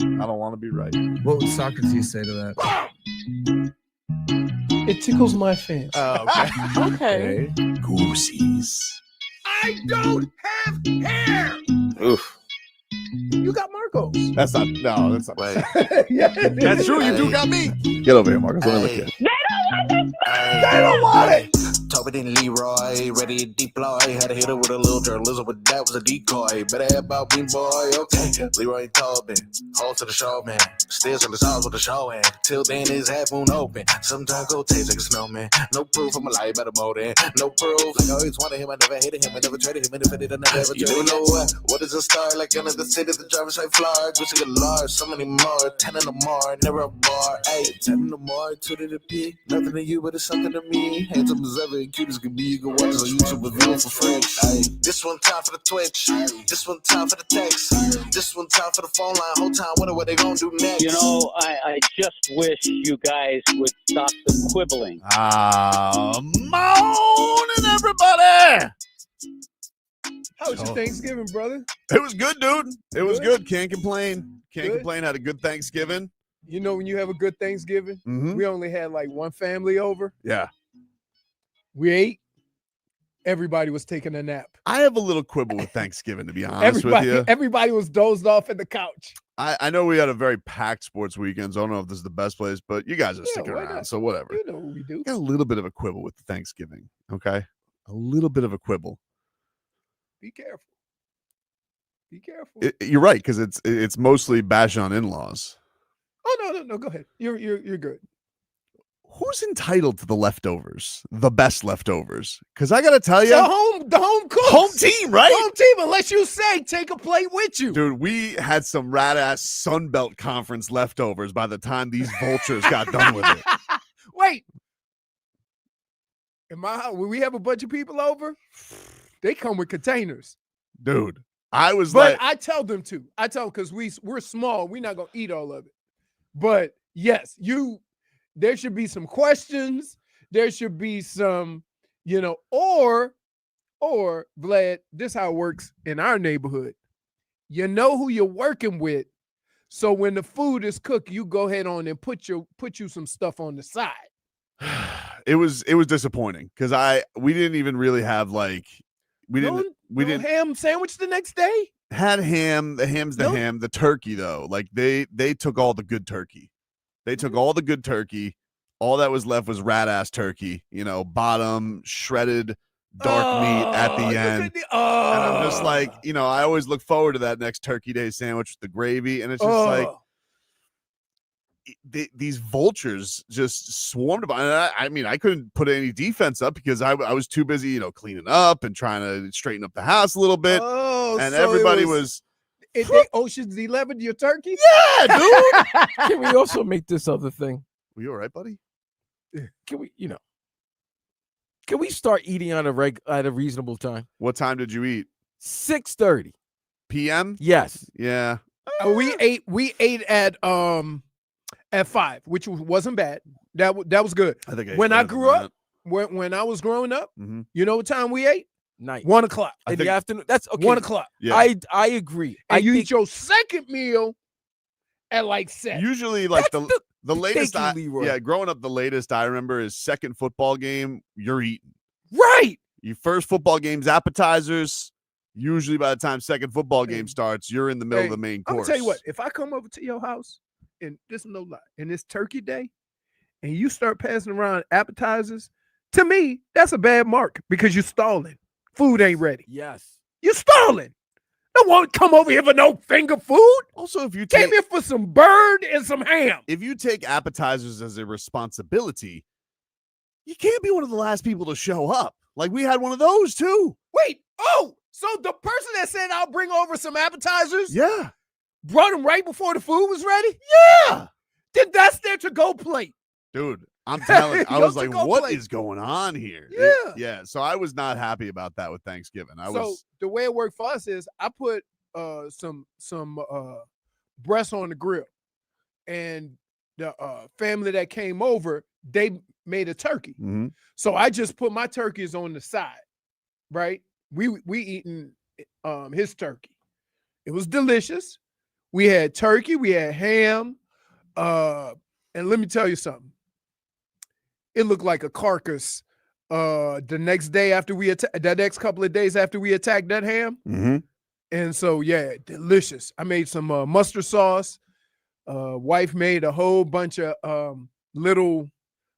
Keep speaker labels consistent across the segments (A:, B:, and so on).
A: I don't want to be right.
B: What would Socrates say to that?
C: It tickles my fancy.
B: Oh, okay.
D: Okay.
A: Goosies.
B: I don't have hair.
A: Oof.
C: You got Marcos.
A: That's not. No, that's not.
D: Wait.
C: Yeah,
A: That's true. You do got me. Get over here, Marcus. Let me look at you.
D: They don't want it. Tobin and Leroy, ready to deploy. Had to hit her with a little journalism, but that was a decoy. Better have about me, boy. Okay. Leroy and Tobin, hold to the show, man. Still to the songs with the show, and till then his half moon open. Sometimes go taste like a snowman. No proof of my life, better more than no proof. Like I always wanted him, I never hated him, I never traded him, and if I did, I never ever traded him. You know what is a star? Like another city, the driver's like Florida. Gucci get large, so many more. 10 in the more, never a bar. Hey, 10 in the more, 2 to the P. Nothing to you, but it's something to me. Handsome as ever, and cute as can be. You can watch us on YouTube with view for free. Hey, this one time for the Twitch. This one time for the text. This one time for the phone line. Whole time, wonder what they gonna do next.
E: You know, I just wish you guys would stop the quibbling.
A: Morning, everybody.
C: How was your Thanksgiving, brother?
A: It was good, dude. It was good. Can't complain. Can't
C: Good.
A: complain. Had a good Thanksgiving.
C: You know, when you have a good Thanksgiving,
A: Mm-hmm.
C: we only had like one family over.
A: Yeah.
C: We ate. Everybody was taking a nap.
A: I have a little quibble with Thanksgiving, to be honest with you.
C: Everybody was dozed off in the couch.
A: I know we had a very packed sports weekend, so I don't know if this is the best place, but you guys are
C: Yeah,
A: sticking
C: why
A: around,
C: not?
A: so whatever.
C: You know what we do.
A: Got a little bit of a quibble with the Thanksgiving, okay? A little bit of a quibble.
C: Be careful. Be careful.
A: You're right, because it's mostly bash on in-laws.
C: Oh no. Go ahead. You're good.
A: Who's entitled to the leftovers, the best leftovers? Because I got to tell you,
C: The home cooks.
A: home team, right?
C: Home team, unless you say take a plate with you.
A: Dude, we had some rat-ass Sunbelt Conference leftovers by the time these vultures got done with it.
C: Wait. In my house, when we have a bunch of people over, they come with containers.
A: Dude, I was
C: But
A: like,
C: I tell them to. I tell them because we're small, we're not gonna eat all of it. But yes, there should be some questions. There should be some, or Vlad, this how it works in our neighborhood. You know who you're working with. So when the food is cooked, you go ahead on and put you some stuff on the side.
A: it was disappointing because we didn't even really have we didn't
C: ham sandwich the next day.
A: had ham. The ham's the ham. The turkey though, like they took all the good turkey. They took all the good turkey. All that was left was rat ass turkey. Bottom shredded dark meat at the end. And I'm just like, I always look forward to that next Turkey Day sandwich with the gravy, and it's just like these vultures just swarmed about. I mean, I couldn't put any defense up because I was too busy, cleaning up and trying to straighten up the house a little bit. And so everybody was.
C: They Ocean's 11 your turkey?
A: Yeah, dude.
F: Can we also make this other thing?
A: Were you all right, buddy?
F: Can we, can we start eating at a reasonable time?
A: What time did you eat?
F: 6:30
A: p.m.
F: Yes.
A: Yeah.
C: We ate at 5, which wasn't bad. That was good.
A: I think
C: when I grew up, when I was growing up,
A: mm-hmm.
C: You know what time we ate?
F: Night.
C: 1 o'clock
F: in the afternoon. That's okay.
C: 1 o'clock.
A: Yeah.
C: I
F: agree.
C: And you eat your second meal at like 7.
A: Usually, like the latest.
F: Leroy.
A: Growing up, the latest I remember is second football game. You're eating.
C: Right.
A: Your first football game's appetizers. Usually, by the time second football game starts, you're in the middle of the main course.
C: I'm gonna tell you what. If I come over to your house and this is no lie, and it's Turkey Day, and you start passing around appetizers, to me that's a bad mark because you're stalling. Food ain't ready.
F: Yes.
C: You're stalling. No one come over here for no finger food.
A: Also, if you
C: came here for some bird and some ham.
A: If you take appetizers as a responsibility, you can't be one of the last people to show up. Like we had one of those too.
C: Wait, so the person that said I'll bring over some appetizers, brought them right before the food was ready?
A: Yeah.
C: Then that's their to-go plate.
A: Dude, I'm telling you, I was like, what is
C: plate.
A: going on here?
C: Yeah.
A: So I was not happy about that with Thanksgiving.
C: The way it worked for us is I put some breasts on the grill, and the family that came over, they made a turkey.
A: Mm-hmm.
C: So I just put my turkeys on the side, right? We eating his turkey. It was delicious. We had turkey, we had ham, and let me tell you something. It looked like a carcass. The next day after the next couple of days after we attacked that ham.
A: Mm-hmm.
C: And so, yeah, delicious. I made some mustard sauce. Wife made a whole bunch of little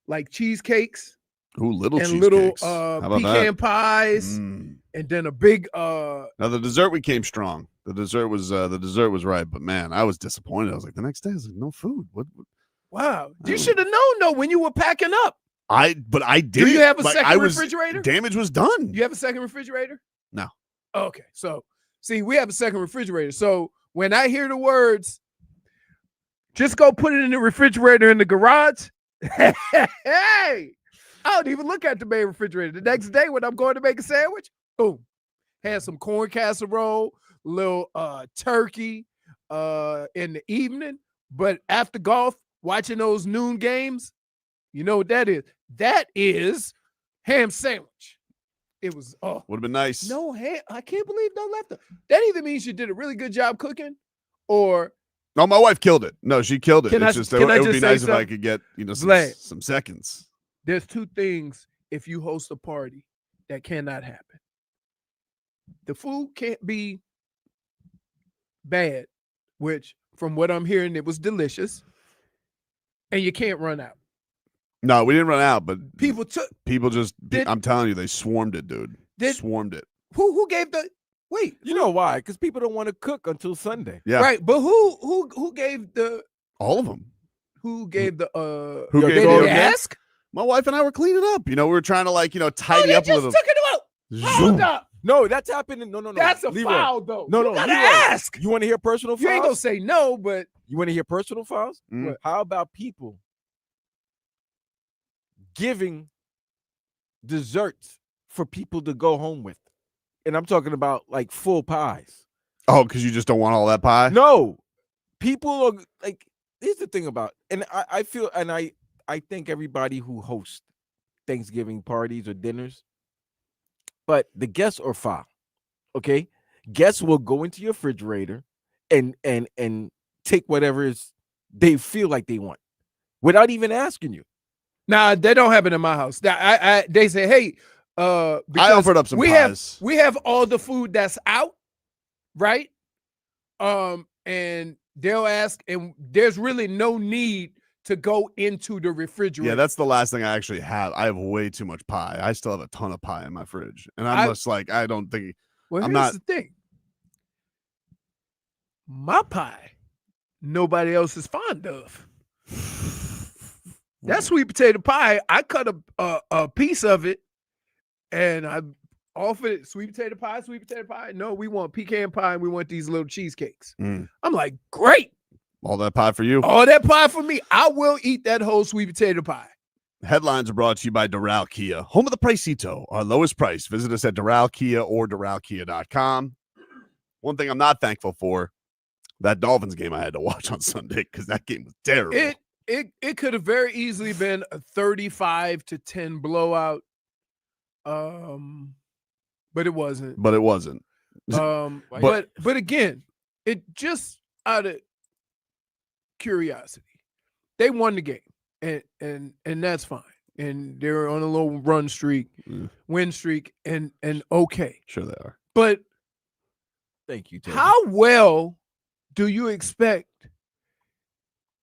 C: like cheesecakes.
A: Ooh, little
C: and
A: cheesecakes.
C: little
A: How about
C: pecan
A: that?
C: pies,
A: Mm.
C: and then a big
A: Now the dessert we came strong. The dessert was right, but man, I was disappointed. I was like, the next day I was like, no food. What?
C: wow.
A: I
C: You
A: don't-
C: should have known though when you were packing up.
A: I did.
C: Do you have a
A: like,
C: second refrigerator?
A: Damage was done.
C: You have a second refrigerator?
A: No.
C: Okay. So see, we have a second refrigerator. So when I hear the words, just go put it in the refrigerator in the garage. Hey, I don't even look at the main refrigerator. The next day when I'm going to make a sandwich, boom. Had some corn casserole, little turkey in the evening. But after golf, watching those noon games, you know what that is? That is ham sandwich. It was
A: Would have been nice.
C: no ham. I can't believe no left. That either means you did a really good job cooking, or
A: No, my wife killed it. No, she killed it.
C: Can
A: It's
C: I-
A: just
C: can I
A: it would
C: just
A: be
C: say
A: nice if I
C: something?
A: could get
C: Vlad.
A: some seconds.
C: there's two things if you host a party that cannot happen. The food can't be bad, which from what I'm hearing, it was delicious, and you can't run out.
A: No, we didn't run out, but
C: People took Did-
A: I'm telling you, they swarmed it, dude. Swarmed it.
C: who gave the wait,
F: You know why? Because people don't want to cook until Sunday.
A: Yeah,
C: right? But who gave the
A: all of them.
C: who gave the
A: Who
F: Yo,
A: gave
C: they
A: the
C: didn't
A: okay?
C: ask?
A: My wife and I were cleaning up. You know, we were trying to tidy
C: they
A: up a
C: just
A: little.
C: took it out. Hold
A: Zoom.
C: up.
F: No, that's happening. No.
C: That's a
F: Leroy.
C: foul though.
F: No,
C: You gotta
F: Leroy.
C: ask.
F: You want to hear personal
C: You ain't gonna
F: files?
C: say no, but
F: You want to hear personal files?
A: Mm.
F: How about people giving desserts for people to go home with? And I'm talking about like full pies.
A: Oh, because you just don't want all that pie?
F: No, people are like, here's the thing about, and I feel, and I thank everybody who hosts Thanksgiving parties or dinners, but the guests are foul. Okay, guests will go into your refrigerator and take whatever is they feel like they want without even asking you.
C: nah, they don't have it in my house. They say, hey,
A: I
C: because
A: offered up some pies.
C: we have all the food that's out, right? And they'll ask, and there's really no need to go into the refrigerator.
A: Yeah, that's the last thing I actually have. I have way too much pie. I still have a ton of pie in my fridge, and I'm just like, I don't think.
C: well,
A: I'm
C: here's
A: not-
C: the thing. My pie, nobody else is fond of. That sweet potato pie, I cut a piece of it, and I offered it sweet potato pie. No, we want pecan pie, and we want these little cheesecakes.
A: Mm.
C: I'm like, great,
A: All that pie for you.
C: all that pie for me. I will eat that whole sweet potato pie.
A: Headlines are brought to you by Doral Kia, home of the Pricito, our lowest price. Visit us at Doral Kia or DoralKia.com. One thing I'm not thankful for, that Dolphins game I had to watch on Sunday because that game was terrible.
C: It could have very easily been a 35-10 blowout. But it wasn't.
A: But it wasn't.
C: But again, it just out of curiosity, they won the game, and that's fine. And they're on a little win streak, and okay.
A: Sure they are.
C: But
F: Thank you, Tobin.
C: how well do you expect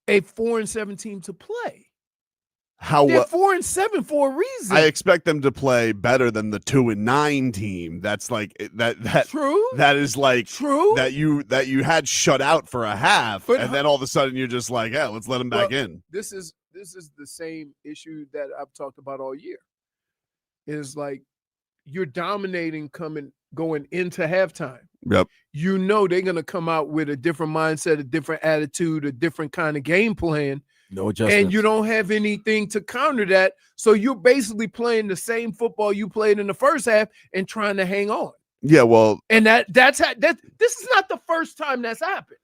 C: a 4-7 team to play?
A: How
C: They're
A: well?
C: 4-7 for a reason.
A: I expect them to play better than the 2-9 team. That's like that.
C: True.
A: That is like
C: True.
A: that you had shut out for a half,
C: But
A: and then all of a sudden you're just like, yeah, let's let them back in.
C: This is the same issue that I've talked about all year. Is like you're dominating going into halftime.
A: Yep.
C: You know they're gonna come out with a different mindset, a different attitude, a different kind of game plan,
F: No adjustments.
C: and you don't have anything to counter that. So you're basically playing the same football you played in the first half and trying to hang on.
A: Yeah. Well,
C: And this is not the first time that's happened.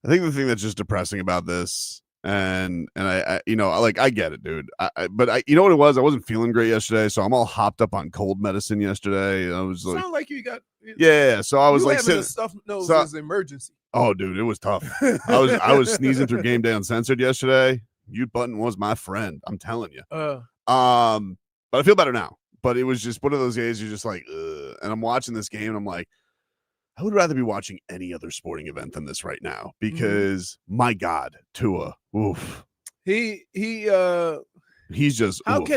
A: I think the thing that's just depressing about this And I I get it, dude. But you know what it was? I wasn't feeling great yesterday, so I'm all hopped up on cold medicine yesterday. I was like,
C: Sound like you got
A: yeah. So I was
C: you
A: like,
C: having a stuffed nose
A: so-
C: is an emergency.
A: oh, dude, it was tough. I was sneezing through game day uncensored yesterday. Mute button was my friend. I'm telling you. But I feel better now. But it was just one of those days you're just like, ugh. And I'm watching this game and I'm like, I would rather be watching any other sporting event than this right now because my God, Tua, oof.
C: He's
A: just
C: how
A: oof.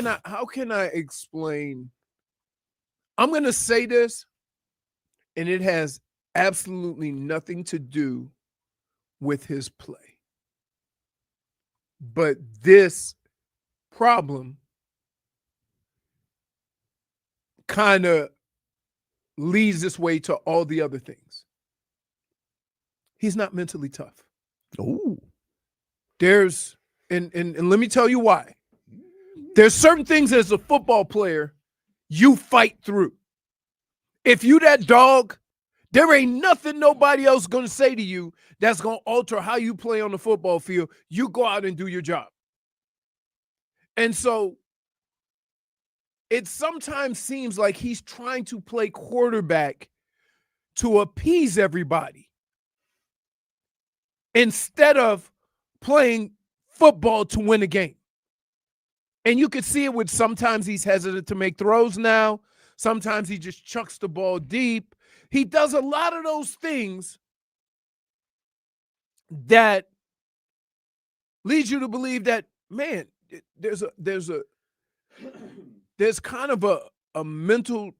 C: can I explain? I'm gonna say this, and it has absolutely nothing to do with his play. But this problem kind of leads this way to all the other things. He's not mentally tough.
A: Oh,
C: There's and let me tell you why. There's certain things as a football player you fight through. If you that dog, there ain't nothing nobody else gonna say to you that's gonna alter how you play on the football field. You go out and do your job. And so it sometimes seems like he's trying to play quarterback to appease everybody instead of playing football to win a game. And you could see it with sometimes he's hesitant to make throws now. Sometimes he just chucks the ball deep. He does a lot of those things that leads you to believe that, man, there's kind of a mental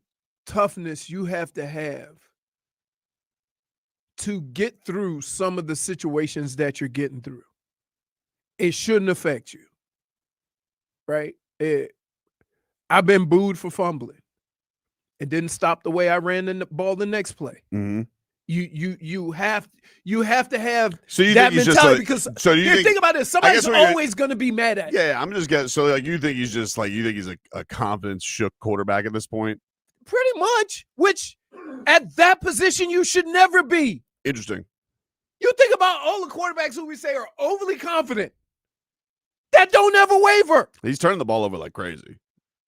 C: toughness you have to get through some of the situations that you're getting through. It shouldn't affect you, right? I've been booed for fumbling. It didn't stop the way I ran the ball the next play.
A: mm-hmm.
C: You have to have
A: So you
C: that
A: think he's
C: mentality
A: just
C: because
A: so you
C: think about this. Somebody's
A: what you're-
C: always going to be mad at you.
A: yeah, I'm just getting so like you think he's just like you think he's a confidence shook quarterback at this point.
C: Pretty much, which at that position you should never be.
A: Interesting.
C: You think about all the quarterbacks who we say are overly confident that don't ever waver.
A: He's turning the ball over like crazy.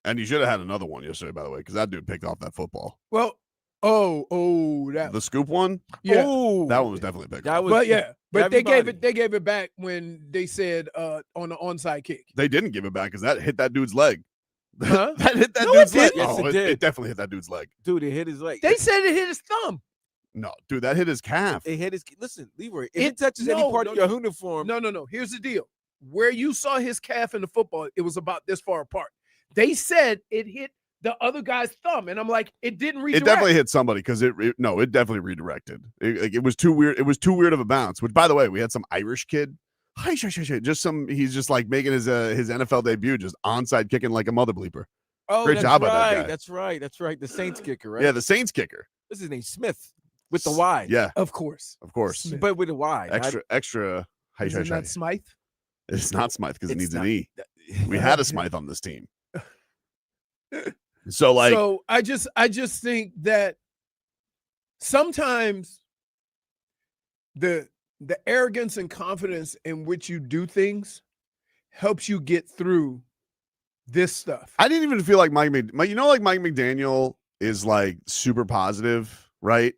A: And he should have had another one yesterday, by the way, because that dude picked off that football.
C: Well, that
A: The scoop one?
C: yeah.
F: Oh,
A: That one was definitely a pick.
F: that was.
C: But yeah, but they gave
F: everybody.
C: it back when they said on the onside kick.
A: They didn't give it back because that hit that dude's leg.
C: Huh?
A: That hit that
C: No,
A: dude's
C: it
A: leg.
C: didn't.
F: Yes,
A: Oh,
F: it did.
A: it definitely hit that dude's leg.
F: Dude, it hit his leg.
C: They said it hit his thumb.
A: No, dude, that hit his calf.
F: It hit his. Listen, Leroy. If
C: It-
F: it touches any
C: no,
F: part
C: no,
F: of your
C: no.
F: uniform,
C: No. Here's the deal. Where you saw his calf in the football, it was about this far apart. They said it hit the other guy's thumb, and I'm like, it didn't redirect.
A: It definitely hit somebody because it definitely redirected. It was too weird. It was too weird of a bounce. Which, by the way, we had some Irish kid. He's just like making his NFL debut, just onside kicking like a mother bleeper.
F: oh,
A: Great
F: that's
A: job by
F: right.
A: that guy.
F: That's right. That's right. The Saints kicker, right?
A: Yeah, the Saints kicker.
F: What's his name? Smith with the Y.
A: Yeah,
C: Of course.
A: of course.
C: Smith.
F: but with a Y.
A: Extra.
C: Is it not Smythe?
A: It's not Smythe because it
F: It's
A: needs
F: not-
A: an E.
F: not-
A: We had a Smythe on this team. So like,
C: So I just think that sometimes the arrogance and confidence in which you do things helps you get through this stuff.
A: I didn't even feel like Mike McDaniel is like super positive, right?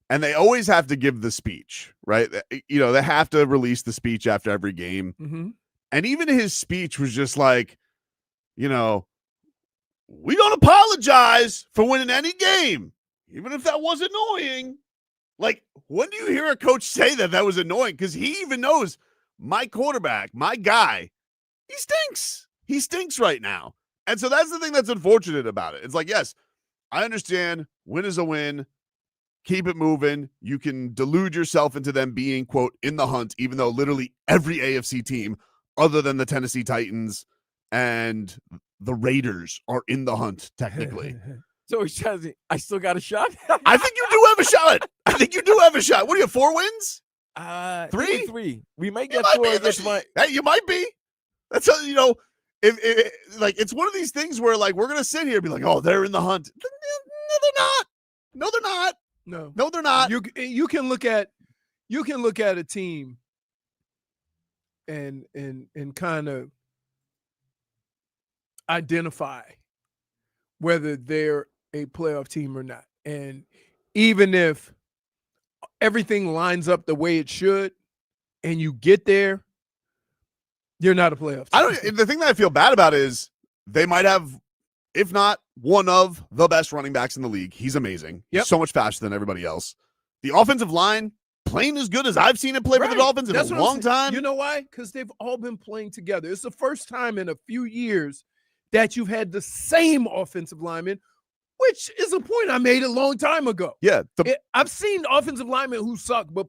A: And they always have to give the speech, right? They have to release the speech after every game.
C: Mm-hmm.
A: And even his speech was just like, we don't apologize for winning any game, even if that was annoying. Like, when do you hear a coach say that was annoying? Because he even knows my quarterback, my guy, he stinks. He stinks right now. And so that's the thing that's unfortunate about it. It's like, yes, I understand win is a win. Keep it moving. You can delude yourself into them being, quote, in the hunt, even though literally every AFC team other than the Tennessee Titans and the Raiders are in the hunt, technically.
F: So he's trying to. I still got a shot.
A: I think you do have a shot. I think you do have a shot. What do you have, 4 wins?
F: Three. 3. We might
A: You
F: get
A: might
F: 4
A: be.
F: against my.
A: Hey, you might be. That's how, if like it's one of these things where like we're gonna sit here and be like, oh, they're in the hunt. No, they're not. No, they're not.
C: No,
A: they're not.
C: you can look at a team and kind of identify whether they're a playoff team or not. And even if everything lines up the way it should and you get there, you're not a playoff team.
A: The thing that I feel bad about is they might have, if not one of the best running backs in the league. He's amazing.
C: Yep.
A: He's so much faster than everybody else. The offensive line playing as good as I've seen it play for the Dolphins in
C: That's
A: a
C: what I'm
A: long
C: saying.
A: time.
C: You know why? Because they've all been playing together. It's the first time in a few years that you've had the same offensive lineman, which is a point I made a long time ago.
A: Yeah.
C: I've seen offensive linemen who suck but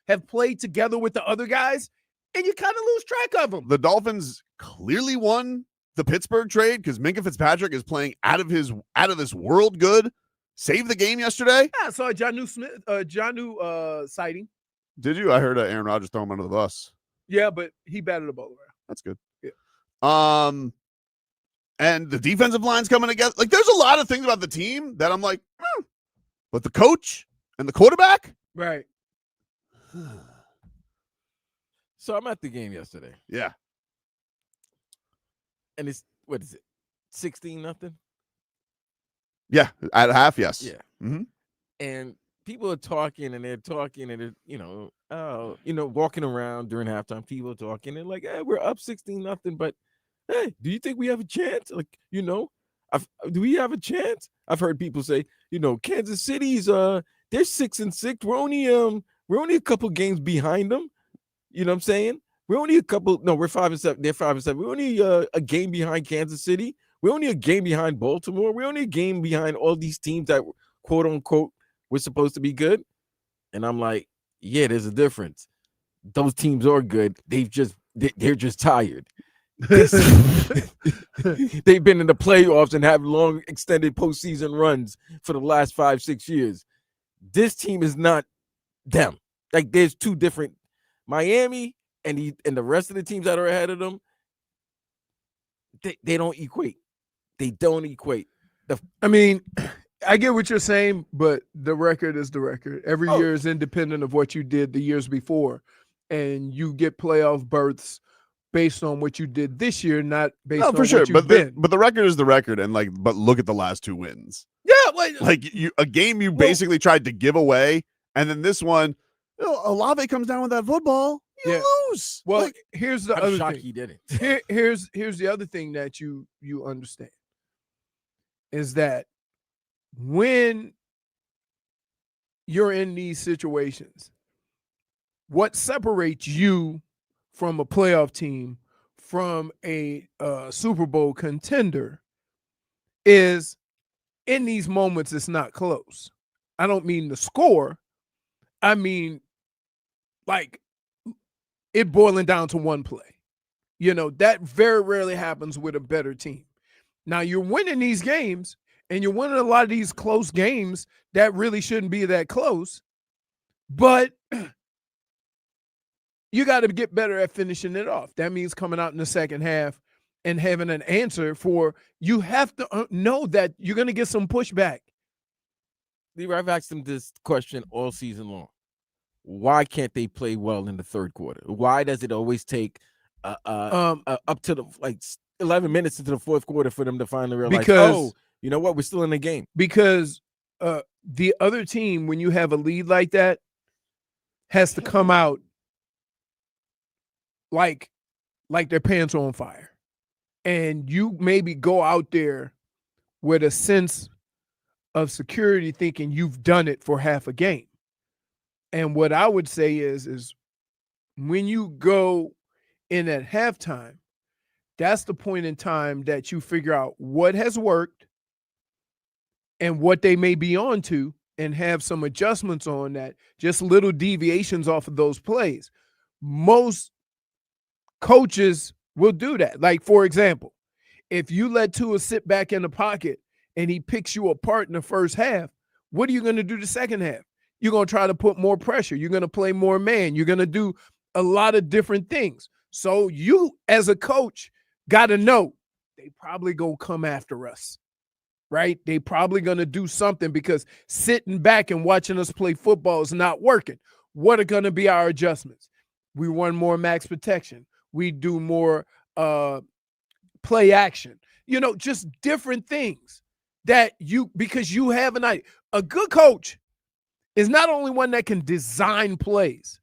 C: have played together with the other guys, and you kind of lose track of them.
A: The Dolphins clearly won the Pittsburgh trade because Minkah Fitzpatrick is playing out of this world good. Saved the game yesterday.
C: Yeah, I saw a Jonnu sighting.
A: Did you? I heard Aaron Rodgers throw him under the bus.
C: Yeah, but he batted the ball around.
A: That's good.
C: Yeah.
A: And the defensive line's coming together. Like, there's a lot of things about the team that I'm like, but the coach and the quarterback,
C: right?
F: So I'm at the game yesterday,
A: yeah.
F: and it's what is it, 16-0?
A: Yeah, at half, yes.
F: Yeah.
A: Mm-hmm.
F: And people are talking, and they're walking around during halftime. People are talking, and like, hey, we're up 16-0, but hey, do you think we have a chance? Like, do we have a chance? I've heard people say, Kansas City's they're 6-6. We're only a couple games behind them. You know what I'm saying? We're only we're 5-7. They're 5-7. We're only a game behind Kansas City. We're only a game behind Baltimore. We're only a game behind all these teams that, quote unquote, were supposed to be good. And I'm like, yeah, there's a difference. Those teams are good. They're just tired. They've been in the playoffs and have long extended postseason runs for the last 5-6 years. This team is not them. Like, there's two different Miami and the rest of the teams that are ahead of them. They don't equate. They don't equate.
C: I mean, I get what you're saying, but the record is the record. Every year is independent of what you did the years before, and you get playoff berths based on what you did this year, not based on
A: for sure.
C: what you've been.
A: But the record is the record, and but look at the last two wins.
C: Yeah,
A: a game you basically tried to give away, and then this one, Olave comes down with that football, you lose.
C: Well, here's the other thing.
F: He did
C: it. Here's the other thing that you understand is that when you're in these situations, what separates you from a playoff team, from a Super Bowl contender, is in these moments it's not close. I don't mean the score. I mean, like, it boiling down to one play. That very rarely happens with a better team. Now, you're winning these games, and you're winning a lot of these close games that really shouldn't be that close, but you got to get better at finishing it off. That means coming out in the second half and having an answer you have to know that you're going to get some pushback.
F: Leroy, I've asked them this question all season long. Why can't they play well in the third quarter? Why does it always take up to the 11 minutes into the fourth quarter for them to finally realize,
C: because,
F: you know what, we're still in the game?
C: Because the other team, when you have a lead like that, has to come out like their pants are on fire. And you maybe go out there with a sense of security thinking you've done it for half a game. And what I would say is when you go in at halftime, that's the point in time that you figure out what has worked and what they may be on to and have some adjustments on that, just little deviations off of those plays. Most coaches will do that. Like, for example, if you let Tua sit back in the pocket and he picks you apart in the first half, what are you going to do the second half? You're going to try to put more pressure. You're going to play more man. You're going to do a lot of different things. So you, as a coach, got to know they probably going to come after us, right? They probably going to do something because sitting back and watching us play football is not working. What are going to be our adjustments? We run more max protection. We do more play action. Just different things that because you have an idea. A good coach is not only one that can design plays,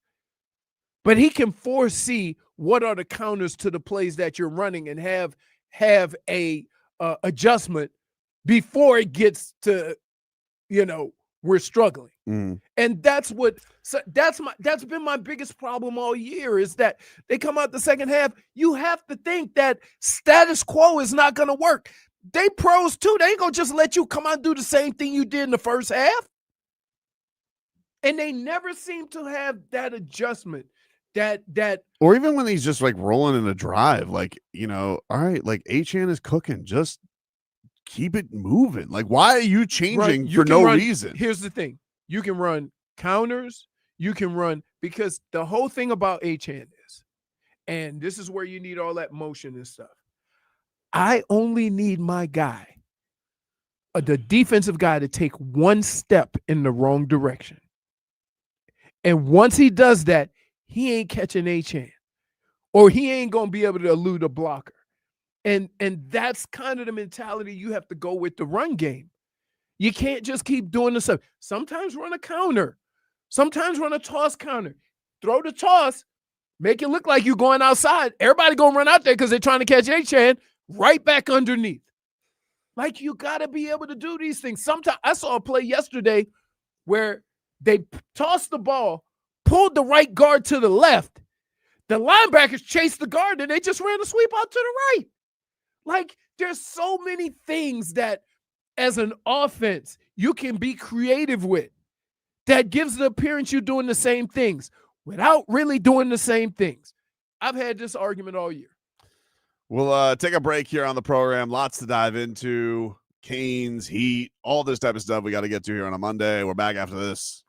C: but he can foresee what are the counters to the plays that you're running and have a adjustment before it gets to, we're struggling. And that's been my biggest problem all year is that they come out the second half. You have to think that status quo is not going to work. They pros too. They ain't going to just let you come out and do the same thing you did in the first half. And they never seem to have that adjustment that
A: or even when he's just like rolling in a drive, like, all right, like Achane is cooking, just keep it moving. Like, why are you changing for no reason?
C: Here's the thing. You can run counters. You can run because the whole thing about Achane is, and this is where you need all that motion and stuff. I only need my guy, the defensive guy, to take one step in the wrong direction. And once he does that, he ain't catching Achane, or he ain't going to be able to elude a blocker. And that's kind of the mentality you have to go with the run game. You can't just keep doing the stuff. Sometimes run a counter. Sometimes run a toss counter. Throw the toss, make it look like you're going outside. Everybody going to run out there because they're trying to catch Achane right back underneath. Like, you got to be able to do these things. Sometimes I saw a play yesterday where they tossed the ball, pulled the right guard to the left. The linebackers chased the guard, and they just ran a sweep out to the right. Like, there's so many things that, as an offense, you can be creative with that gives the appearance you're doing the same things without really doing the same things. I've had this argument all year.
A: We'll take a break here on the program. Lots to dive into. Canes, Heat, all this type of stuff we got to get to here on a Monday. We're back after this.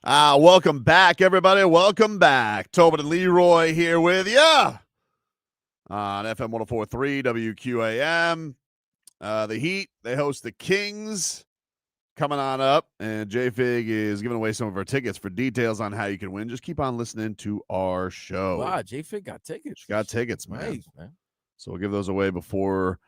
A: Welcome back, everybody. Welcome back. Tobin and Leroy here with you on FM 104.3 WQAM. The Heat, they host the Kings coming on up, and J-Fig is giving away some of our tickets. For details on how you can win, just keep on listening to our show.
F: Wow, J-Fig got tickets.
A: She got tickets, man.
F: Nice, man.
A: So we'll give those away before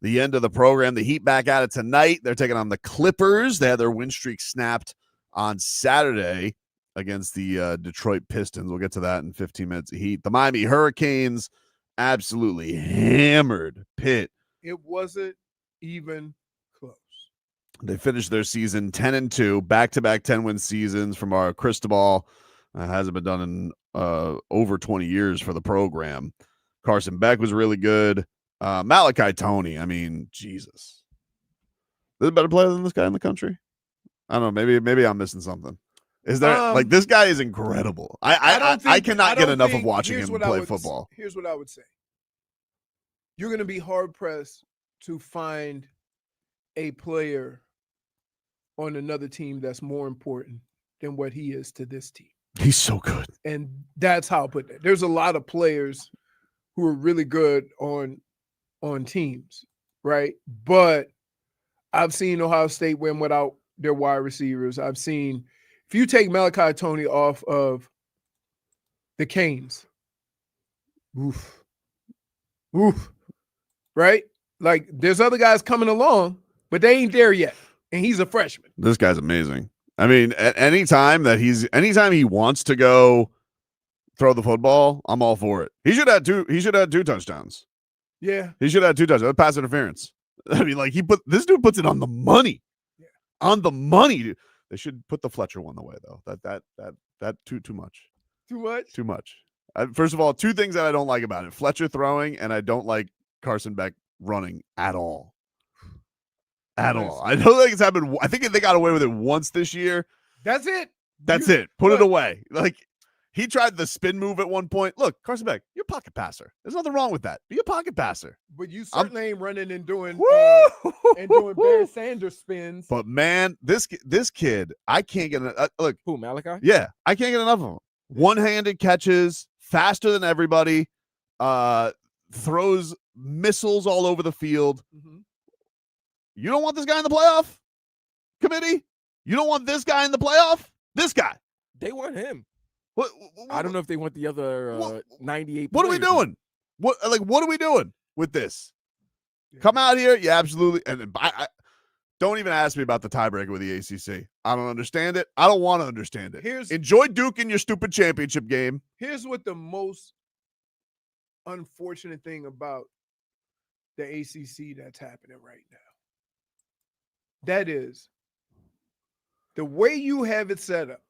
A: the end of the program. The Heat back at it tonight. They're taking on the Clippers. They had their win streak snapped on Saturday against the Detroit Pistons. We'll get to that in 15 minutes of Heat. The Miami Hurricanes absolutely hammered Pitt.
C: It wasn't even close.
A: They finished their season 10-2, back-to-back 10-win seasons from our Cristobal. Hasn't been done in over 20 years for the program. Carson Beck was really good. Malachi Toney, I mean, Jesus. There's a better player than this guy in the country? I don't know. Maybe I'm missing something. Is there like this guy is incredible. I cannot get enough of watching him play football.
C: Here's what I would say. You're going to be hard pressed to find a player on another team that's more important than what he is to this team.
A: He's so good.
C: And that's how I put that. There's a lot of players who are really good on teams, right? But I've seen Ohio State win without their wide receivers. I've seen, if you take Malachi Toney off of the Canes, oof, right? Like, there's other guys coming along, but they ain't there yet. And he's a freshman.
A: This guy's amazing. I mean, anytime he wants to go throw the football, I'm all for it. He should have two touchdowns.
C: Yeah.
A: He should have 2 touchdowns. Pass interference. I mean, like this dude puts it on the money.
C: Yeah.
A: On the money. Dude. They should put the Fletcher one away though. That too much.
C: Too much?
A: Too much. First of all, 2 things that I don't like about it. Fletcher throwing, and I don't like Carson Beck running at all. At all. I don't think it's happened. I think they got away with it once this year.
C: That's it.
A: That's it. Put it away. Like, he tried the spin move at one point. Look, Carson Beck, you're a pocket passer. There's nothing wrong with that. Be a pocket passer.
C: But you certainly ain't running and doing Barry Sanders spins.
A: But man, this kid, I can't get look.
F: Who, Malachi?
A: Yeah, I can't get enough of him. One-handed catches, faster than everybody. Throws missiles all over the field.
C: Mm-hmm.
A: You don't want this guy in the playoff committee? You don't want this guy in the playoff? This guy.
F: They want him.
A: What
F: I don't know if they want the other 98.
A: What are we doing? What are we doing with this? Yeah. Come out here, yeah, absolutely. And I don't even ask me about the tiebreaker with the ACC. I don't understand it. I don't want to understand it. Enjoy Duke in your stupid championship game.
C: Here's what the most unfortunate thing about the ACC that's happening right now. That is the way you have it set up.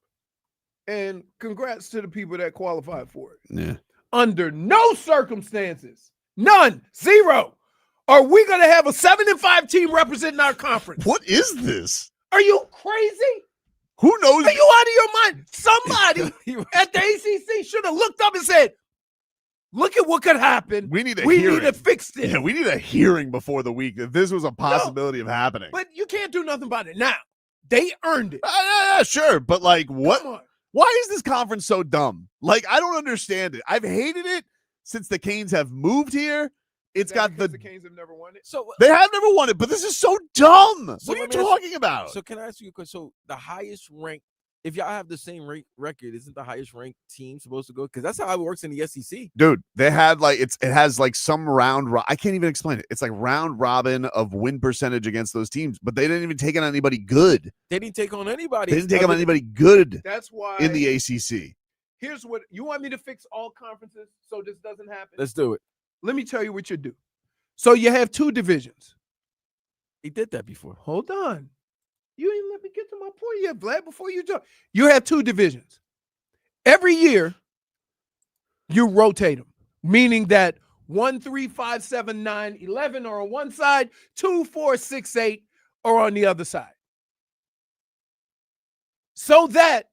C: And congrats to the people that qualified for it.
A: Yeah.
C: Under no circumstances, none, zero, are we going to have a 7-5 team representing our conference.
A: What is this?
C: Are you crazy?
A: Who knows?
C: Are you out of your mind? Somebody at the ACC should have looked up and said, look at what could happen.
A: We need to
C: fix this.
A: Yeah, we need a hearing before the week if this was a possibility of happening.
C: But you can't do nothing about it now. They earned it.
A: Yeah, sure. But like, what?
C: Come on.
A: Why is this conference so dumb? Like, I don't understand it. I've hated it since the Canes have moved here. It's got the
C: Canes have never won it.
F: So
A: they have never won it, but this is so dumb.
F: So
A: what are you talking about?
F: So can I ask you a question? So the highest ranked, if y'all have the same record, isn't the highest ranked team supposed to go? Because that's how it works in the SEC.
A: Dude, they had like it has like some round. I can't even explain it. It's like round robin of win percentage against those teams, but they didn't even take on anybody good.
F: They didn't take on anybody.
A: They didn't take on anybody good.
C: That's why
A: in the ACC.
C: Here's what you want me to fix all conferences so this doesn't happen.
F: Let's do it.
C: Let me tell you what you do. So you have 2 divisions.
F: He did that before.
C: Hold on. You ain't let me get to my point yet, Vlad, before you talk. You have 2 divisions. Every year, you rotate them, meaning that 1, 3, 5, 7, 9, 11 are on one side, 2, 4, 6, 8 are on the other side. So that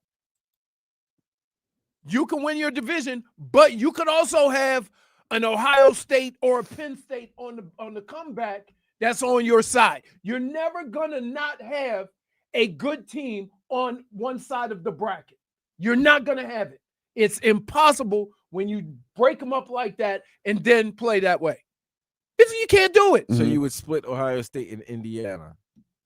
C: you can win your division, but you could also have an Ohio State or a Penn State on the comeback that's on your side. You're never going to not have a good team on one side of the bracket. You're not going to have it. It's impossible when you break them up like that and then play that way. You can't do it.
F: So you would split Ohio State and Indiana.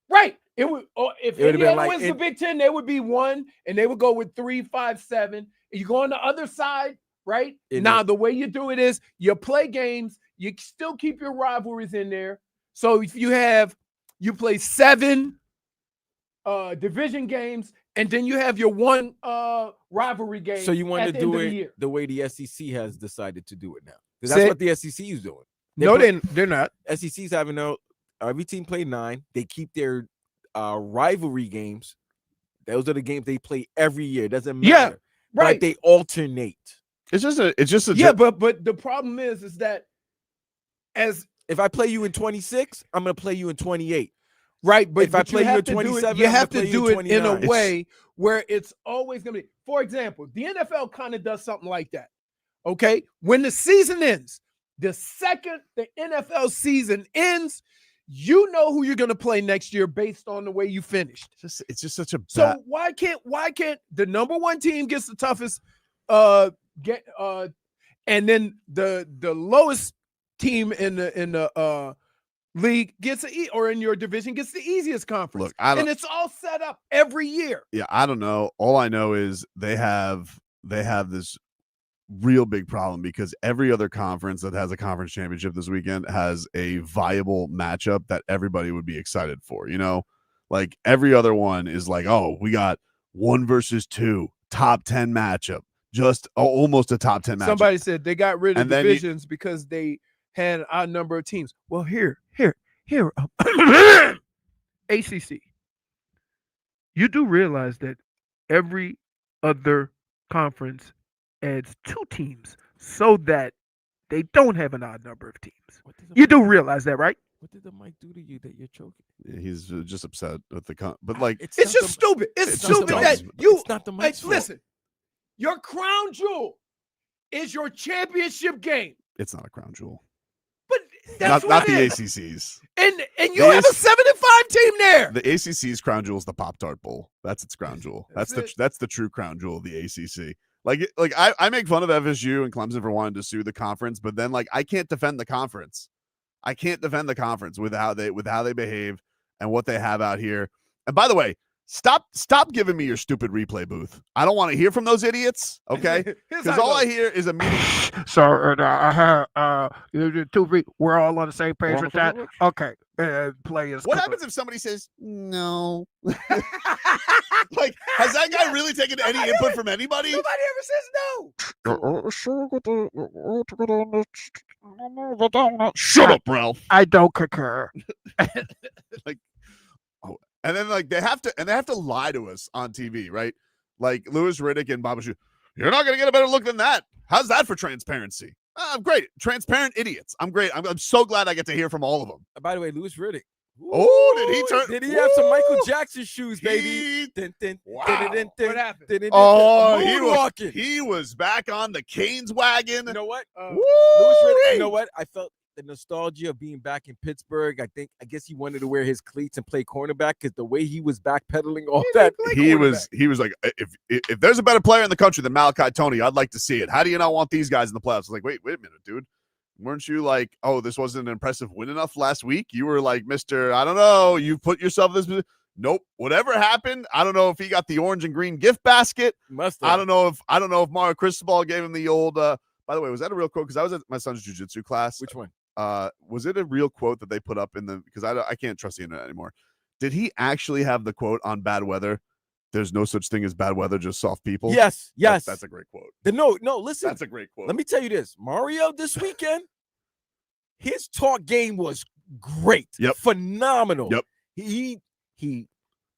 C: Right. It would. If
F: It would've been
C: Indiana
F: like
C: wins the Big Ten, they would be 1, and they would go with 3, 5, 7. You go on the other side, right? The way you do it is you play games. You still keep your rivalries in there. So if you play 7 division games, and then you have your 1 rivalry game.
F: So you want to do it the way the SEC has decided to do it now, because that's what the SEC is doing.
C: They're not.
F: SEC's having every team play 9. They keep their rivalry games. Those are the games they play every year. It doesn't matter.
C: Yeah, right.
F: But they alternate.
A: It's just a
C: yeah. But the problem is that
F: if I play you in 26, I'm gonna play you in 28.
C: Right, but
F: if I play you in 27,
C: you have to do it in a
F: 29.
C: way where it's always going to be. For example, the NFL kind of does something like that. Okay, when the season ends, the second the NFL season ends, you know who you're going to play next year based on the way you finished.
A: It's just such a
C: so why can't the number 1 team gets the toughest and then the lowest team in the league gets or in your division gets the easiest conference.
A: Look,
C: and it's all set up every year.
A: Yeah, I don't know. All I know is they have this real big problem because every other conference that has a conference championship this weekend has a viable matchup that everybody would be excited for. Like every other one is like, oh, we got 1 versus 2 top 10 matchup, just almost a top 10 matchup.
C: Somebody said they got rid of divisions because they had a number of teams. Well, here, ACC. You do realize that every other conference adds 2 teams so that they don't have an odd number of teams. You do realize that, right?
F: What did the mic do to you that you're choking?
A: Yeah, he's just upset with but like
C: it's just stupid. It's stupid that
F: it's not the mic's fault.
C: Listen, your crown jewel is your championship game.
A: It's not a crown jewel.
C: But that's
A: not the ACC's.
C: And you have a 7-5 team there.
A: The ACC's crown jewel is the Pop-Tart Bowl. That's its crown jewel. That's the true crown jewel of the ACC. Like I make fun of FSU and Clemson for wanting to sue the conference, but then I can't defend the conference. I can't defend the conference with how they behave and what they have out here. And by the way, stop giving me your stupid replay booth. I don't want to hear from those idiots. Okay, because all I hear is a meeting.
C: So we're all on the same page with that. Okay, players.
A: What happens if somebody says no? Like, has that guy really taken any input from anybody?
C: Nobody ever says no.
A: Shut up, Ralph.
C: I don't concur.
A: And then they have to lie to us on TV, right? Like Louis Riddick and Baba Shoe. You're not gonna get a better look than that. How's that for transparency? Great, transparent idiots. I'm great. I'm so glad I get to hear from all of them.
F: By the way, Louis Riddick.
A: Did
F: he have some Michael Jackson shoes, baby?
C: Wow. What happened?
A: Oh, he was back on the Canes wagon.
F: You know what? Louis Riddick, you know what? I felt the nostalgia of being back in Pittsburgh. I guess he wanted to wear his cleats and play cornerback because the way he was backpedaling all that.
A: He was like, if there's a better player in the country than Malachi Toney, I'd like to see it. How do you not want these guys in the playoffs? I was like, wait a minute, dude. Weren't you like, oh, this wasn't an impressive win enough last week? You were like, Mr. I don't know. You put yourself in this position. Nope. Whatever happened, I don't know if he got the orange and green gift basket.
F: Must have.
A: I don't know if Mario Cristobal gave him the old. By the way, was that a real quote? Because I was at my son's jiu-jitsu class.
F: Which one?
A: Was it a real quote that they put up in the? Because I can't trust the internet anymore. Did he actually have the quote on bad weather? There's no such thing as bad weather, just soft people.
F: Yes.
A: That's a great quote.
F: No, listen.
A: That's a great quote.
F: Let me tell you this. Mario this weekend, his talk game was great.
A: Yep.
F: Phenomenal.
A: Yep.
F: He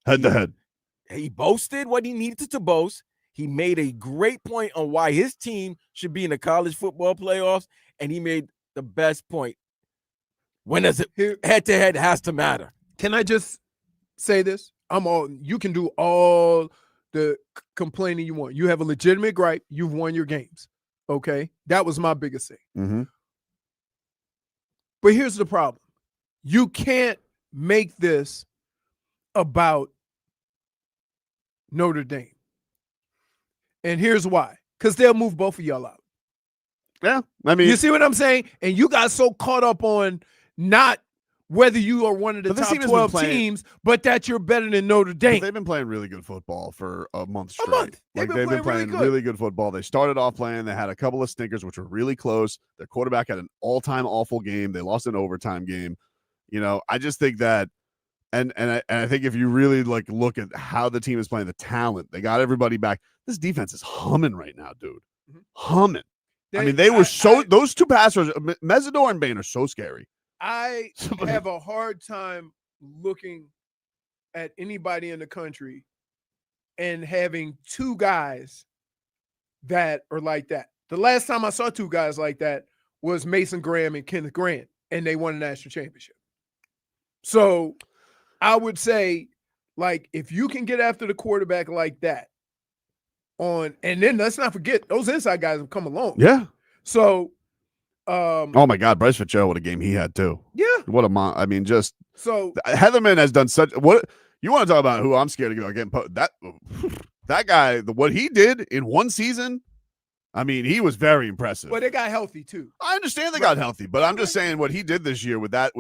A: head to head.
F: He boasted what he needed to boast. He made a great point on why his team should be in the college football playoffs, and he made the best point. When does it head to head has to matter?
C: Can I just say this? You can do all the complaining you want. You have a legitimate gripe. You've won your games. Okay? That was my biggest thing.
A: Mm-hmm.
C: But here's the problem. You can't make this about Notre Dame. And here's why. Because they'll move both of y'all out.
A: Yeah, I mean,
C: You see what I'm saying? And you got so caught up on not whether you are one of the
A: But this
C: top
A: team has been
C: 12
A: playing-
C: teams, but that you're better than Notre
A: but
C: Dame.
A: they've been playing really good football for a month
C: A
A: straight.
C: month.
A: Like
C: They've been playing
A: really good football. They started off playing. They had a couple of stinkers, which were really close. Their quarterback had an all-time awful game. They lost an overtime game. You know, I just think that, and I think if you really like look at how the team is playing, the talent, they got everybody back. This defense is humming right now, dude.
C: Mhm.
A: Humming. They were those two passers, Mesidor and Bain, are so scary.
C: I have a hard time looking at anybody in the country and having two guys that are like that. The last time I saw two guys like that was Mason Graham and Kenneth Grant, and they won a national championship. So I would say, like, if you can get after the quarterback like that, and then let's not forget those inside guys have come along.
A: Yeah.
C: So,
A: Oh my God, Bryce Fitzgerald, what a game he had too.
C: yeah.
A: What a I mean, just
C: So
A: Heatherman has done such what you want to talk about. Who I'm scared of getting that guy. What he did in one season. I mean, he was very impressive.
C: but they got healthy too.
A: I understand they got healthy, but I'm just saying what he did this year with that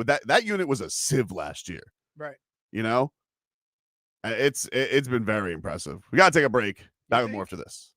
A: unit was a sieve last year.
C: Right.
A: You know, it's been very impressive. We got to take a break. Back with more after this.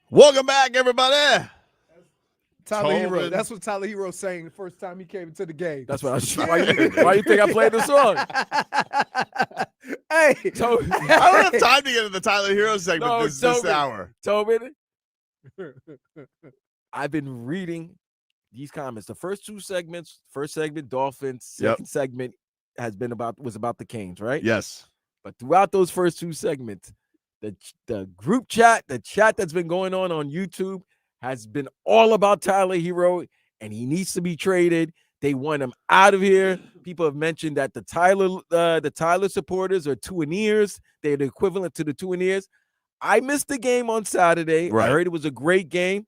A: Welcome back, everybody.
C: Tyler Herro.
A: Tobin.
C: That's what Tyler Herro saying the first time he came into the game.
F: That's what I was. Why you think I played the song?
C: Hey,
A: I don't have time to get into the Tyler Herro segment
F: No,
A: this
F: Tobin.
A: hour.
F: Tobin, I've been reading these comments. The first two segments, first segment Dolphins, second segment was about the Canes, right?
A: Yes.
F: But throughout those first two segments, the group chat, the chat that's been going on YouTube has been all about Tyler Herro, and he needs to be traded. They want him out of here. People have mentioned that the Tyler supporters are Tuaneers. They're the equivalent to the Tuaneers. I missed the game on Saturday.
A: Right.
F: I heard it was a great game.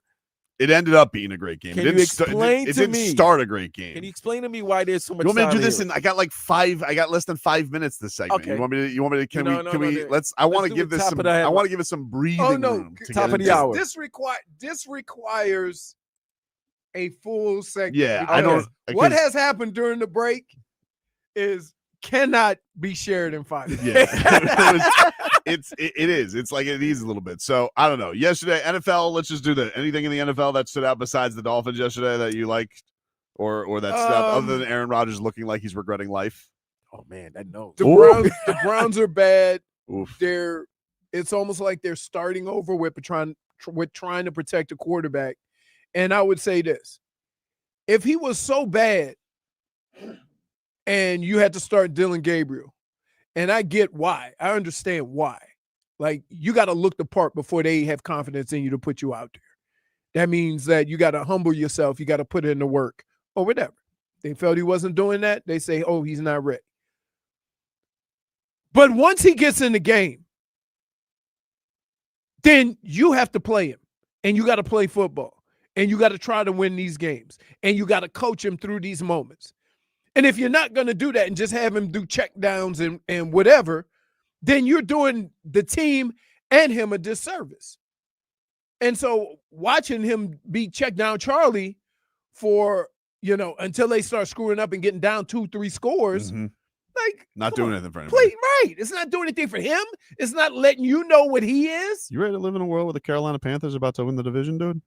A: It ended up being a great game.
F: Can
A: It
F: you
A: didn't sta-
F: explain
A: it
F: to
A: didn't
F: me?
A: start a great game.
F: Can you explain to me why there's so much?
A: You want me to do
F: Tyler
A: this
F: Herro?
A: I got less than 5 minutes this segment.
F: Okay.
A: You want me to can
F: No,
A: we
F: no,
A: let's I want to
F: do
A: give
F: it
A: this
F: top
A: some
F: of the head.
A: I want to give it some breathing
C: Oh, no.
A: room to
F: Top
A: get
F: of the
A: into
F: hour.
C: This requires a full segment.
A: Yeah, I
C: because
A: don't-
C: What
A: because-
C: has happened during the break cannot be shared in 5 minutes.
A: Yeah. it is. It's like it is a little bit. So I don't know. Yesterday, NFL, let's just do that. Anything in the NFL that stood out besides the Dolphins yesterday that you liked or that stood out other than Aaron Rodgers looking like he's regretting life?
F: Oh man, I know.
C: The Browns are bad.
A: Oof.
C: It's almost like they're starting over with trying to protect a quarterback. And I would say this: if he was so bad, and you had to start Dylan Gabriel, and I get why, I understand why. Like, you got to look the part before they have confidence in you to put you out there. That means that you got to humble yourself. You got to put in the work or whatever. They felt he wasn't doing that. They say, oh, he's not ready. But once he gets in the game, then you have to play him, and you got to play football, and you got to try to win these games, and you got to coach him through these moments. And if you're not going to do that and just have him do check downs and whatever, then you're doing the team and him a disservice. And so watching him be check down Charlie for, until they start screwing up and getting down 2-3 scores, like,
A: Not
C: come
A: doing
C: on.
A: anything for anybody.
C: Right. It's not doing anything for him. It's not letting you know what he is.
A: You ready to live in a world where the Carolina Panthers are about to win the division, dude?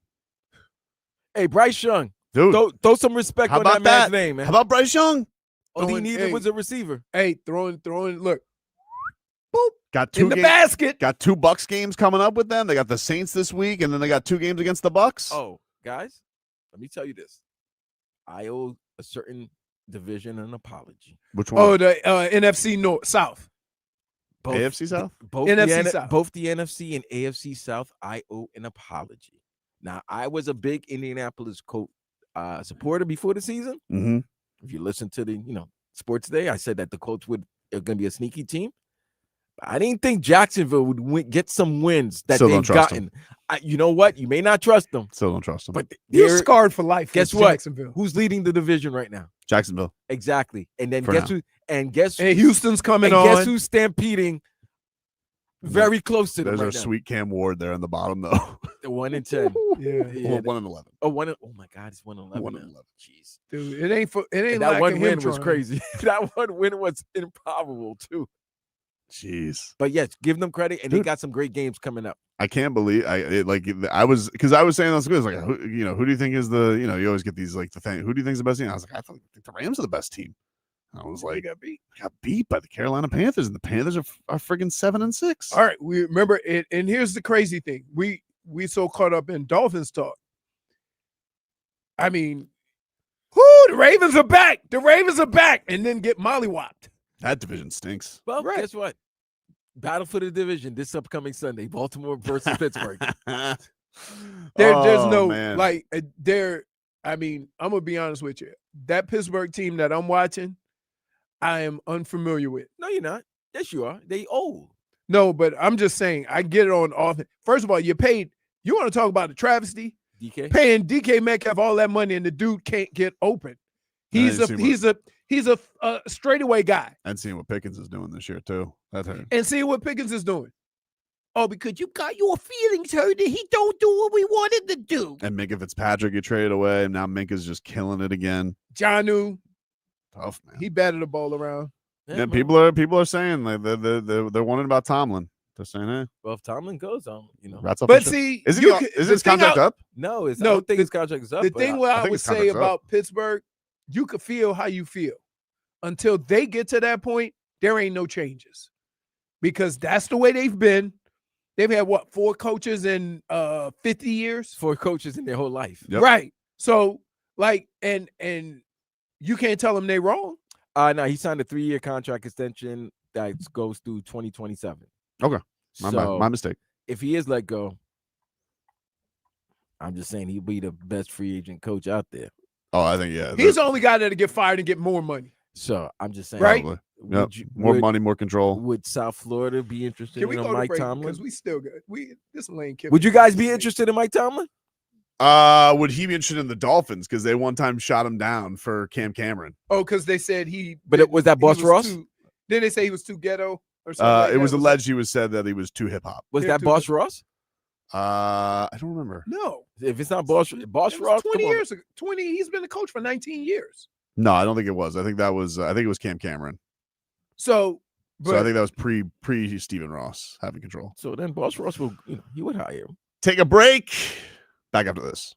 F: Hey, Bryce Young,
A: Dude,
F: throw some respect
A: how
F: on
A: about
F: that man's
A: that?
F: name, man.
A: How about Bryce Young?
F: All he
C: Throwing-
F: needed
C: hey.
F: was a receiver.
C: Hey, throwing, look. Boop.
A: Got two
C: In the
A: games.
C: basket.
A: Got 2 Bucks games coming up with them. They got the Saints this week, and then they got 2 games against the Bucks.
F: Oh, guys, let me tell you this. I owe a certain division an apology.
A: Which one?
C: Oh, the NFC North, South.
F: Both,
A: AFC South?
F: Both
C: NFC
F: the,
C: South.
F: Both the NFC and AFC South, I owe an apology. Now, I was a big Indianapolis supporter before the season.
A: Mm-hmm.
F: If you listen to the, Sports Day, I said that the Colts are going to be a sneaky team. I didn't think Jacksonville would get some wins that
A: Still don't
F: they've
A: trust
F: gotten. You know what? You may not trust them,
A: Still don't trust them.
F: but
C: You're
F: they're-
C: scarred for life.
F: Guess
C: with
F: what?
C: Jacksonville.
F: Who's leading the division right now?
A: Jacksonville.
F: Exactly. And then
A: For
F: guess
A: now.
F: who? And guess
C: And Houston's coming
F: and
C: on.
F: guess who's stampeding very close to them
A: There's our
F: right now?
A: sweet Cam Ward there on the bottom, though.
F: The 1-10.
C: Yeah,
F: Yeah,
A: 1-11.
F: oh my God, it's 1-11.
A: 1-11.
F: Jeez.
C: dude. It ain't
F: And that one
C: lacking
F: win
C: him
F: was
C: trying.
F: crazy. That one win was improbable too.
A: Jeez.
F: But yes, give them credit, and they
A: Dude.
F: got some great games coming up.
A: I can't believe I was saying that's good. Like, who do you think is the, you always get these, like, the thing, who do you think is the best team? I was like, I think the Rams are the best team. I was like,
C: got beat.
A: got beat by the Carolina Panthers, and the Panthers are friggin' 7-6.
C: All right, we remember it, and here's the crazy thing: we so caught up in Dolphins talk. I mean, the Ravens are back. The Ravens are back, and then get mollywopped.
A: That division stinks.
F: Well,
C: Right.
F: guess what? Battle for the division this upcoming Sunday: Baltimore versus Pittsburgh.
C: There's
A: Oh,
C: no
A: man.
C: I mean, I'm gonna be honest with you. That Pittsburgh team that I'm watching, I am unfamiliar with.
F: No, you're not. Yes, you are. They old.
C: No, but I'm just saying, I get it on offense. First of all, you paid. You want to talk about a travesty?
F: DK.
C: Paying DK Metcalf all that money, and the dude can't get open. He's a straightaway guy.
A: And seeing what Pickens is doing this year too. That hurt.
C: And see what Pickens is doing. Oh, because you got your feelings hurt and he don't do what we wanted to do.
A: And Minka Fitzpatrick, you traded away, and now Minka's just killing it again.
C: Janu,
A: Tough, man.
C: he batted the ball around.
A: Yeah, people are saying like they're wondering about Tomlin. Just saying, hey,
F: Well, if Tomlin goes,
A: rats off
C: But
A: the ship.
C: see,
A: Is
C: you could-
A: is
C: the
A: his
C: thing
A: contract
C: I-
A: up?
F: No, I
C: No,
F: don't think his contract is up.
C: The
F: but
C: thing what I
A: think
C: would
A: his
C: say
A: contract's up.
C: about Pittsburgh, you could feel how you feel. Until they get to that point, there ain't no changes. Because that's the way they've been. They've had what, 4 coaches in 50 years?
F: 4 coaches in their whole life.
A: Yep.
C: Right. So, like, and you can't tell them they wrong.
F: No, he signed a 3-year contract extension that goes through 2027.
A: Okay. My bad.
F: So
A: My mistake.
F: if he is let go, I'm just saying he'll be the best free agent coach out there.
A: Oh, I think, yeah.
C: He's the only guy that'll get fired and get more money.
F: So I'm just saying,
C: Right?
A: Probably.
F: would
A: Yep. More money, more control.
F: Would South Florida be interested
C: Can we
F: in
C: go to
F: Mike
C: break?
F: Tomlin?
C: Because we still good. This lane. Kiffin
F: Would you guys be
C: conversation.
F: interested in Mike Tomlin?
A: Would he be interested in the Dolphins? Because they one time shot him down for Cam Cameron.
C: Oh, because they said he.
F: But was that
C: he
F: Boss
C: was
F: Ross?
C: Didn't they say he was too ghetto or something? Like
A: It was
C: that?
A: alleged he was said that he was too hip hop.
F: Was
C: Yeah,
F: that
C: too
F: Boss
C: good.
F: Ross?
A: I don't remember.
C: No.
F: If it's not Boss
C: It
F: Ross,
C: was 20
F: come on.
C: years ago. 20. He's been a coach for 19 years.
A: No, I don't think it was. I think that was. I think it was Cam Cameron.
C: So,
A: So I
C: but
A: think that was pre Stephen Ross having control.
F: So then Boss Ross will, he would hire him.
A: Take a break. Back after this.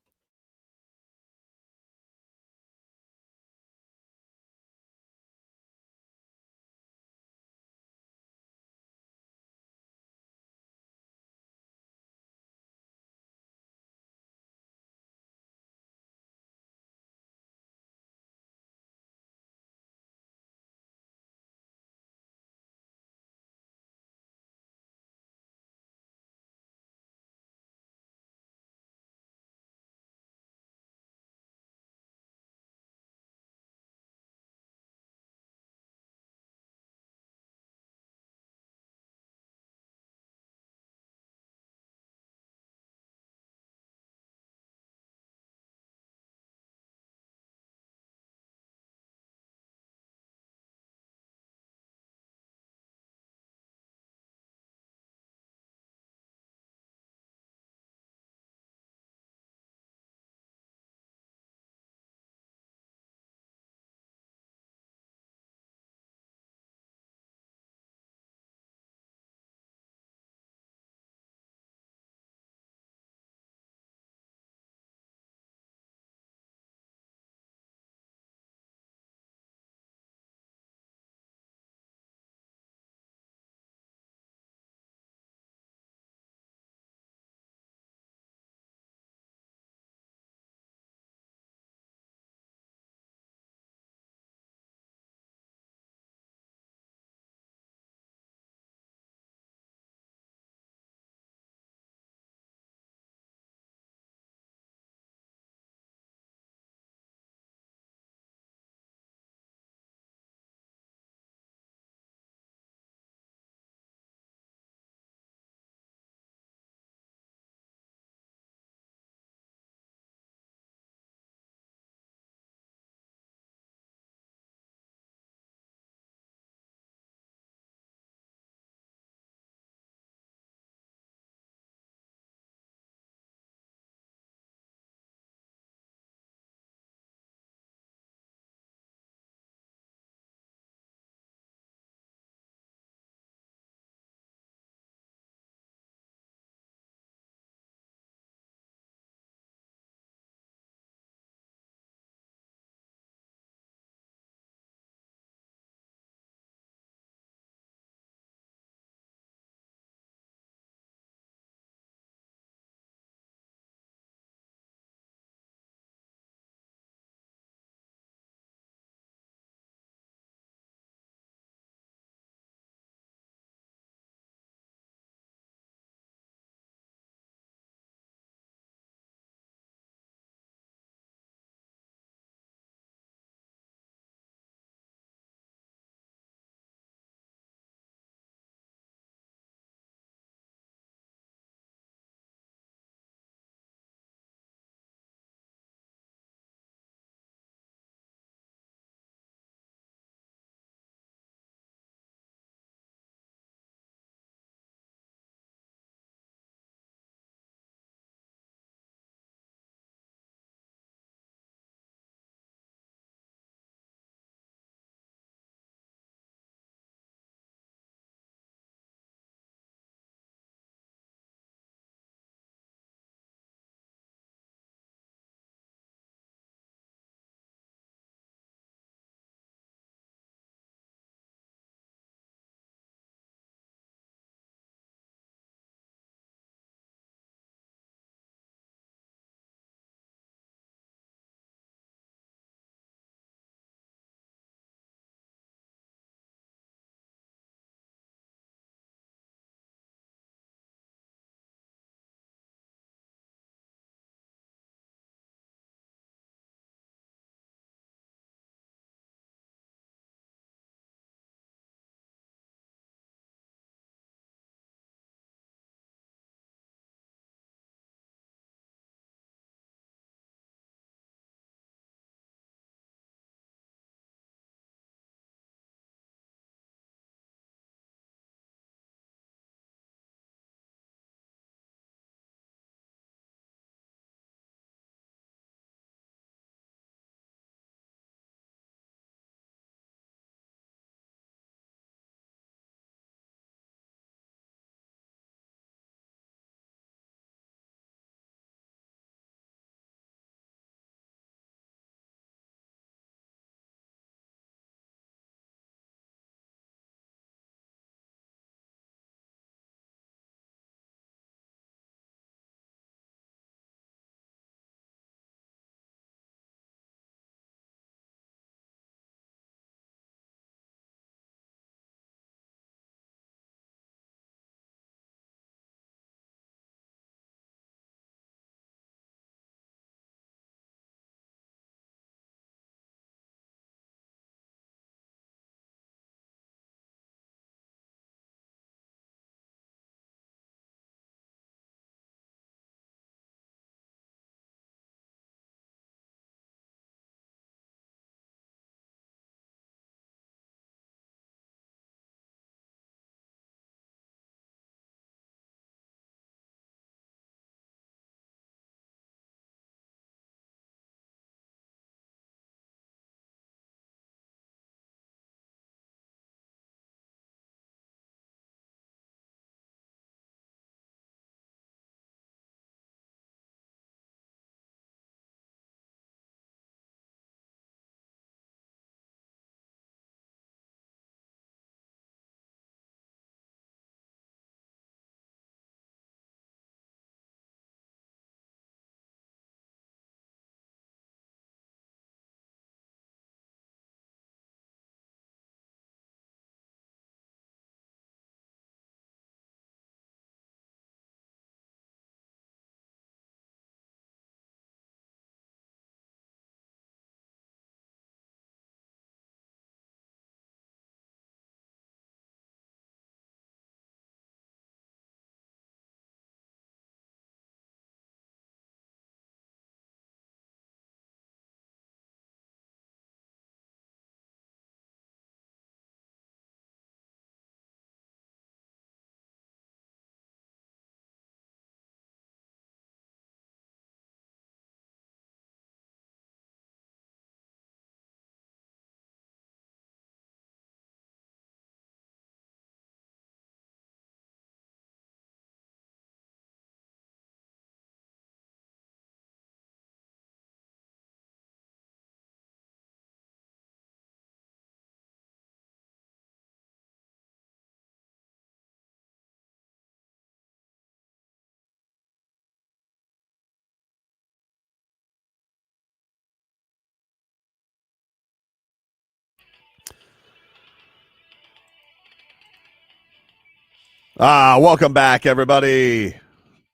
A: Welcome back, everybody.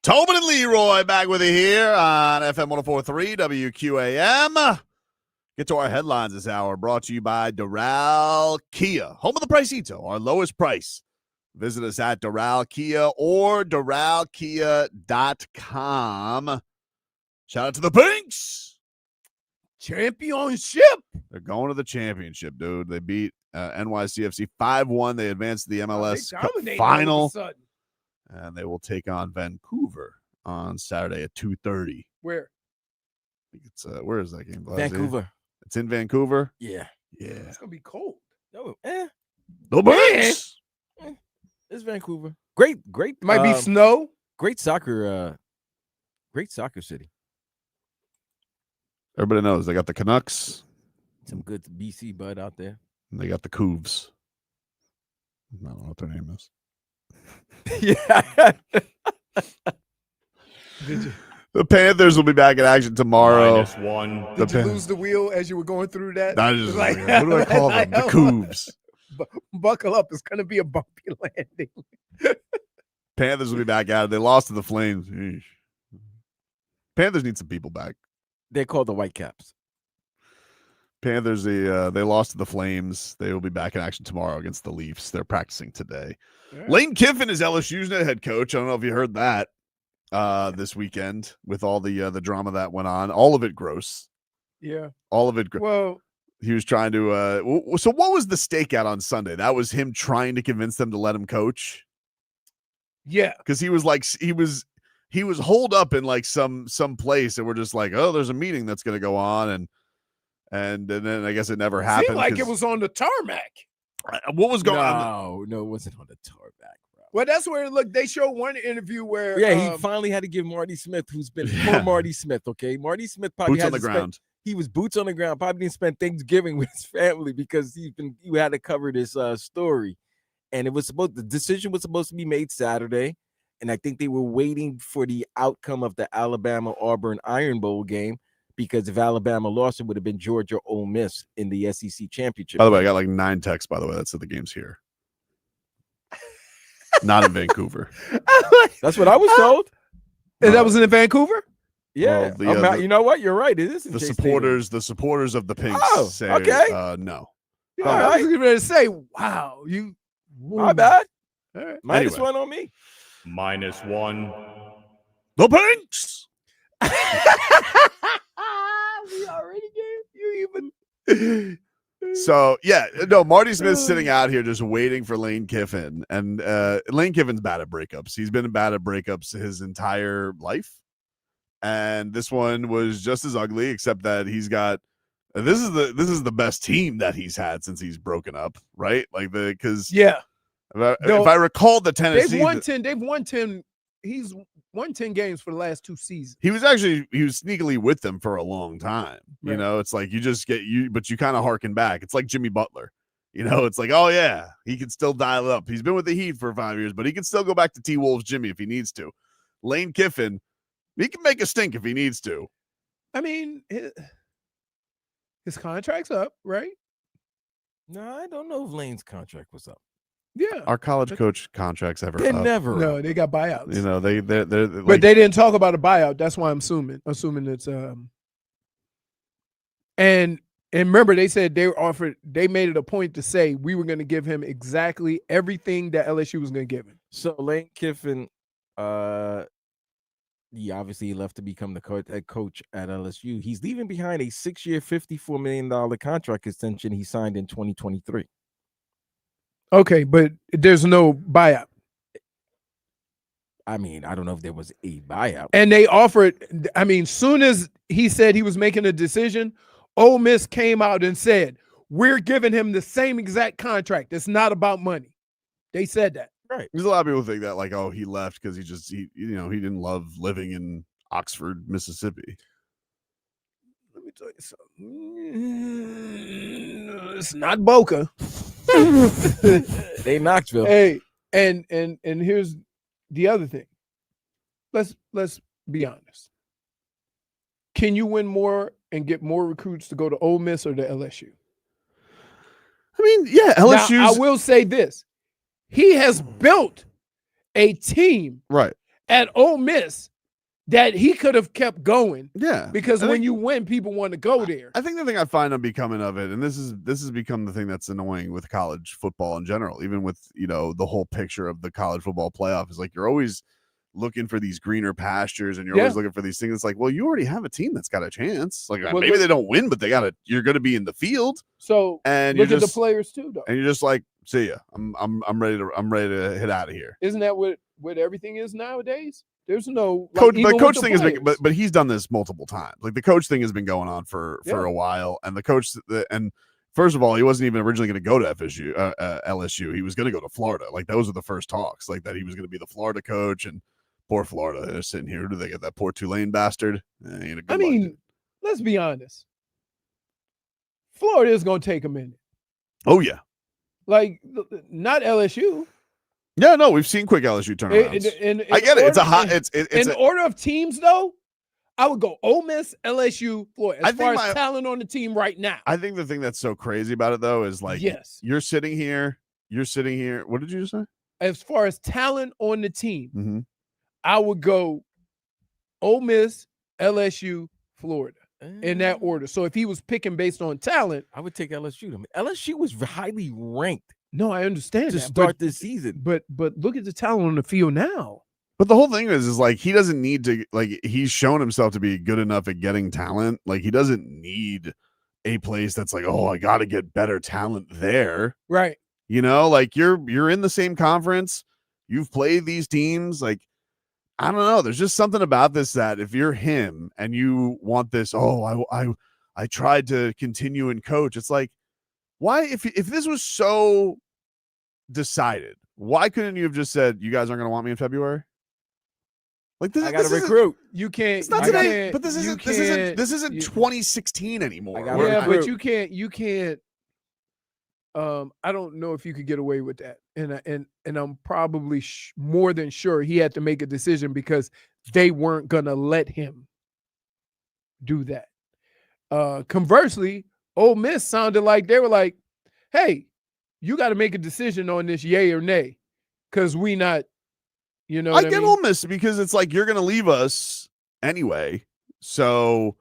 A: Tobin and Leroy back with you here on FM 104.3 WQAM. Get to our headlines this hour, brought to you by Doral Kia, home of the Pricito, our lowest price. Visit us at Doral Kia or doralkia.com. Shout out to the Pinks.
C: Championship.
A: They're going to the championship, dude. They beat NYCFC 5-1. They advanced to the MLS Cup Final. And they will take on Vancouver on Saturday at 2:30.
C: Where?
A: I think it's where is that game?
F: Vancouver.
A: It's in Vancouver.
F: Yeah.
C: It's gonna be cold.
F: No,
A: The Bucks.
F: it's Vancouver. Great.
C: Might be snow.
F: Great soccer city.
A: Everybody knows they got the Canucks.
F: Some good BC bud out there.
A: And they got the Couves. I don't know what their name is.
F: Yeah.
A: The Panthers will be back in action tomorrow.
G: -1.
C: Did you lose the wheel as you were going through that?
A: I just
C: Like-
A: what do I call them? The Couves.
C: Buckle up. It's gonna be a bumpy landing.
A: Panthers will be back at it. They lost to the Flames. Eesh. Panthers need some people back.
F: They're called the Whitecaps.
A: Panthers, they lost to the Flames. They will be back in action tomorrow against the Leafs. They're practicing today.
C: Yeah.
A: Lane Kiffin is LSU's new head coach. I don't know if you heard that this weekend with all the drama that went on. All of it gross.
C: Yeah.
A: All of it gross.
C: Well,
A: He was trying to so what was the stakeout on Sunday? That was him trying to convince them to let him coach?
C: yeah.
A: Because he was like he was holed up in like some place, and we're just like, oh, there's a meeting that's going to go on, and then I guess it never happened.
C: Seemed like it was on the tarmac.
A: What was going on?
F: No, it wasn't on the tarmac, bro.
C: Well, that's where they showed one interview where
F: Yeah, he finally had to give Marty Smith, who's been poor Marty Smith. Okay, Marty Smith probably
A: Boots on the ground.
F: He was boots on the ground. Probably didn't spend Thanksgiving with his family because he had to cover this story, and the decision was supposed to be made Saturday, and I think they were waiting for the outcome of the Alabama-Auburn Iron Bowl game, because if Alabama lost, it would have been Georgia Ole Miss in the SEC championship.
A: By the way, I got like 9 texts. By the way, that said the game's here, not in Vancouver.
F: That's what I was told.
C: And that was in Vancouver?
F: Yeah,
A: Well,
F: you know what? You're right. It is in
A: The
F: Chase
A: supporters of the Pinks
F: Oh,
A: say,
F: okay.
A: No.
C: Yeah,
F: All
C: I
F: right.
C: was getting ready to say, wow, you.
F: My bad.
C: All right.
F: Minus
A: Anyway.
F: one on me.
G: -1.
A: The Pinks.
C: We already gave you even.
A: So yeah, no, Marty Smith's sitting out here just waiting for Lane Kiffin, and Lane Kiffin's bad at breakups. He's been bad at breakups his entire life, and this one was just as ugly, except that he's got this is the best team that he's had since he's broken up, right? Like because
C: Yeah.
A: if I recall the tendencies,
C: They've won 10. They've won 10. He's won 10 games for the last 2 seasons.
A: he was sneakily with them for a long time. You
C: Right.
A: know, it's like but you kind of harken back. It's like Jimmy Butler. You know, it's like, oh yeah, he can still dial it up. He's been with the Heat for 5 years, but he can still go back to T-Wolves Jimmy if he needs to. Lane Kiffin, he can make a stink if he needs to.
C: I mean, his contract's up, right?
F: No, I don't know if Lane's contract was up.
C: Yeah.
A: Our college coach contracts ever
F: They're
A: up.
F: never
C: No,
F: up.
C: they got buyouts.
A: You know, they're
C: But
A: like,
C: they didn't talk about a buyout. That's why I'm assuming it's and remember they said they made it a point to say we were going to give him exactly everything that LSU was going to give him.
F: So Lane Kiffin, he obviously left to become the head coach at LSU. He's leaving behind a 6-year, $54 million contract extension he signed in 2023.
C: Okay, but there's no buyout.
F: I mean, I don't know if there was a buyout.
C: And they offered, I mean, soon as he said he was making a decision, Ole Miss came out and said, we're giving him the same exact contract. It's not about money. They said that.
F: Right.
A: there's a lot of people think that like, oh, he left because he didn't love living in Oxford, Mississippi.
C: Let me tell you something. It's not Boca.
F: They Knoxville.
C: Hey, and here's the other thing. Let's be honest. Can you win more and get more recruits to go to Ole Miss or to LSU?
A: I mean, yeah, LSU's.
C: Now, I will say this. He has built a team
A: Right.
C: at Ole Miss that he could have kept going.
A: Yeah.
C: Because
A: I
C: when
A: think-
C: you win, people want to go there.
A: I think the thing I find unbecoming of it, and this has become the thing that's annoying with college football in general, even with, you know, the whole picture of the college football playoff, is like you're always looking for these greener pastures and you're always looking for these things. It's like, well, you already have a team that's got a chance. Like
C: Well,
A: maybe they don't win, but you're going to be in the field.
C: So
A: And
C: look
A: you're
C: at the
A: just,
C: players too, though.
A: and you're just like, see ya. I'm ready to hit out of here.
C: Isn't that what everything is nowadays? There's no
A: Coach,
C: even
A: but
C: with
A: coach
C: the
A: thing has been,
C: players.
A: but he's done this multiple times. Like the coach thing has been going on for
C: Yeah.
A: a while, and the coach and first of all, he wasn't even originally going to go to LSU. He was going to go to Florida. Like those are the first talks, like that he was going to be the Florida coach. And poor Florida, they're sitting here. Who do they get? That poor Tulane bastard.
C: I mean, let's be honest. Florida is going to take a minute.
A: Oh yeah,
C: Like not LSU.
A: yeah. No, we've seen quick LSU turnarounds. I get it. It's a hot. It's
C: in order of teams, though, I would go Ole Miss, LSU, Florida. As far as talent on the team right now.
A: I think the thing that's so crazy about it though is like,
C: yes,
A: you're sitting here. What did you just say?
C: As far as talent on the team,
A: Mm-hmm.
C: I would go Ole Miss, LSU, Florida in that order. So if he was picking based on talent,
F: I would take LSU. I mean, LSU was highly ranked
C: no, I understand
F: to
C: that,
F: start this season.
C: But look at the talent on the field now.
A: But the whole thing is like he doesn't need to, like, he's shown himself to be good enough at getting talent. Like he doesn't need a place that's like, oh, I got to get better talent there.
C: Right.
A: You know, like you're in the same conference. You've played these teams. Like, I don't know. There's just something about this that if you're him and you want this, I tried to continue and coach. It's like, why, if this was so decided, why couldn't you have just said, you guys aren't going to want me in February? Like this,
F: I got to
A: this
F: recruit.
C: You can't.
A: It's not
C: you
A: today,
C: can't-
A: but this
C: you
A: isn't
C: can't-
A: 2016 anymore.
F: I got
A: Where-
C: Yeah,
F: recruit.
C: but you can't. I don't know if you could get away with that, and I'm probably more than sure he had to make a decision because they weren't gonna let him do that. Conversely, Ole Miss sounded like they were like, "Hey, you got to make a decision on this, yay or nay, because we not." You know,
A: I
C: what
A: get
C: mean?
A: Ole Miss because it's like you're going to leave us anyway, so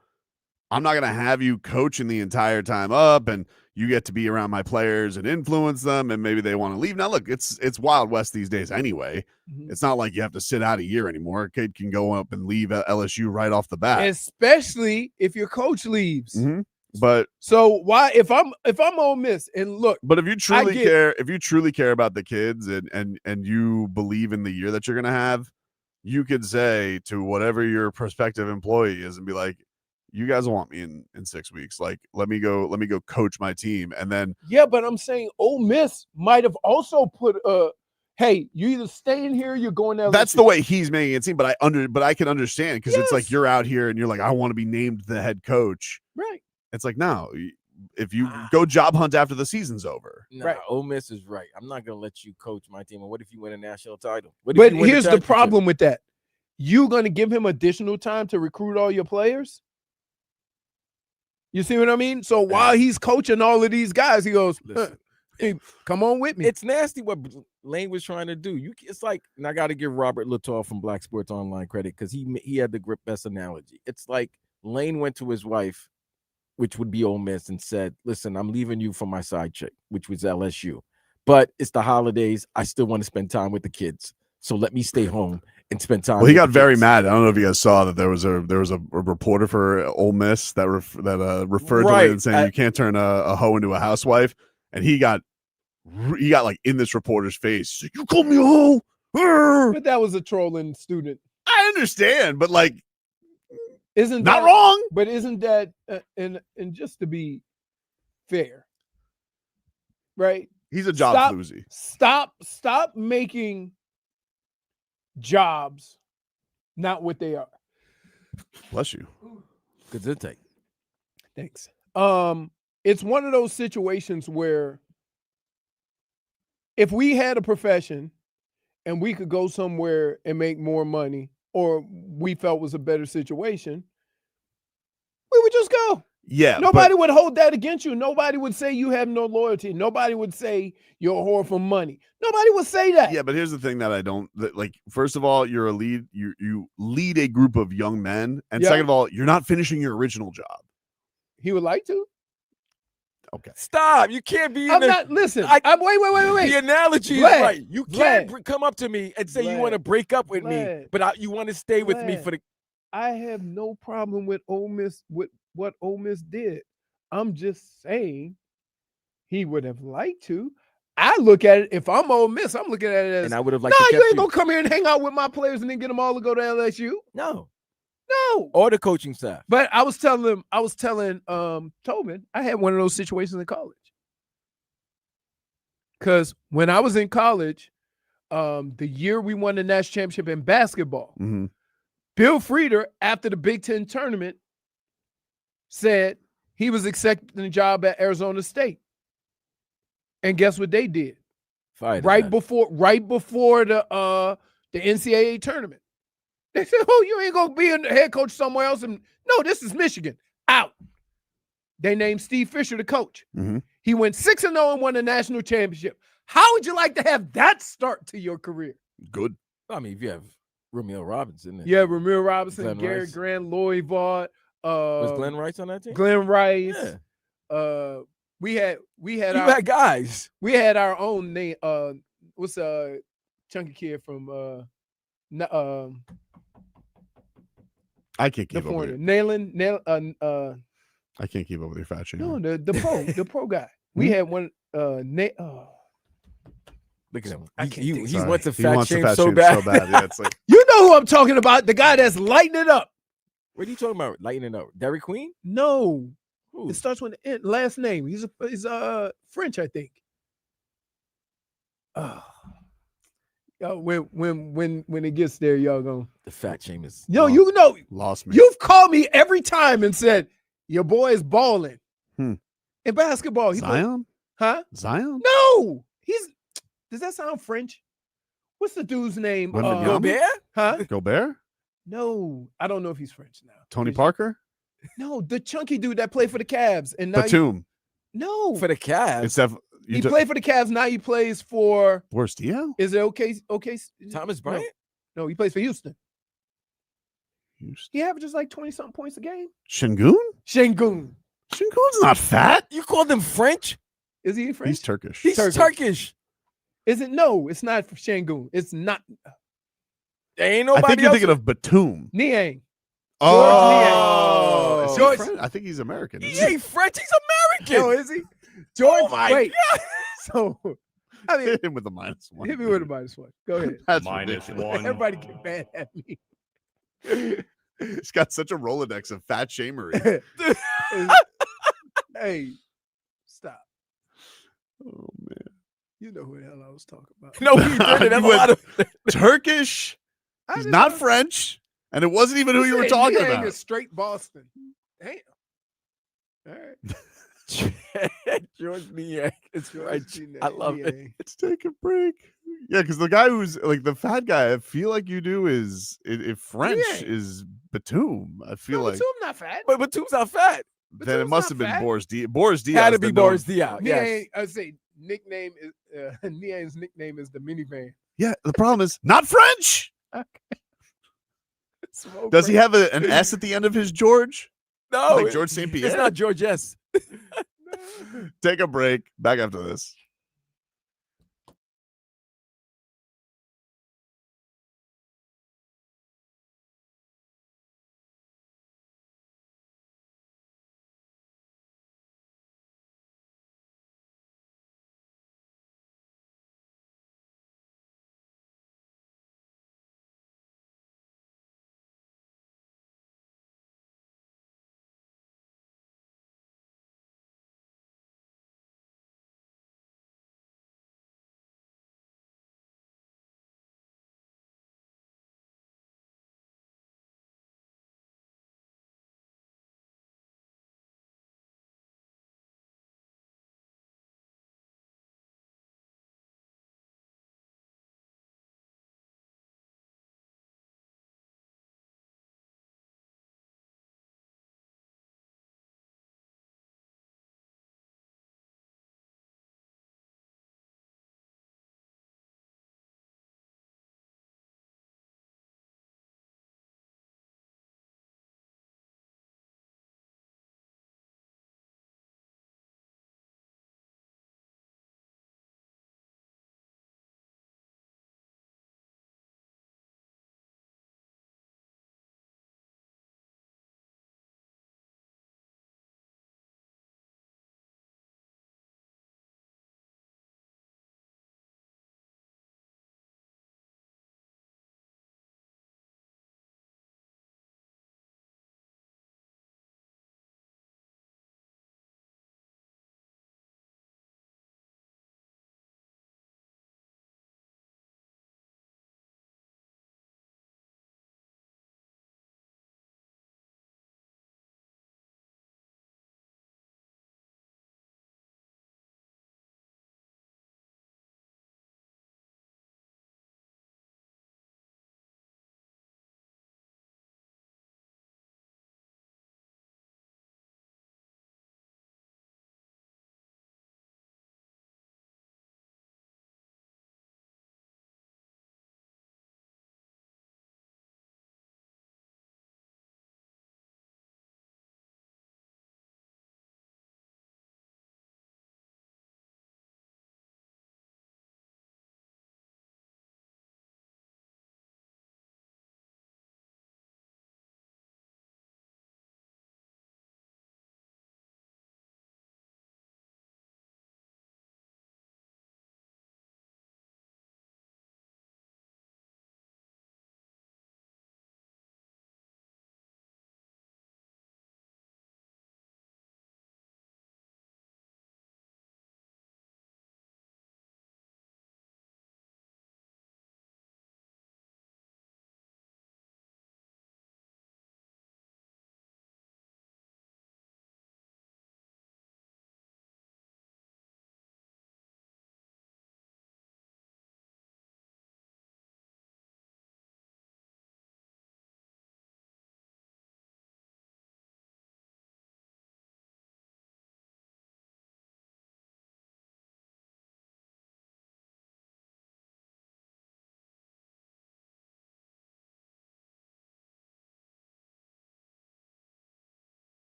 A: I'm not going to have you coaching the entire time up, and you get to be around my players and influence them, and maybe they want to leave. Now, look, it's Wild West these days anyway.
C: Mhm.
A: It's not like you have to sit out a year anymore. A kid can go up and leave LSU right off the bat,
C: Especially if your coach leaves.
A: Mhm. But
C: So why, if I'm Ole Miss and look,
A: if you truly
C: get-
A: care, if you truly care about the kids and you believe in the year that you're going to have, you could say to whatever your prospective employee is and be like, you guys want me in 6 weeks. Like, let me go coach my team. And then,
C: yeah, but I'm saying Ole Miss might have also put hey, you either stay in here, you're going to
A: that's
C: LSU.
A: the way he's making it seem. But I can understand, because it's like
C: Yes.
A: you're out here and you're like, I want to be named the head coach.
C: Right.
A: It's like, no, if you go job hunt after the season's over.
F: Nah,
C: Right.
F: Ole Miss is right. I'm not gonna let you coach my team. And what if you win a national title? What if
C: But
F: you win
C: here's the
F: championship?
C: problem with that. You going to give him additional time to recruit all your players? You see what I mean? So while he's coaching all of these guys, he goes,
F: Listen,
C: hey, come on with me.
F: it's nasty what Lane was trying to do. It's like, and I got to give Robert Latour from Black Sports Online credit because he had the best analogy. It's like Lane went to his wife, which would be Ole Miss, and said, "Listen, I'm leaving you for my side chick, which was LSU, but it's the holidays. I still want to spend time with the kids, so let me stay home and spend time."
A: Well, he
F: with
A: got
F: the
A: very
F: kids."
A: mad. I don't know if you guys saw that there was a reporter for Ole Miss that referred to
F: Right.
A: Lane saying you can't turn a hoe into a housewife, and he got like in this reporter's face. You call me a hoe? Arr!"
C: But that was a trolling student.
A: I understand, but like,
C: Isn't
A: not
C: that,
A: wrong.
C: But isn't that and just to be fair, right?
A: He's a job
C: Stop.
A: floozy.
C: Stop making jobs not what they are.
A: Bless you.
F: Good to take.
C: Thanks. It's one of those situations where if we had a profession and we could go somewhere and make more money, or we felt was a better situation, we would just go.
A: Yeah,
C: Nobody would hold that against you. Nobody would say you have no loyalty. Nobody would say you're a whore for money. Nobody would say that.
A: Yeah, but here's the thing that I don't like. First of all, you're a lead. You lead a group of young men, and
C: Yeah.
A: second of all, you're not finishing your original job.
C: He would like to.
A: Okay,
F: Stop. You can't be in
C: I'm
F: the,
C: not. Listen.
F: I-
C: wait.
F: The analogy
C: Vlad,
F: is right. You can't
C: Vlad,
F: come up to me and say you
C: Vlad,
F: want to break up with me,
C: Vlad,
F: but you want to stay with me
C: Vlad.
F: for the.
C: I have no problem with Ole Miss with what Ole Miss did. I'm just saying he would have liked to. I look at it, if I'm Ole Miss, I'm looking at it as,
F: And I would have liked
C: nah,
F: to
C: you
F: kept
C: ain't gonna come here and hang out with my players and then get them all to go to LSU.
F: No.
C: No.
F: Or the coaching staff.
C: But I was telling Tobin, I had one of those situations in college. Because when I was in college, the year we won the national championship in basketball,
A: mm-hmm.
C: Bill Frieder, after the Big Ten tournament, said he was accepting a job at Arizona State. And guess what they did?
F: Fired
C: Right
F: him.
C: before the NCAA tournament. They said, "Oh, you ain't gonna be a head coach somewhere else." And no, this is Michigan. Out. They named Steve Fisher the coach.
A: Mm-hmm.
C: He went 6-0 and won the national championship. How would you like to have that start to your career?
A: Good.
F: I mean, if you have Romeo Robinson.
C: Yeah, Ramiro Robinson,
F: Glenn
C: Gary
F: Rice.
C: Grant, Lloyd Vaught,
F: Was Glenn Rice on that team?
C: Glenn Rice.
F: Yeah.
C: We had
F: You had guys.
C: we had our own name. What's chunky kid from
A: I can't keep
C: the
A: up with
C: foreigner?
A: you. I can't keep up with your fat shame.
C: No, the pro guy. We had one
F: Look at him.
C: I
F: He,
C: can't
F: he,
C: think.
F: he
A: Sorry.
F: wants a
A: He
F: fat
A: wants the
F: shame
A: fat
F: so
A: shame
F: bad.
A: so bad. Yeah, it's like
C: You know who I'm talking about? The guy that's lighting it up.
F: What are you talking about? Lightening up. Dairy Queen?
C: No,
F: Who?
C: it starts with the last name. He's French, I think. When it gets there, y'all gonna.
F: The fat shame is.
C: Yo,
A: Lost.
C: you know,
A: lost me.
C: you've called me every time and said your boy is balling.
A: Hmm.
C: In basketball, he played-
A: Zion?
C: huh?
A: Zion?
C: No, does that sound French? What's the dude's name?
A: Wembanyama?
F: Gobert?
C: Huh?
A: Gobert?
C: No, I don't know if he's French now.
A: Tony Parker?
C: No, the chunky dude that played for the Cavs and now
A: Batum.
C: no,
F: For the Cavs.
A: It's def- you
C: he
A: took-
C: played for the Cavs. Now he plays for.
A: Boris Diaw?
C: Is it okay? Okay,
F: Thomas Bryant?
C: No, he plays for Houston.
A: Houston.
C: He averages like 20-something points a game.
A: Shingun?
C: Shengun.
A: Shingun's not fat.
F: You called him French?
C: Is he French?
A: He's Turkish.
F: He's Turkish.
C: Is it? No, it's not for Shengun. It's not.
F: There ain't
A: I
F: nobody
A: think you're
F: else.
A: thinking of Batum.
C: Niang.
A: Oh,
C: Niang.
A: is he
C: George-
A: French? I think he's American.
F: He
A: isn't he?
F: ain't French. He's American.
C: Oh, is he? George.
F: Oh my
C: wait. So, I mean,
A: Hit him with the -1.
C: hit me with a -1. Go ahead.
A: That's
G: -1.
A: ridiculous.
C: Everybody get mad at me.
A: He's got such a Rolodex of fat shamery.
C: Hey, stop.
A: Oh man.
C: You know who the hell I was talking about.
F: No, he didn't. That's a
A: You
F: lot of.
A: Turkish.
C: I
A: He's
C: just
A: not
C: know-
A: French. And it wasn't even who you were
C: said
A: talking
C: Niang
A: about.
C: is straight Boston. Damn. All right.
F: George Niang is French.
C: George
F: I love it.
C: Niang.
A: Let's take a break. Yeah, because the guy who's like the fat guy, I feel like you do is if French
C: Yeah.
A: is Batum. I feel
C: No,
A: like
C: Batum not fat.
F: But Batum's not fat.
A: then it
C: Batum's
A: must
C: not
A: have been
C: fat.
A: Boris Diaw. Boris Diaw
F: Had to
A: is
F: be
A: the known-
F: Boris Diaw. Yes.
C: Niang, I say nickname is Niang's nickname is the minivan.
A: Yeah, the problem is not French.
C: Smoke
A: Does he
C: break.
A: have an S at the end of his George?
F: No,
A: Like George St. Pierre?
F: It's not George S.
A: Take a break. Back after this.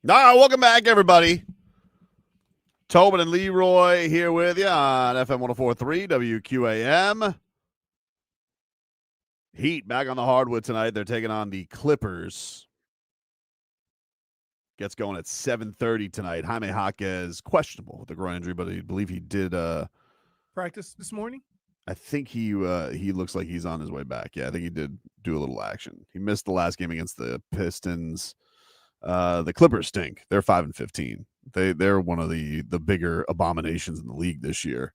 A: All right, welcome back, everybody. Tobin and Leroy here with you on FM 104.3 WQAM. Heat back on the hardwood tonight. They're taking on the Clippers. Gets going at 7:30 tonight. Jaime Jaquez questionable with the groin injury, but I believe he did
C: Practice this morning?
A: I think he looks like he's on his way back. Yeah, I think he did do a little action. He missed the last game against the Pistons. The Clippers stink. They're 5-15. They're one of the bigger abominations in the league this year.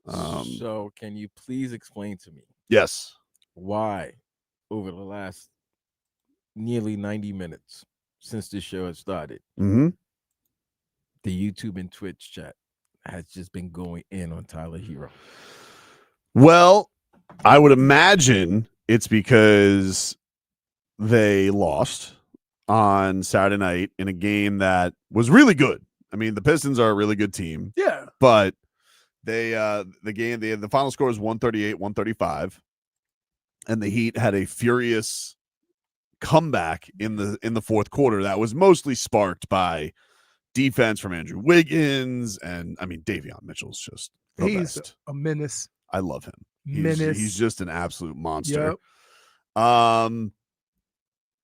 F: So can you please explain to me
A: Yes.
F: why over the last nearly 90 minutes since this show has started,
A: Mm-hmm.
F: the YouTube and Twitch chat has just been going in on Tyler Herro?
A: Well, I would imagine it's because they lost on Saturday night in a game that was really good. I mean, the Pistons are a really good team.
C: Yeah.
A: But the final score was 138-135, and the Heat had a furious comeback in the fourth quarter that was mostly sparked by defense from Andrew Wiggins, and I mean Davion Mitchell's just the
C: He's
A: best.
C: a menace.
A: I love him.
C: Menace.
A: He's just an absolute monster.
C: Yep.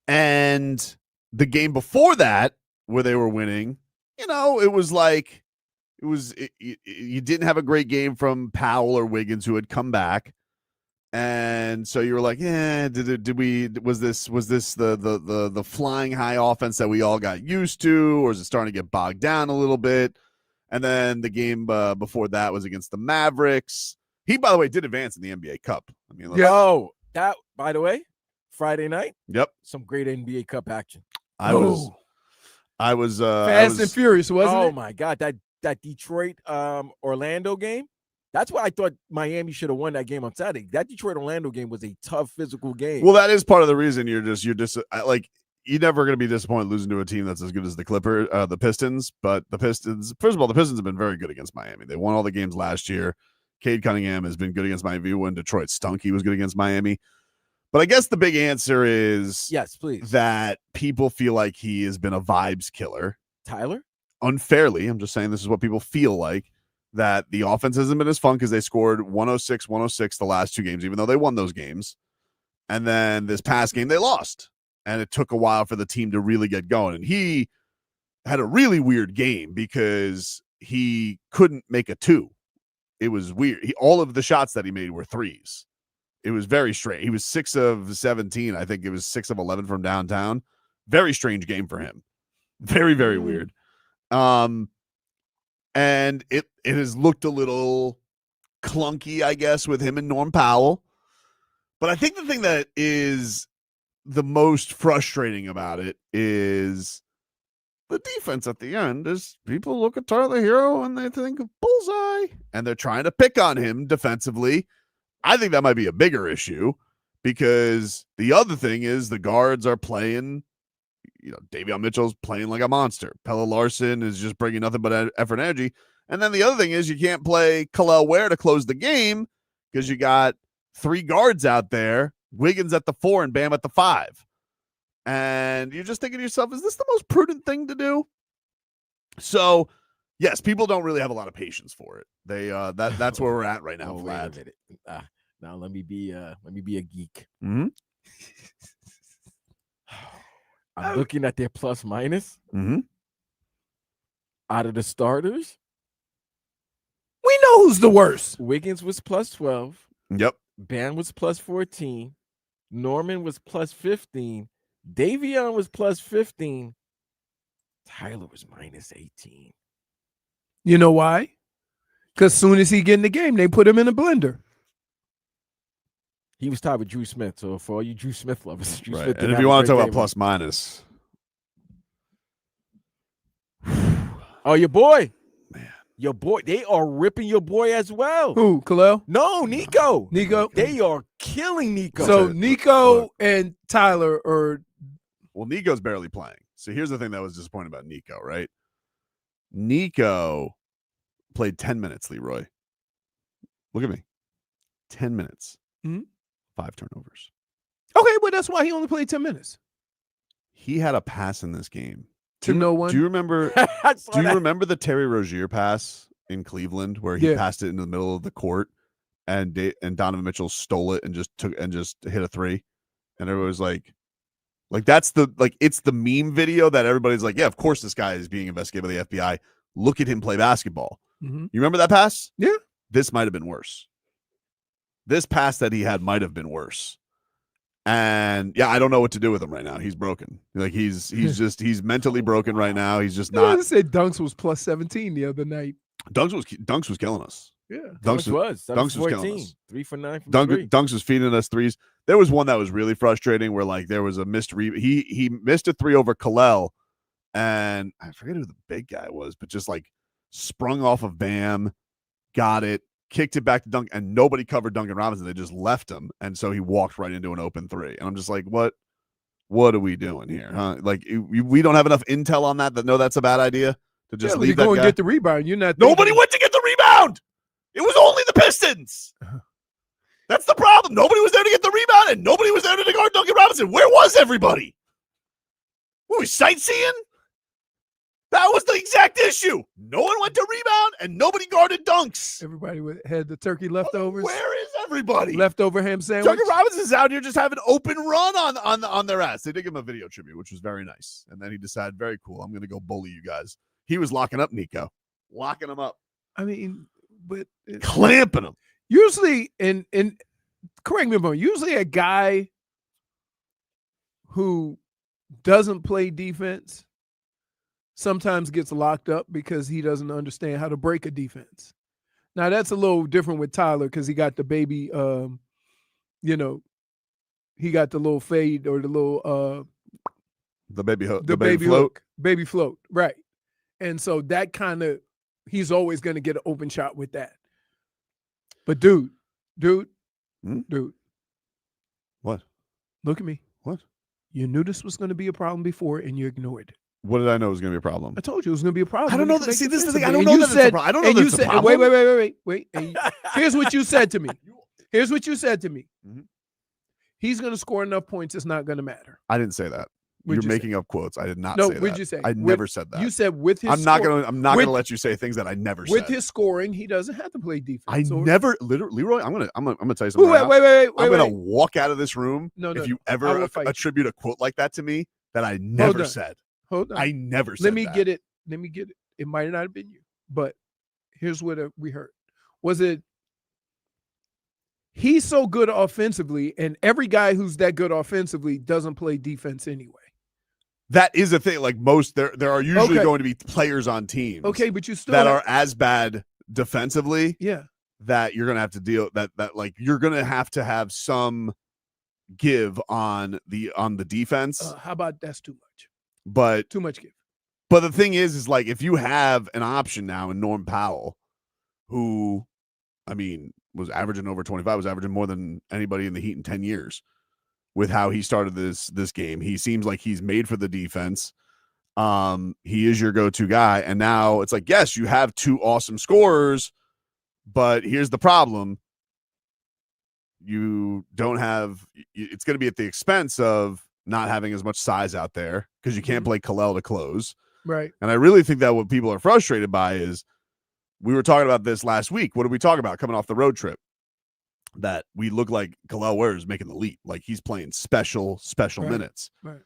A: And the game before that, where they were winning, it was like you didn't have a great game from Powell or Wiggins, who had come back, and so you were like, yeah, was this the flying high offense that we all got used to, or is it starting to get bogged down a little bit? And then the game before that was against the Mavericks. He, by the way, did advance in the NBA Cup. I mean,
F: Oh, that, by the way, Friday night.
A: Yep.
F: Some great NBA Cup action.
A: I was
C: Fast and Furious, wasn't
F: Oh
C: it?
F: my God, that Detroit Orlando game. That's why I thought Miami should have won that game on Saturday. That Detroit Orlando game was a tough physical game.
A: Well, that is part of the reason you're never going to be disappointed losing to a team that's as good as the Pistons. But the Pistons, first of all, the Pistons have been very good against Miami. They won all the games last year. Cade Cunningham has been good against Miami. When Detroit stunk, he was good against Miami. But I guess the big answer is
F: yes, please.
A: that people feel like he has been a vibes killer.
F: Tyler?
A: Unfairly, I'm just saying this is what people feel like, that the offense hasn't been as fun because they scored 106 the last two games, even though they won those games. And then this past game, they lost. And it took a while for the team to really get going. And he had a really weird game because he couldn't make a two. It was weird. All of the shots that he made were threes. It was very strange. He was 6 of 17. I think it was 6 of 11 from downtown. Very strange game for him. Very, very weird. And it has looked a little clunky, I guess, with him and Norm Powell. But I think the thing that is the most frustrating about it is the defense at the end. Is people look at Tyler Herro and they think bullseye, and they're trying to pick on him defensively. I think that might be a bigger issue, because the other thing is the guards are playing. Davion Mitchell's playing like a monster. Pelle Larsson is just bringing nothing but effort and energy. And then the other thing is you can't play Kel'el Ware to close the game because you got 3 guards out there, Wiggins at the 4 and Bam at the 5. And you're just thinking to yourself, is this the most prudent thing to do? So, yes, people don't really have a lot of patience for it. They that's where we're at right now,
F: Wait a
A: Vlad.
F: minute. Now let me be a geek.
A: Mm-hmm.
F: I'm looking at their plus minus.
A: Mm-hmm.
F: Out of the starters,
C: We know who's the worst.
F: Wiggins was plus 12.
A: Yep.
F: Bam was plus 14. Norman was plus 15. Davion was plus 15. Tyler was minus 18.
C: You know why? Because soon as he get in the game, they put him in a blender.
F: He was tied with Drew Smith. So for all you Drew Smith lovers, Drew
A: Right.
F: Smith
A: And if you want to talk about plus minus,
F: oh, your boy.
A: man,
F: Your boy. They are ripping your boy as well.
C: Who? Kel'el?
F: No, Niko.
C: Niko?
F: They are killing Niko.
C: So
A: it.
C: Niko
A: Look.
C: and Tyler are
A: well, Niko's barely playing. So here's the thing that was disappointing about Niko, right? Niko played 10 minutes, Leroy. Look at me. 10 minutes.
C: Mhm.
A: 5 turnovers.
C: okay, but that's why he only played 10 minutes.
A: He had a pass in this game
C: to no one.
A: Do you remember?
F: I saw
A: Do you
F: that.
A: remember the Terry Rozier pass in Cleveland where he
C: Yeah.
A: passed it into the middle of the court, and Donovan Mitchell stole it and just hit a three, and everybody was like that's it's the meme video that everybody's like, yeah, of course this guy is being investigated by the FBI. Look at him play basketball.
C: Mhm.
A: You remember that pass?
C: Yeah.
A: This might have been worse. This pass that he had might have been worse. And yeah, I don't know what to do with him right now. He's broken. Like he's mentally broken right now. He's just
C: I
A: not.
C: said Dunks was plus 17 the other night.
A: Dunks was killing us.
C: Yeah.
F: Dunks was
A: Dunks was killing
F: 14,
A: us.
F: 3 for 9 from three.
A: Dunks was feeding us threes. There was one that was really frustrating where like there was a missed he missed a three over Kalel, and I forget who the big guy was, but just like sprung off of Bam, got it, kicked it back to Dunk, and nobody covered Duncan Robinson. They just left him, and so he walked right into an open three. And I'm just like, what are we doing here? Huh? Like we don't have enough intel on that know that's a bad idea to just leave
C: you
A: that
C: go and
A: guy.
C: get the rebound. You're not.
A: Nobody
C: thinking-
A: went to get the rebound. It was only the Pistons. That's the problem. Nobody was there to get the rebound, and nobody was there to guard Duncan Robinson. Where was everybody? Were we sightseeing? That was the exact issue. No one went to rebound, and nobody guarded Dunks.
C: Everybody had the turkey leftovers.
A: Where is everybody?
C: Leftover ham sandwich.
A: Duncan Robinson's out here just having open run on their ass. They did give him a video tribute, which was very nice. And then he decided, very cool, I'm going to go bully you guys. He was locking up Niko. Locking him up.
C: I mean, but
A: Clamping him.
C: usually, and correct me if I'm wrong, usually a guy who doesn't play defense sometimes gets locked up because he doesn't understand how to break a defense. Now that's a little different with Tyler because he got the baby, he got the little fade or the little
A: The baby hook.
C: the baby
A: float.
C: baby float, right? And so that kind of he's always going to get an open shot with that. But dude,
A: What?
C: look at me.
A: What?
C: You knew this was going to be a problem before, and you ignored it.
A: What did I know was going to be a problem?
C: I told you it was going to be a problem.
A: I don't
C: when
A: know
C: you
A: that. See,
C: connect
A: this is the thing. I
C: defensively.
A: don't know
C: And
A: that it's a problem. I don't know
C: and
A: that
C: you
A: it's a
C: said,
A: problem.
C: wait. And here's what you said to me. Here's what you said to me.
A: Mhm.
C: He's going to score enough points. It's not going to matter.
A: I didn't say that.
C: What'd
A: You're
C: you
A: making up quotes. I did not
C: No,
A: say that.
C: what'd you say?
A: I
C: With-
A: never said that.
C: You said with his
A: I'm not
C: score-
A: gonna
C: with-
A: let you say things that I never
C: with
A: said.
C: his scoring, he doesn't have to play defense.
A: I
C: or-
A: never literally, Leroy. I'm gonna tell you something.
C: Wait,
A: right now.
C: wait.
A: I'm gonna walk out of this room
C: No,
A: if you
C: I
A: ever
C: will fight you.
A: attribute a quote like that to me that I never
C: on.
A: said.
C: Hold on.
A: I never said.
C: Let me
A: that.
C: get it. It might not have been you, but here's what we heard. Was it he's so good offensively, and every guy who's that good offensively doesn't play defense anyway.
A: That is a thing. Like most, there are usually
C: Okay.
A: going to be players on teams.
C: Okay, but you still
A: that
C: have-
A: are as bad defensively
C: yeah.
A: that you're gonna have to deal that like you're gonna have to have some give on the defense.
C: How about that's too much?
A: But
C: Too much give.
A: the thing is like if you have an option now in Norm Powell, who I mean was averaging over 25, was averaging more than anybody in the Heat in 10 years. With how he started this game, he seems like he's made for the defense. He is your go-to guy, and now it's like, yes, you have two awesome scorers, but here's the problem: you don't have. It's going to be at the expense of not having as much size out there because you can't play Kalel to close.
C: Right.
A: And I really think that what people are frustrated by is we were talking about this last week. What did we talk about coming off the road trip? That we look like Kalel Ware is making the leap. Like he's playing special
C: Right.
A: minutes.
C: Right.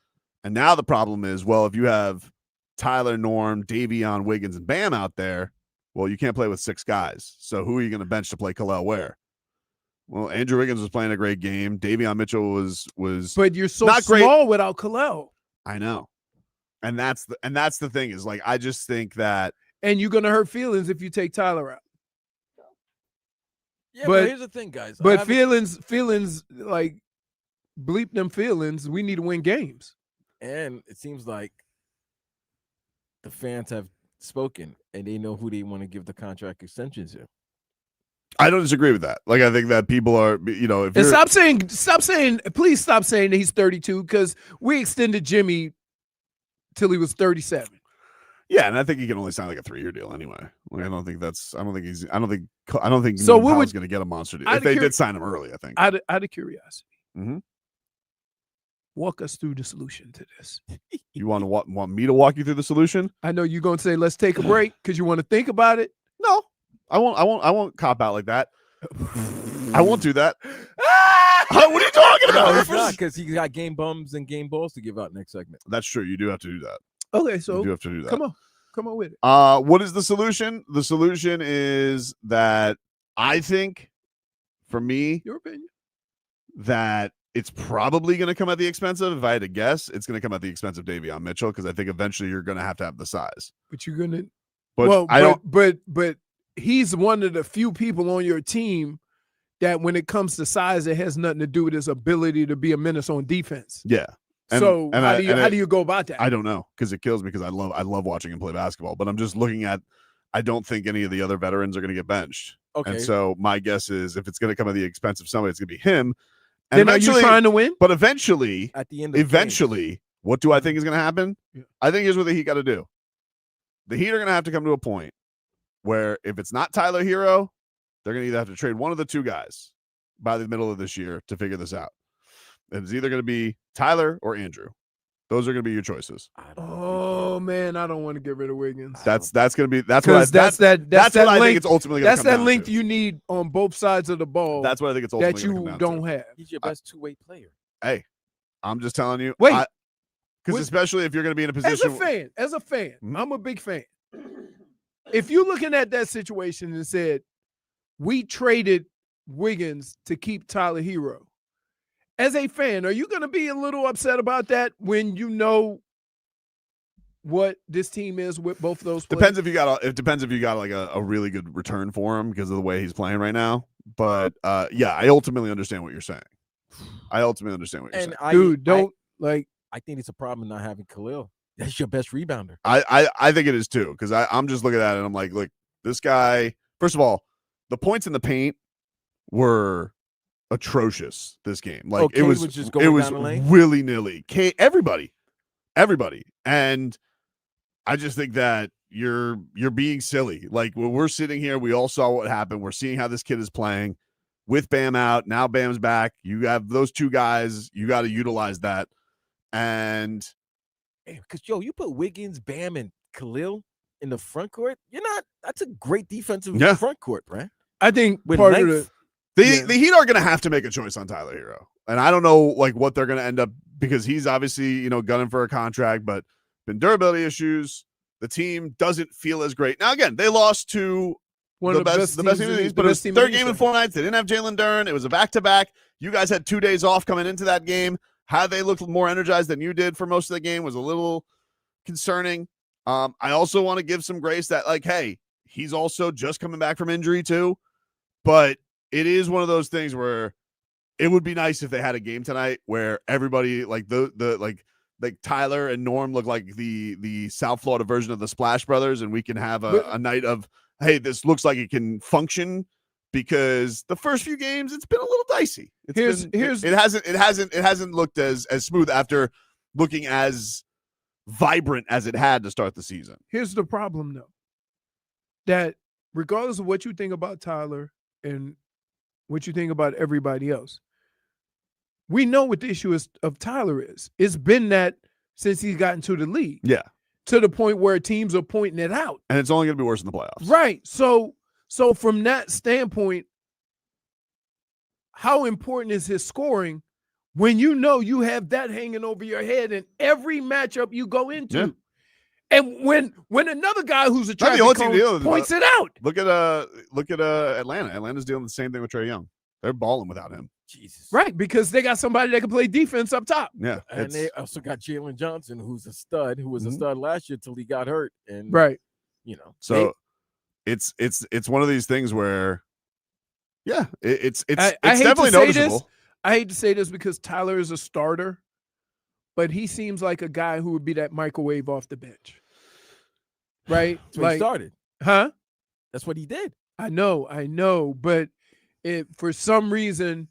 A: And now the problem is, well, if you have Tyler, Norm, Davion, Wiggins, and Bam out there, well, you can't play with six guys. So who are you going to bench to play Kalel Ware? Well, Andrew Wiggins was playing a great game. Davion Mitchell was
C: But you're so
A: not great.
C: small without Kalel.
A: I know. And that's the thing is like I just think that
C: And you're gonna hurt feelings if you take Tyler out.
F: Yeah,
C: But-
F: but here's the thing, guys. I
C: But
F: haven't-
C: feelings like bleep them feelings. We need to win games.
F: and it seems like the fans have spoken and they know who they want to give the contract extensions to.
A: I don't disagree with that. Like I think that people are, if
C: And
A: you're,
C: please stop saying that he's 32 because we extended Jimmy till he was 37.
A: yeah, and I think he can only sign like a 3-year deal anyway. Like I don't think
C: So
A: Norm
C: what
A: Powell's
C: would-
A: going to get a monster deal.
C: I'd
A: If they
C: cur-
A: did sign him early, I think.
C: Out of curiosity,
A: Mhm.
C: Walk us through the solution to this.
A: You want me to walk you through the solution?
C: I know you're gonna say let's take a break because you want to think about it.
A: No, I won't cop out like that. I won't do that. What are you talking
F: No,
A: about?
F: he's not, because he got game bums and game balls to give out next segment.
A: That's true. You do have to do that.
C: Okay,
A: You
C: so
A: do have to do that.
C: come on with it.
A: What is the solution? The solution is that I think, for me,
C: Your opinion.
A: that it's probably going to come at the expense of, if I had to guess, it's going to come at the expense of Davion Mitchell, because I think eventually you're going to have the size.
C: But you're gonna.
A: But
C: But he's one of the few people on your team that, when it comes to size, it has nothing to do with his ability to be a menace on defense.
A: Yeah.
C: So how do you go about that?
A: I don't know, because it kills me, because I love watching him play basketball. But I'm just looking at, I don't think any of the other veterans are going to get benched.
F: Okay.
A: And so my guess is, if it's going to come at the expense of somebody, it's going to be him. And
C: Then are you trying to win?
A: But eventually,
F: At the end of
A: eventually, what do I think is going to happen?
C: Yeah.
A: I think here's what the Heat got to do. The Heat are going to have to come to a point where, if it's not Tyler Herro, they're going to either have to trade one of the two guys by the middle of this year to figure this out. It's either going to be Tyler or Andrew. Those are going to be your choices.
C: Oh man, I don't want to get rid of Wiggins.
A: That's going to be that's
C: Because
A: what
C: that's
A: what I think
C: length.
A: it's ultimately going to
C: That's
A: come
C: that
A: down
C: length
A: to.
C: you need on both sides of the ball.
A: That's what I think it's ultimately
C: that
A: gonna
C: you
A: come down
C: don't
A: to.
C: have.
F: He's your best two-way player.
A: Hey, I'm just telling you.
C: Wait.
A: because
C: Wait.
A: especially if you're going to be in a position.
C: As a fan,
A: Mhm.
C: I'm a big fan. If you're looking at that situation and said, we traded Wiggins to keep Tyler Herro, as a fan, are you going to be a little upset about that when you know what this team is with both of those players?
A: Depends if you got like a really good return for him because of the way he's playing right now. But yeah, I ultimately understand what you're saying.
C: Dude, don't like.
F: I think it's a problem not having Khalil. That's your best rebounder.
A: I think it is too, because I'm just looking at it and I'm like, look, this guy. First of all, the points in the paint were atrocious this game. Like
F: Okay,
A: it was
F: just going down the lane?
A: willy nilly. Everybody, and I just think that you're being silly. Like when we're sitting here, we all saw what happened. We're seeing how this kid is playing with Bam out. Now Bam's back. You have those two guys. You got to utilize that. And
F: Because, you put Wiggins, Bam, and Khalil in the front court. That's a great defensive front court, right?
C: I think
F: With
C: part
F: length.
C: of
A: the Heat are going to have to make a choice on Tyler Herro. And I don't know like what they're going to end up, because he's obviously, gunning for a contract, but been durability issues. The team doesn't feel as great. Now, again, they lost to
C: one
A: the
C: of the
A: best team in the East, but it was
C: team in
A: third
C: the
A: game in
C: East.
A: 4 nights. They didn't have Jalen Duren. It was a back-to-back. You guys had 2 days off coming into that game. How they looked more energized than you did for most of the game was a little concerning. I also want to give some grace that, like, hey, he's also just coming back from injury too. But it is one of those things where it would be nice if they had a game tonight where everybody, like like Tyler and Norm, look like the South Florida version of the Splash Brothers, and we can have a night of, hey, this looks like it can function. Because the first few games, it's been a little dicey. It hasn't looked as smooth after looking as vibrant as it had to start the season.
C: Here's the problem, though, that regardless of what you think about Tyler and what you think about everybody else, we know what the issue of Tyler is. It's been that since he's gotten to the league.
A: Yeah.
C: To the point where teams are pointing it out.
A: And it's only going to be worse in the playoffs.
C: Right. So from that standpoint, how important is his scoring when you have that hanging over your head in every matchup you go into?
A: Yeah.
C: And when another guy who's a
A: Not the
C: traffic
A: only team
C: cone
A: dealing with
C: points it out.
A: Look at Atlanta. Atlanta's dealing with the same thing with Trae Young. They're balling without him.
F: Jesus.
C: Right, because they got somebody that can play defense up top.
A: Yeah.
F: And they also got Jalen Johnson, who's a stud, who was a stud last year till he got hurt. And
C: Right.
A: So it's one of these things where, yeah, it's
C: I hate
A: definitely
C: to say
A: noticeable.
C: this. I hate to say this because Tyler is a starter, but he seems like a guy who would be that microwave off the bench. Right?
F: That's what he started.
C: Huh?
F: That's what he did.
C: I know, but for some reason,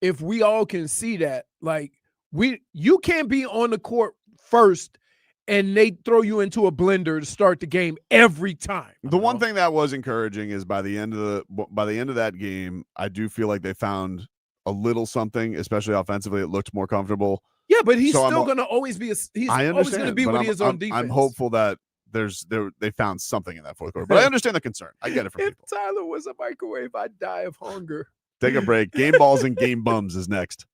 C: if we all can see that, like you can't be on the court first and they throw you into a blender to start the game every time.
A: The one thing that was encouraging is by the end of that game, I do feel like they found a little something, especially offensively. It looked more comfortable.
C: Yeah, but he's
A: So
C: still going to always be he's
A: I
C: always going to
A: understand,
C: be
A: but
C: what he is on
A: I'm
C: defense.
A: hopeful that they found something in that fourth quarter. But I understand the concern. I get it from
C: If
A: people.
C: Tyler was a microwave, I'd die of hunger.
A: Take a break. Game balls and game bums is next.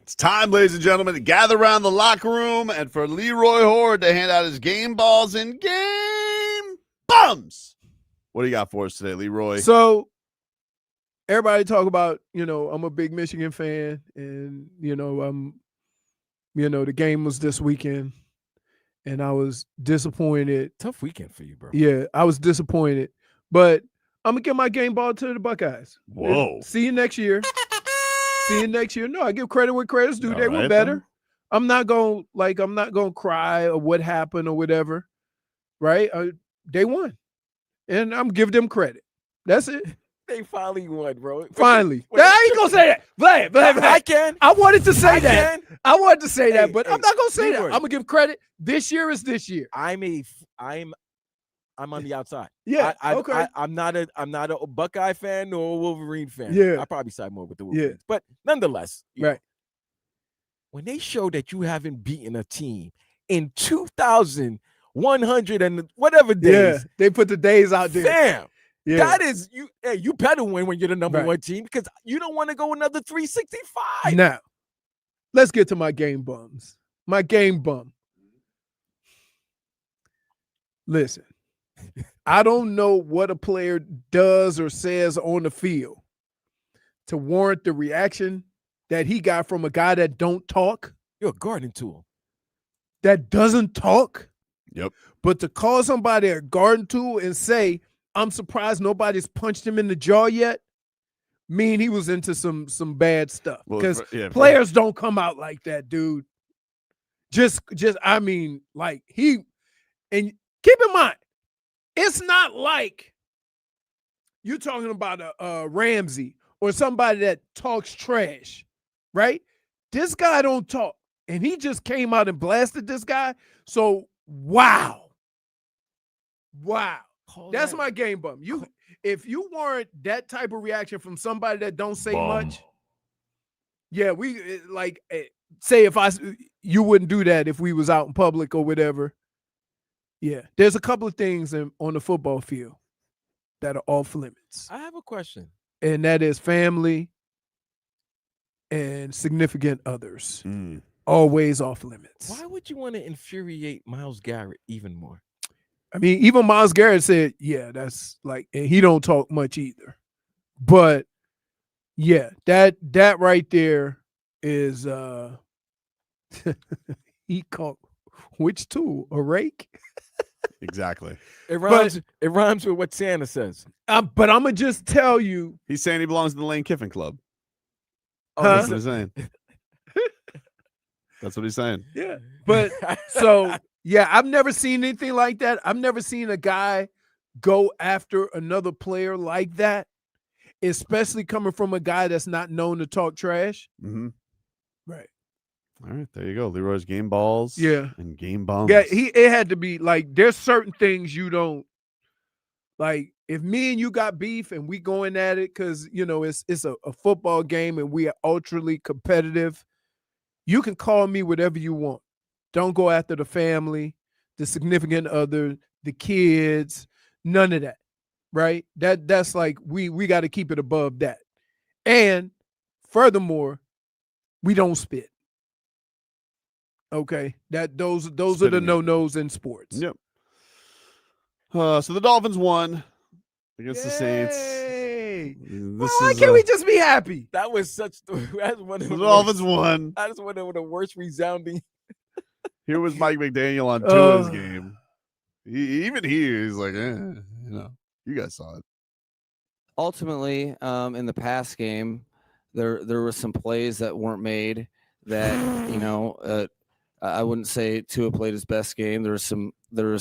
A: It's time, ladies and gentlemen, to gather around the locker room and for Leroy Horde to hand out his game balls and game bums. What do you got for us today, Leroy?
C: So everybody talk about, I'm a big Michigan fan, and the game was this weekend, and I was disappointed.
F: Tough weekend for you, bro.
C: Yeah, I was disappointed, but I'm gonna give my game ball to the Buckeyes.
A: Whoa.
C: See you next year. See you next year. No, I give credit where credit's due.
A: All
C: They were
A: right,
C: better.
A: then.
C: I'm not gonna cry or what happened or whatever. Right? They won, and I'm giving them credit. That's it.
F: They finally won, bro.
C: Finally. I ain't gonna say that. Blame.
F: I can.
C: I wanted to say that.
F: Can.
C: I wanted to say that,
F: Hey,
C: but
F: hey,
C: I'm not gonna say that.
F: Leroy.
C: I'm gonna give credit. This year is this year.
F: I'm on the outside.
C: Yeah. Okay.
F: I'm not a Buckeye fan nor a Wolverine fan.
C: Yeah.
F: I probably side more with the Wolverines. But nonetheless,
C: Right.
F: when they show that you haven't beaten a team in 2,100 and whatever days,
C: Yeah. They put the days out there.
F: fam,
C: Yeah.
F: that is you. Hey, you better win when you're the number
C: Right.
F: one team because you don't want to go another 365.
C: Now, let's get to my game bums. My game bum. Listen, I don't know what a player does or says on the field to warrant the reaction that he got from a guy that don't talk,
F: You're a garden tool.
C: that doesn't talk.
A: Yep.
C: But to call somebody a garden tool and say, I'm surprised nobody's punched him in the jaw yet, mean he was into some bad stuff.
A: Well,
C: Because
A: yeah,
C: players don't come out like that, dude. I mean, like and keep in mind, it's not like you're talking about a Ramsey or somebody that talks trash, right? This guy don't talk, and he just came out and blasted this guy. So, wow. That's my game bum. If you warrant that type of reaction from somebody that don't say much, yeah, say you wouldn't do that if we was out in public or whatever. Yeah, there's a couple of things on the football field that are off limits,
F: I have a question.
C: and that is family and significant others. Always off limits.
F: Why would you want to infuriate Myles Garrett even more?
C: I mean, even Myles Garrett said, yeah, that's like, and he don't talk much either. But yeah, that right there is he called which tool? A rake?
A: Exactly.
F: It rhymes with what Santa says.
C: But I'm gonna just tell you,
A: He's saying he belongs in the Lane Kiffin Club.
C: Huh?
A: That's what he's saying. That's what he's saying.
C: yeah. But so yeah, I've never seen anything like that. I've never seen a guy go after another player like that, especially coming from a guy that's not known to talk trash.
A: Mm-hmm.
C: Right.
A: All right, there you go. Leroy's game balls.
C: Yeah.
A: And game bums.
C: Yeah, it had to be like there's certain things you don't like. If me and you got beef and we going at it because it's a football game and we are ultra competitive, you can call me whatever you want. Don't go after the family, the significant other, the kids, none of that. Right? That's like we got to keep it above that. And furthermore, we don't spit. Okay, those are the no-nos in sports.
A: Yep. So the Dolphins won against the Saints.
C: Yay!
A: This
C: Why
A: is,
C: can't we just be happy?
F: That was that's one of
A: the
F: the
A: Dolphins won.
F: That is one of the worst resounding.
A: Here was Mike McDaniel on Tua's game. Even he's like, you guys saw it.
H: Ultimately, in the past game, there were some plays that weren't made that I wouldn't say Tua played his best game. There was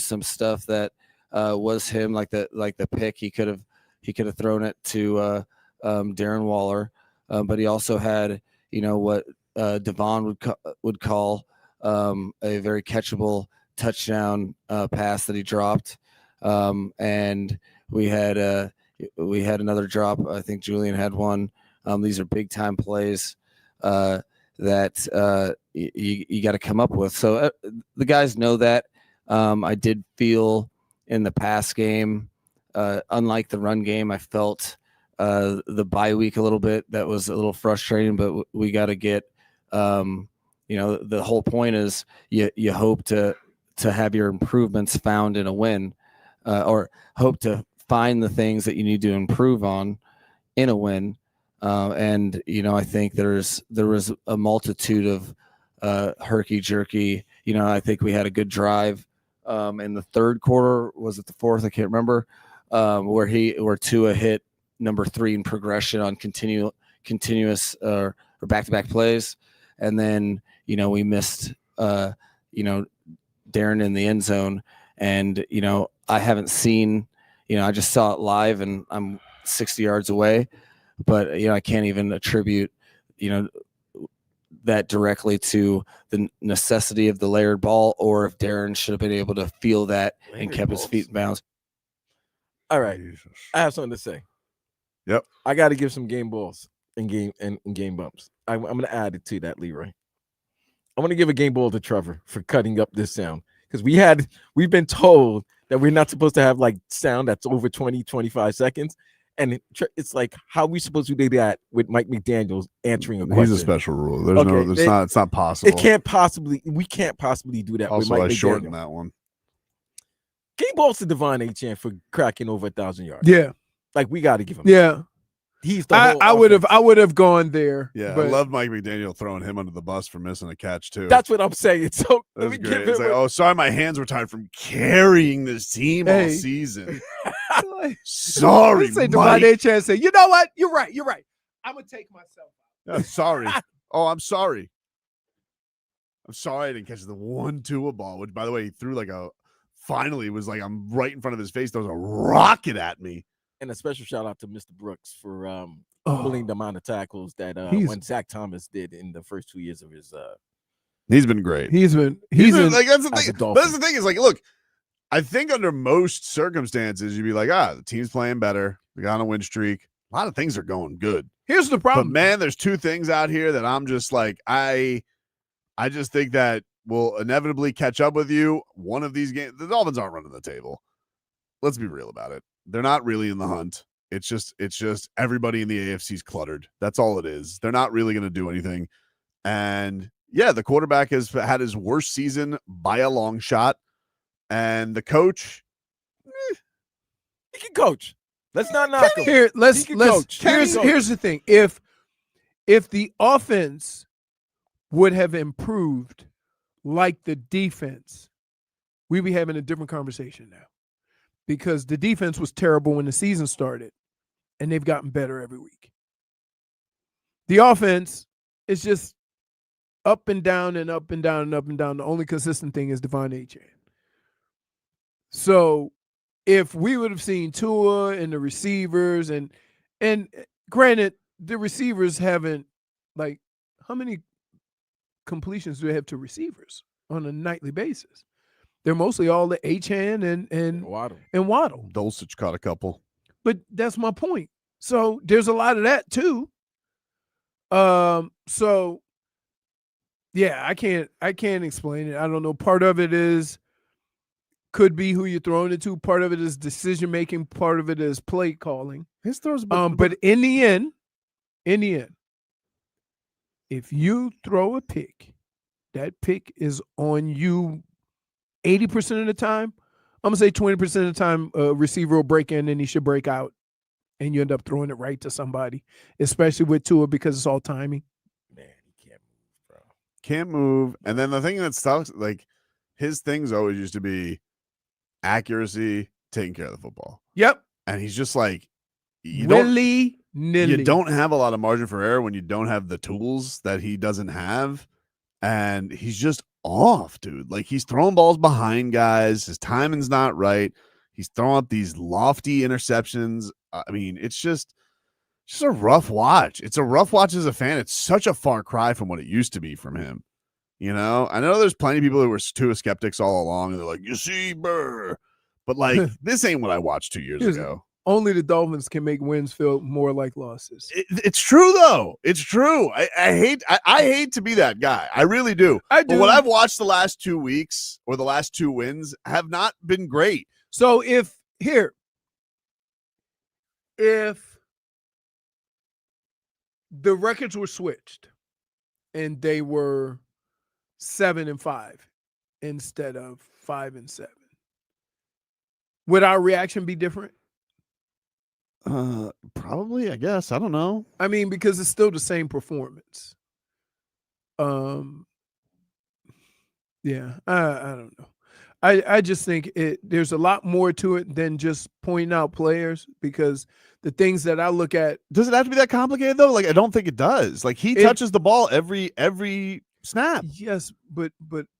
H: some stuff that was him, like the pick. He could have thrown it to Darren Waller, but he also had what Devon would call a very catchable touchdown pass that he dropped, and we had another drop. I think Julian had one. These are big time plays that you got to come up with. So the guys know that. I did feel in the pass game, unlike the run game, I felt the bye week a little bit. That was a little frustrating, but we got to get, the whole point is you hope to have your improvements found in a win, or hope to find the things that you need to improve on in a win. And I think there was a multitude of herky jerky. I think we had a good drive in the third quarter. Was it the fourth? I can't remember. Where Tua hit number 3 in progression on continuous or back-to-back plays, and then we missed Darren in the end zone, and I haven't seen I just saw it live, and I'm 60 yards away, but I can't even attribute that directly to the necessity of the layered ball, or if Darren should have been able to feel that and kept his feet in bounds.
F: All right, I have something to say.
A: Yep,
F: I got to give some game balls and game bumps. I'm going to add it to that, Leroy. I want to give a game ball to Trevor for cutting up this sound, because we've been told that we're not supposed to have like sound that's over 20-25 seconds. And it's like, how are we supposed to do that with Mike McDaniel answering a question?
A: He's a special rule. It's not possible.
F: We can't possibly do that
A: Also,
F: with Mike McDaniel.
A: I shortened that one.
F: Game balls to Dwyane Wade for cracking over 1,000 yards.
C: Yeah.
F: Like, we got to give him.
C: Yeah.
F: He's the
C: I would have gone there.
A: Yeah,
C: but
A: I love Mike McDaniel throwing him under the bus for missing a catch too.
F: That's what I'm saying. So
A: that's great. It's like, sorry, my hands were tired from carrying this team all season. Sorry,
C: say
A: Mike.
C: Dwyane Wade say, you know what? You're right. I'm gonna take myself out.
A: Yeah, sorry. I'm sorry. I'm sorry I didn't catch the 1 Tua ball, which, by the way, he threw finally was like I'm right in front of his face. There was a rocket at me.
F: And a special shout out to Mr. Brooks for pulling the amount of tackles that when Zach Thomas did in the first 2 years of his.
A: He's been great.
C: He's been
A: like, that's the thing. That's the thing is, like, look, I think under most circumstances you'd be like, the team's playing better. We got on a win streak. A lot of things are going good.
C: Here's the problem,
A: but man, there's 2 things out here that I'm just like, I just think that will inevitably catch up with you. One of these games, the Dolphins aren't running the table. Let's be real about it. They're not really in the hunt. It's just everybody in the AFC is cluttered. That's all it is. They're not really going to do anything. And yeah, the quarterback has had his worst season by a long shot. And the coach,
F: he can coach. Let's not knock him.
C: Here's the thing. If the offense would have improved like the defense, we'd be having a different conversation now. Because the defense was terrible when the season started, and they've gotten better every week. The offense is just up and down and up and down and up and down. The only consistent thing is Dwyane Wade. So if we would have seen Tua and the receivers, and granted, the receivers haven't, like, how many completions do they have to receivers on a nightly basis? They're mostly all the H-hand and
F: Waddle.
A: Dulcich caught a couple.
C: But that's my point. So there's a lot of that too. So yeah, I can't explain it. I don't know. Part of it could be who you're throwing it to. Part of it is decision making. Part of it is play calling.
A: His throws,
C: but in the end, if you throw a pick, that pick is on you 80% of the time. I'm going to say 20% of the time a receiver will break in and he should break out, and you end up throwing it right to somebody, especially with Tua, because it's all timing.
F: Man, he can't move, bro.
A: Can't move. And then the thing that sucks, like, his things always used to be accuracy, taking care of the football.
C: Yep.
A: And he's just like, you don't have a lot of margin for error when you don't have the tools that he doesn't have. And he's just off, dude. Like, he's throwing balls behind guys. His timing's not right. He's throwing up these lofty interceptions. I mean, it's just a rough watch. It's a rough watch as a fan. It's such a far cry from what it used to be from him. I know there's plenty of people who were Tua skeptics all along, and they're like, you see, brr. But, like, this ain't what I watched 2 years ago.
C: Only the Dolphins can make wins feel more like losses.
A: It's true, though. It's true. I hate to be that guy. I really do.
C: I do.
A: But what I've watched the last 2 weeks or the last 2 wins have not been great.
C: So if the records were switched, and they were 7-5 instead of 5-7. Would our reaction be different?
A: Probably, I guess. I don't know.
C: I mean, because it's still the same performance. Yeah, I don't know. I just think there's a lot more to it than just pointing out players, because the things that I look at.
A: Does it have to be that complicated though? Like, I don't think it does. Like, he touches the ball every snap.
C: Yes, but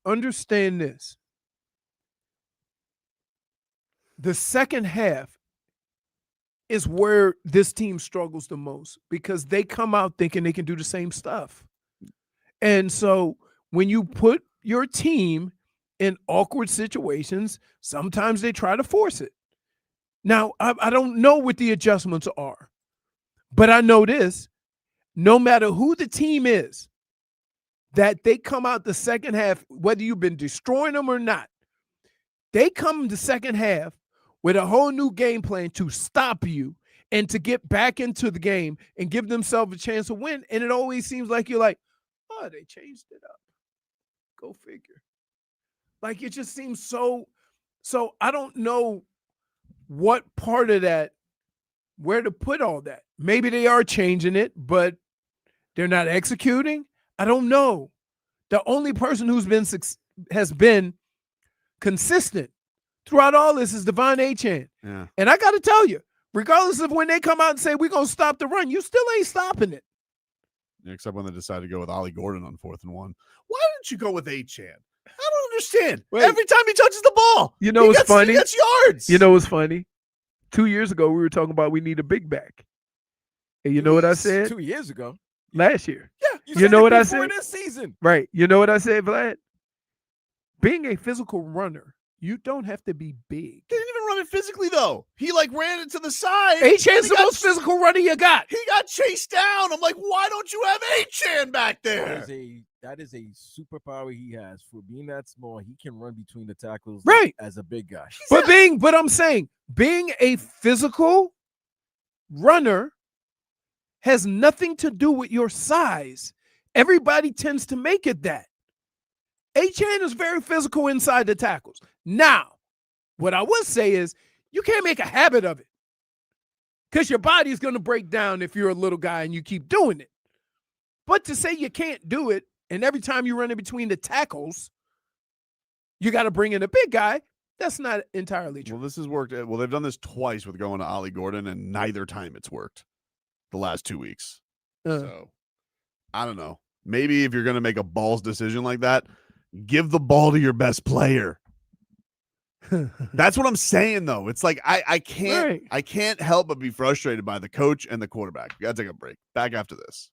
C: understand this. The second half is where this team struggles the most, because they come out thinking they can do the same stuff. And so when you put your team in awkward situations, sometimes they try to force it. Now, I don't know what the adjustments are, but I know this: no matter who the team is, that they come out the second half, whether you've been destroying them or not, they come the second half with a whole new game plan to stop you and to get back into the game and give themselves a chance to win. And it always seems like you're like, oh, they changed it up. Go figure. Like, it just seems so I don't know what part of that, where to put all that. Maybe they are changing it, but they're not executing. I don't know. The only person has been consistent throughout all this is Devon Achane.
A: Yeah.
C: And I got to tell you, regardless of when they come out and say we're going to stop the run, you still ain't stopping it.
A: Except when they decided to go with Ollie Gordon on 4th and 1. Why didn't you go with Achane? I don't understand.
C: Wait.
A: Every time he touches the ball,
C: you know what's funny?
A: He gets yards.
C: You know what's funny? 2 years ago, we were talking about we need a big back. And you know what I said?
F: 2 years ago.
C: Last year.
F: Yeah.
C: You know what I said?
F: This season.
C: Right. You know what I said, Vlad? Being a physical runner, you don't have to be big.
A: He didn't even run it physically, though. He, like, ran it to the side.
C: Achane's the most physical runner you got.
A: He got chased down. I'm like, why don't you have Achane back there?
F: That is a superpower he has. For being that small, he can run between the tackles
C: right
F: as a big guy.
C: But I'm saying, being a physical runner has nothing to do with your size. Everybody tends to make it that. Achane is very physical inside the tackles. Now, what I will say is you can't make a habit of it, because your body is going to break down if you're a little guy and you keep doing it. But to say you can't do it, and every time you run in between the tackles, you got to bring in a big guy, that's not entirely true.
A: Well, this has worked. Well, they've done this twice with going to Ollie Gordon, and neither time it's worked the last 2 weeks. So, I don't know. Maybe if you're going to make a balls decision like that, give the ball to your best player. That's what I'm saying, though. It's like I can't help but be frustrated by the coach and the quarterback. We got to take a break. Back after this.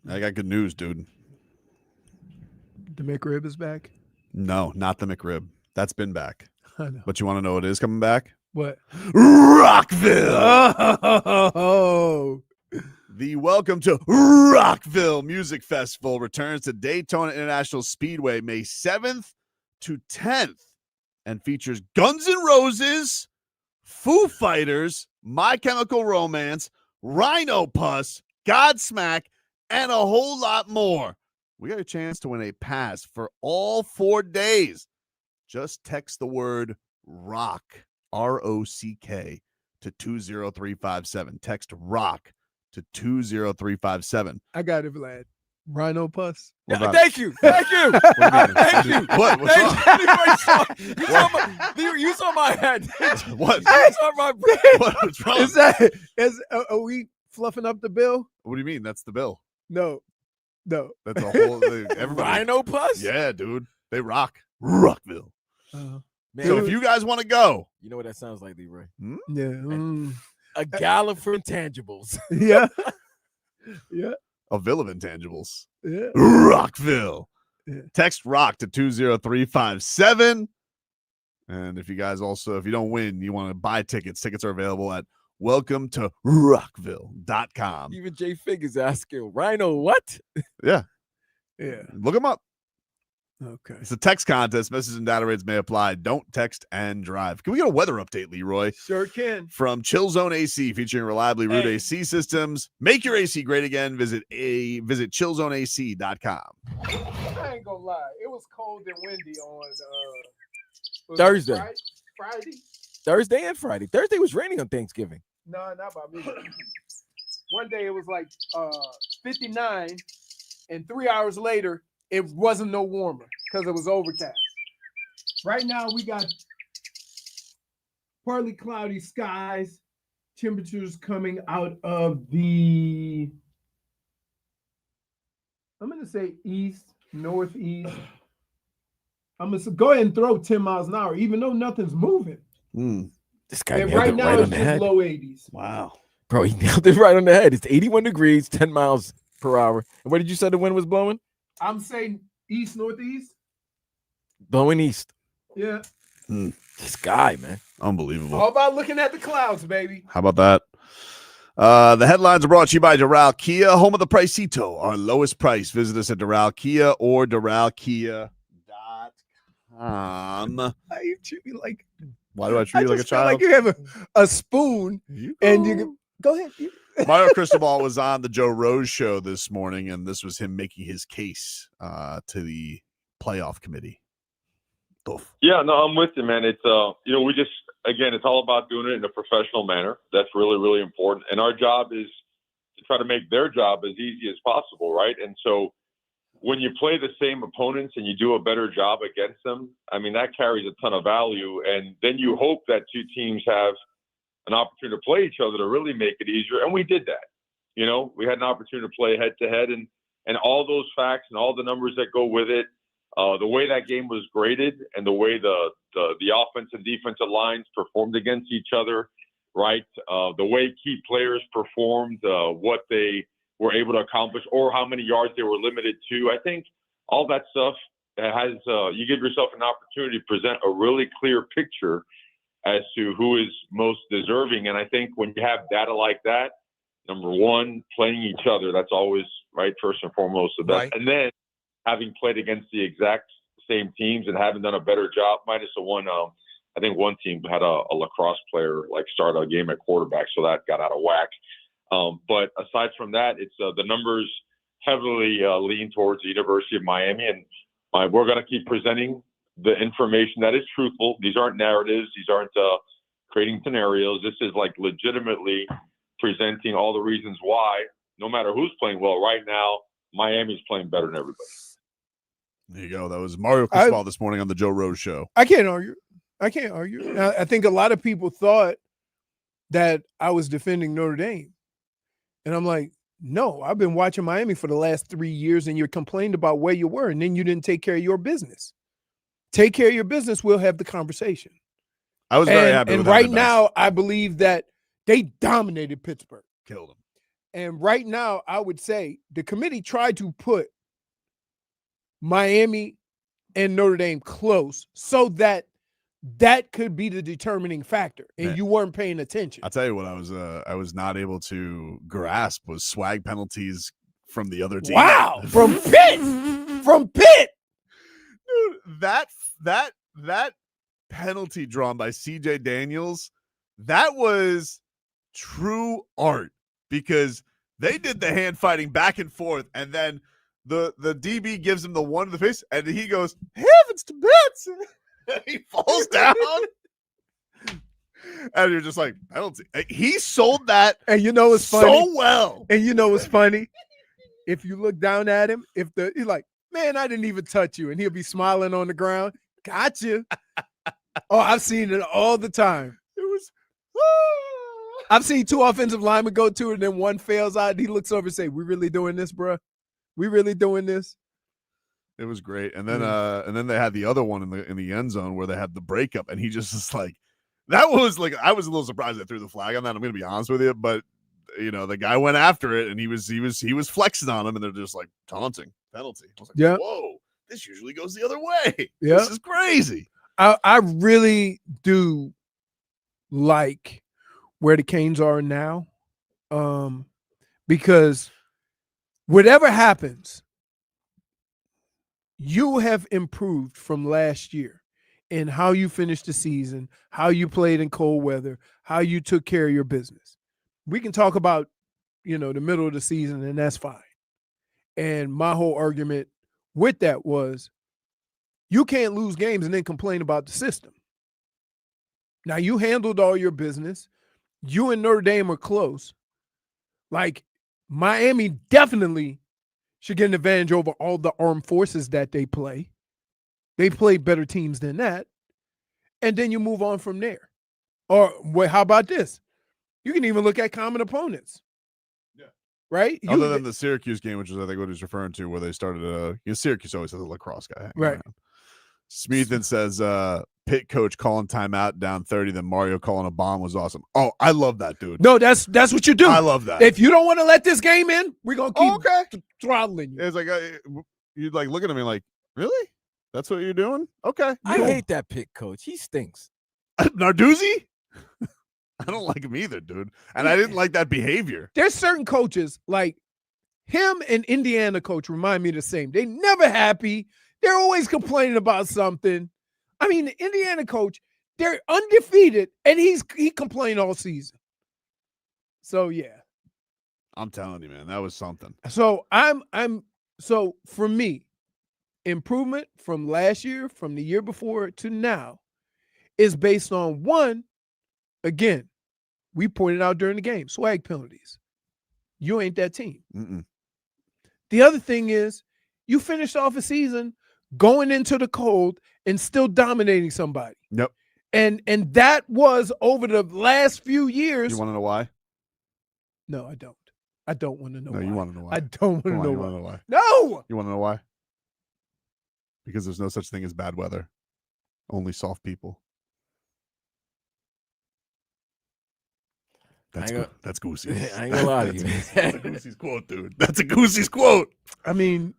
A: I got good news, dude.
C: The McRib is back.
A: No, not the McRib. That's been back.
C: I know.
A: But you want to know what is coming back?
C: What?
A: Rockville.
C: Oh.
A: The Welcome to Rockville Music Festival returns to Daytona International Speedway May 7th to 10th and features Guns N' Roses, Foo Fighters, My Chemical Romance, Rhino Puss, Godsmack, and a whole lot more. We got a chance to win a pass for all 4 days. Just text the word ROCK, ROCK, to 20357. Text ROCK to 20357.
C: I got it, Vlad. Rhino Puss.
F: Yeah, thank you. Thank you. Thank you.
A: What? What's wrong?
F: You saw my head.
A: What?
F: You saw my
A: What's wrong?
C: Are we fluffing up the bill?
A: What do you mean? That's the bill.
C: No.
A: That's a whole everybody.
F: Rhino Puss?
A: Yeah, dude. They rock. Rockville.
F: Man,
A: So if you guys want to go,
F: you know what that sounds like, Leroy?
C: Yeah.
F: A gala for intangibles.
C: Yeah. Yeah.
A: a Ville of intangibles.
C: Yeah.
A: Rockville.
C: Yeah.
A: Text ROCK to 20357. And if you guys also, if you don't win, you want to buy tickets, tickets are available at welcome to rockville.com.
F: Even Jay Fig is asking, Rhino, what?
A: Yeah.
C: Yeah.
A: Look them up.
C: Okay.
A: It's a text contest. Messages and data rates may apply. Don't text and drive. Can we get a weather update, Leroy?
C: Sure can.
A: From Chill Zone AC, featuring reliably root
C: Hey.
A: AC systems. Make your AC great again. Visit chillzoneac.com.
C: I ain't gonna lie. It was cold and windy on was it
F: Thursday.
C: Friday?
F: Thursday and Friday. Thursday was raining on Thanksgiving.
C: No, not by me. One day it was like 59, and 3 hours later it wasn't no warmer because it was overcast. Right now we got partly cloudy skies, temperatures coming out of the, I'm gonna say east, northeast. I'm gonna go ahead and throw 10 miles an hour, even though nothing's moving.
F: This guy
C: And
F: nailed
C: right
F: it
C: now
F: right
C: it's
F: on the
C: just
F: head.
C: low 80s.
A: Wow.
F: Bro, he nailed it right on the head. It's 81 degrees, 10 miles per hour. And where did you say the wind was blowing?
C: I'm saying east, northeast.
F: Blowing east.
C: Yeah.
F: This guy, man.
A: Unbelievable.
C: All about looking at the clouds, baby.
A: How about that? The headlines are brought to you by Doral Kia, home of the Pricito, our lowest price. Visit us at Doral Kia or DoralKia.com.
C: Why you treat me like?
A: Why do I treat you like a
C: just feel
A: child?
C: like you have a spoon, and you can, go ahead.
A: Mario Cristobal was on the Joe Rose show this morning, and this was him making his case to the playoff committee. Oof.
I: Yeah, no, I'm with you, man. It's we just, again, it's all about doing it in a professional manner. That's really, really important. And our job is to try to make their job as easy as possible, right? And so when you play the same opponents and you do a better job against them, I mean, that carries a ton of value. And then you hope that two teams have an opportunity to play each other to really make it easier. And we did that. You know, we had an opportunity to play head to head, and all those facts and all the numbers that go with it. The way that game was graded and the way the offense and defensive lines performed against each other, right? The way key players performed, what they were able to accomplish, or how many yards they were limited to. I think all that stuff has you give yourself an opportunity to present a really clear picture as to who is most deserving. And I think when you have data like that, number one, playing each other, that's always right, first and foremost the best.
F: Right.
I: And then having played against the exact same teams and having done a better job, minus the one, I think one team had a lacrosse player like start a game at quarterback, so that got out of whack. But aside from that, it's the numbers heavily lean towards the University of Miami, and we're going to keep presenting the information that is truthful. These aren't narratives. These aren't creating scenarios. This is like legitimately presenting all the reasons why, no matter who's playing well right now, Miami's playing better than everybody.
A: There you go. That was Mario Cristobal this morning on the Joe Rose show.
C: I can't argue. I think a lot of people thought that I was defending Notre Dame. And I'm like, no, I've been watching Miami for the last 3 years, and you're complaining about where you were, and then you didn't take care of your business. Take care of your business. We'll have the conversation.
A: I was very happy
C: and
A: with
C: right
A: that.
C: now, I believe that they dominated Pittsburgh.
A: Killed them.
C: And right now, I would say the committee tried to put Miami and Notre Dame close so that could be the determining factor, and
A: Man.
C: you weren't paying attention.
A: I'll tell you what I was not able to grasp was swag penalties from the other team.
C: Wow, from Pitt,
A: dude, that penalty drawn by CJ Daniels, that was true art, because they did the hand fighting back and forth, and then the DB gives him the one to the face, and he goes, heavens to bits. He falls down. And you're just like, penalty. He sold that,
C: and you know it's funny
A: so well.
C: And you know what's funny? If you look down at him, he's like, man, I didn't even touch you, and he'll be smiling on the ground. Gotcha. Oh, I've seen it all the time.
A: It was.
C: I've seen 2 offensive linemen go to it, and then one fails out, and he looks over and say, "We really doing this, bro? We really doing this?"
A: It was great. And then they had the other one in the end zone where they had the breakup, and he just is like, that was like, I was a little surprised they threw the flag on that. I'm going to be honest with you, but you know, the guy went after it, and he was flexing on him, and they're just like, taunting, penalty. I was like,
C: yeah,
A: whoa, this usually goes the other way.
C: Yeah,
A: this is crazy.
C: I really do like where the Canes are now, because whatever happens, you have improved from last year in how you finished the season, how you played in cold weather, how you took care of your business. We can talk about, the middle of the season, and that's fine. And my whole argument with that was, you can't lose games and then complain about the system. Now, you handled all your business. You and Notre Dame are close. Like, Miami definitely should get an advantage over all the armed forces that they play. They play better teams than that. And then you move on from there. Or, wait, how about this? You can even look at common opponents. Yeah. Right?
A: Other than the Syracuse game, which is, I think, what he's referring to, where they started Syracuse always has a lacrosse guy hanging
C: right
A: around. Smeathan says, Pitt coach calling timeout down 30, then Mario calling a bomb was awesome. Oh, I love that, dude.
C: No, that's what you do.
A: I love that.
C: If you don't want to let this game in, we're going to keep throttling you.
A: It's like, you'd like looking at me like, really? That's what you're doing? Okay.
F: I hate that Pitt coach. He stinks.
A: Narduzzi? I don't like him either, dude. And I didn't like that behavior.
C: There's certain coaches, like him and Indiana coach remind me of the same. They never happy. They're always complaining about something. I mean, the Indiana coach, they're undefeated, and he complained all season. So yeah.
A: I'm telling you, man, that was something.
C: So so for me, improvement from last year, from the year before to now, is based on one, again, we pointed out during the game, swag penalties. You ain't that team.
A: Mm-mm.
C: The other thing is, you finished off a season going into the cold and still dominating somebody.
A: Yep.
C: And that was over the last few years.
A: You want to know why?
C: No, I don't. I don't want to know why.
A: You want to know why?
C: I don't want to know
A: You
C: why.
A: want to know why?
C: No!
A: You want to know why? Because there's no such thing as bad weather. Only soft people. That's Goosey.
F: I ain't gonna lie to you.
A: That's a Goosey's quote, dude. That's a Goosey's quote.
C: I mean,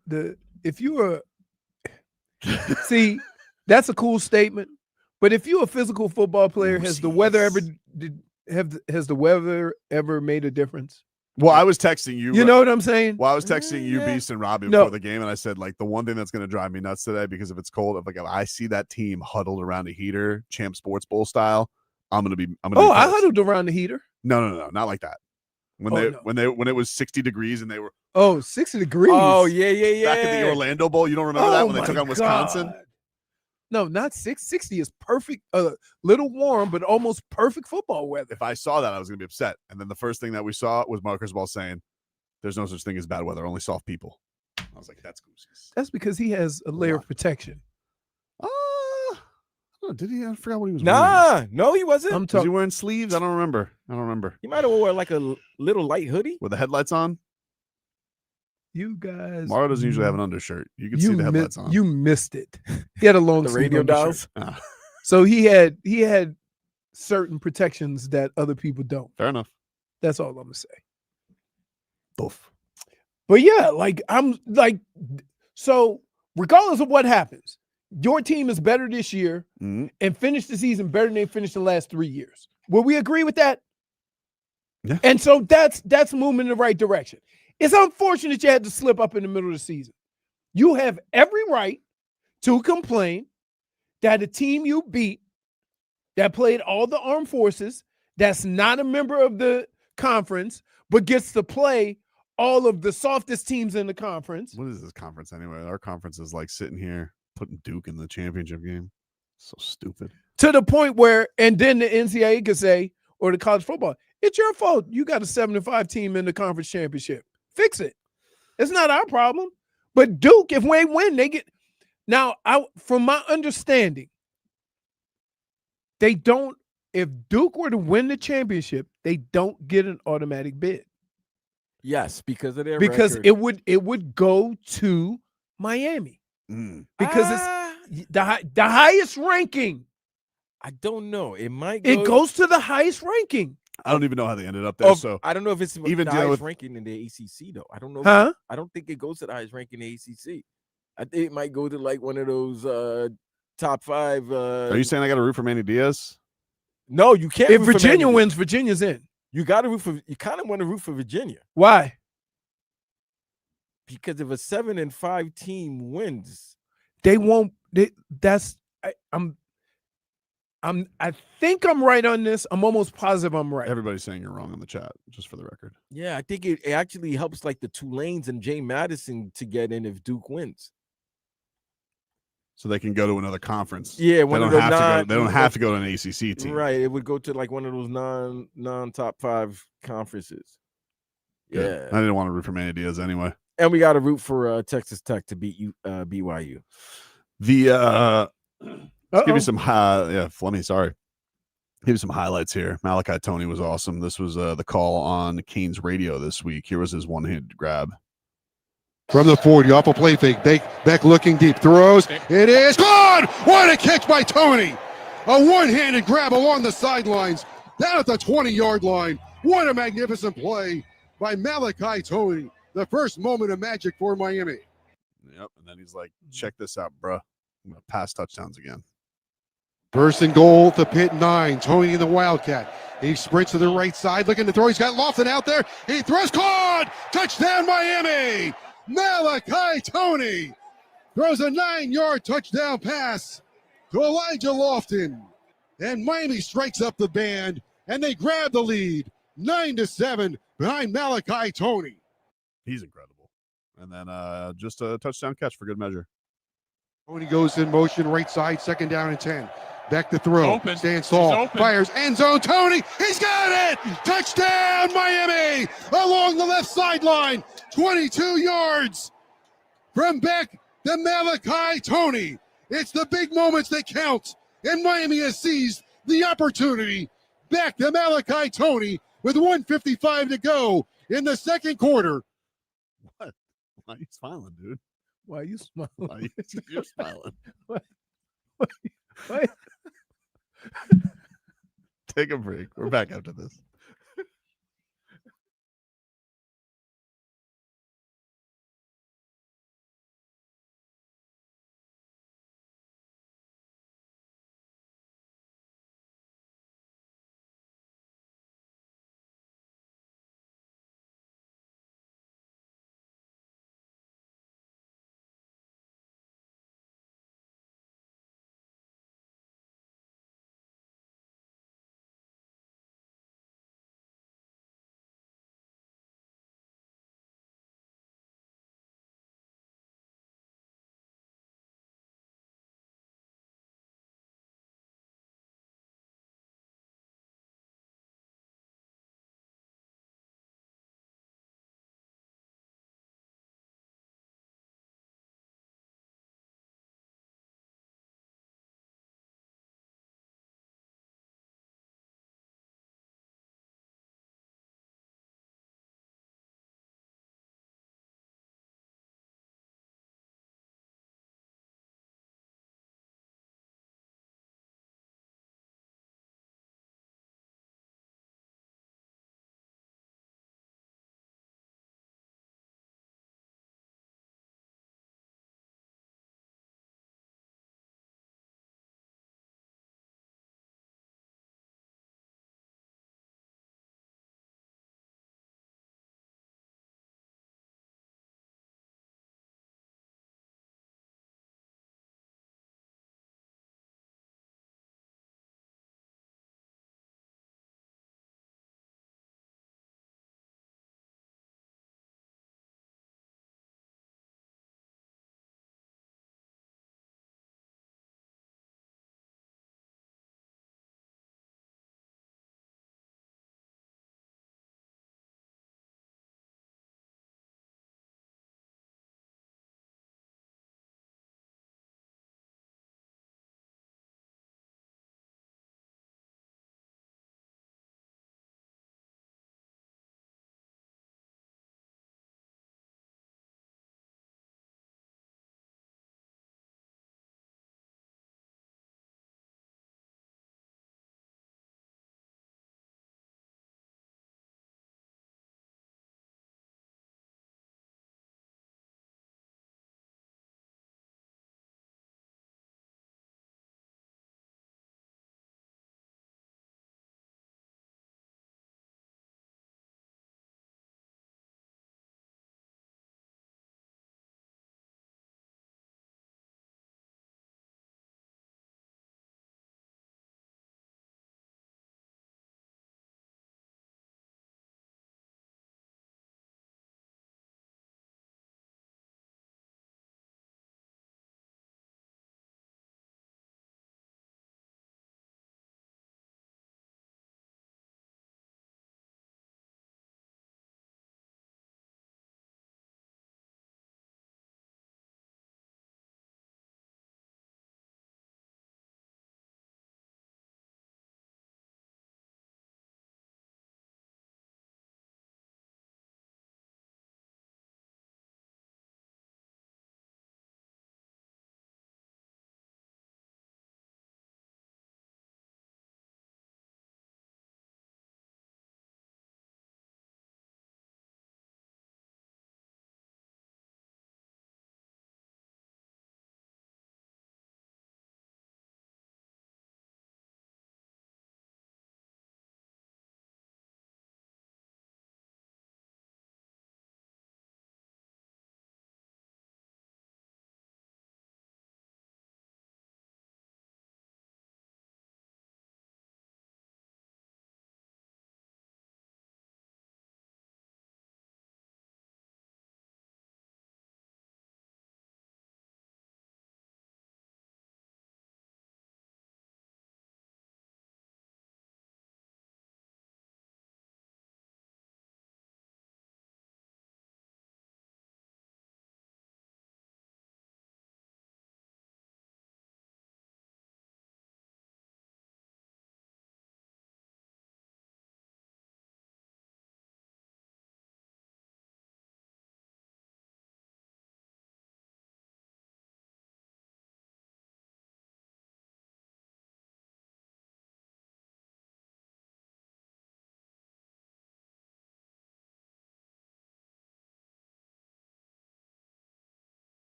C: if you are see, that's a cool statement. But if you're a physical football player, has the weather ever made a difference?
A: Well, I was texting you.
C: You know what I'm saying?
A: Well, I was texting you, Beast, and Robbie before the game, and I said, like, the one thing that's going to drive me nuts today, because if it's cold, if I see that team huddled around a heater, Champ Sports Bowl style, I'm gonna be.
C: I huddled around the heater.
A: No, not like that. When it was 60 degrees and they were
C: 60 degrees.
F: Oh yeah.
A: Back in the Orlando Bowl, you don't remember that when they took on Wisconsin?
C: God. No, not 60 is perfect. Little warm, but almost perfect football weather.
A: If I saw that, I was gonna be upset. And then the first thing that we saw was Mark Cristobal saying, "There's no such thing as bad weather, only soft people." I was like, "That's Goosey's."
C: That's because he has a layer of protection.
A: Did he? I forgot what he was wearing.
F: No, he wasn't.
A: Was he wearing sleeves? I don't remember.
F: He might have worn like a little light hoodie
A: with the headlights on.
C: You guys,
A: Mario doesn't usually have an undershirt. You can see the headlights on.
C: You missed it. He had a long
F: the
C: sleeve
F: radio dials.
C: So he had certain protections that other people don't.
A: Fair enough.
C: That's all I'm gonna say.
A: Tough.
C: But yeah, like I'm like, so regardless of what happens, your team is better this year and finish the season better than they finished the last 3 years. Will we agree with that?
A: Yeah.
C: And so that's moving in the right direction. It's unfortunate you had to slip up in the middle of the season. You have every right to complain that a team you beat that played all the armed forces, that's not a member of the conference, but gets to play all of the softest teams in the conference.
A: What is this conference anyway? Our conference is like sitting here putting Duke in the championship game. So stupid.
C: To the point where, and then the NCAA could say, or the college football, it's your fault. You got a 7-5 team in the conference championship. Fix it. It's not our problem. But Duke, if we win, they get. Now, from my understanding, they don't. If Duke were to win the championship, they don't get an automatic bid.
F: Yes, because of their
C: because
F: record.
C: it would go to Miami because it's the highest ranking.
F: I don't know. It might.
C: It goes to the highest ranking.
A: I don't even know how they ended up there. So
F: I don't know if it's
A: even
F: the highest ranking in the ACC though. I don't know.
C: Huh?
F: I don't think it goes to the highest ranking in the ACC. I think it might go to like one of those top 5.
A: Are you saying I got to root for Manny Diaz?
F: No, you can't.
C: If Virginia wins, Virginia's in.
F: You got to root for. You kind of want to root for Virginia.
C: Why?
F: Because if a 7-5 team wins,
C: they won't. I think I'm right on this. I'm almost positive I'm right.
A: Everybody's saying you're wrong in the chat, just for the record.
F: Yeah, I think it actually helps like the Tulanes and Jay Madison to get in if Duke wins.
A: So they can go to another conference.
F: Yeah,
A: they don't have to go to an ACC team.
F: Right, it would go to like one of those non top 5 conferences.
A: Good.
F: Yeah,
A: I didn't want to root for Manny Diaz anyway.
F: And we got to root for Texas Tech to beat BYU.
A: Let's give you some Flemmy, sorry. Give you some highlights here. Malachi Toney was awesome. This was the call on Canes radio this week. Here was his one-handed grab.
J: From the 40, off a play fake. Beck looking deep. Throws. It is gone! What a catch by Toney! A one-handed grab along the sidelines. Down at the 20-yard line. What a magnificent play by Malachi Toney. The first moment of magic for Miami.
A: Yep, and then he's like, check this out, bruh. I'm going to pass touchdowns again.
J: First and goal, the Pitt 9. Toney in the Wildcat. He sprints to the right side, looking to throw. He's got Lofton out there. He throws, caught! Touchdown, Miami! Malachi Toney throws a 9-yard touchdown pass to Elijah Lofton. And Miami strikes up the band, and they grab the lead, 9-7 behind Malachi Toney.
A: He's incredible. And then just a touchdown catch for good measure.
J: Toney goes in motion, right side, second down and 10. Back to throw.
B: Open.
J: Stands tall.
B: He's open.
J: Fires. End zone. Toney. He's got it. Touchdown, Miami. Along the left sideline. 22 yards. From Beck to Malachi Toney. It's the big moments that count. And Miami has seized the opportunity. Back to Malachi Toney with 1:55 to go in the second quarter.
A: What? Why are you smiling, dude?
C: Why are you smiling?
A: You're smiling.
C: What?
A: Take a break. We're back after this.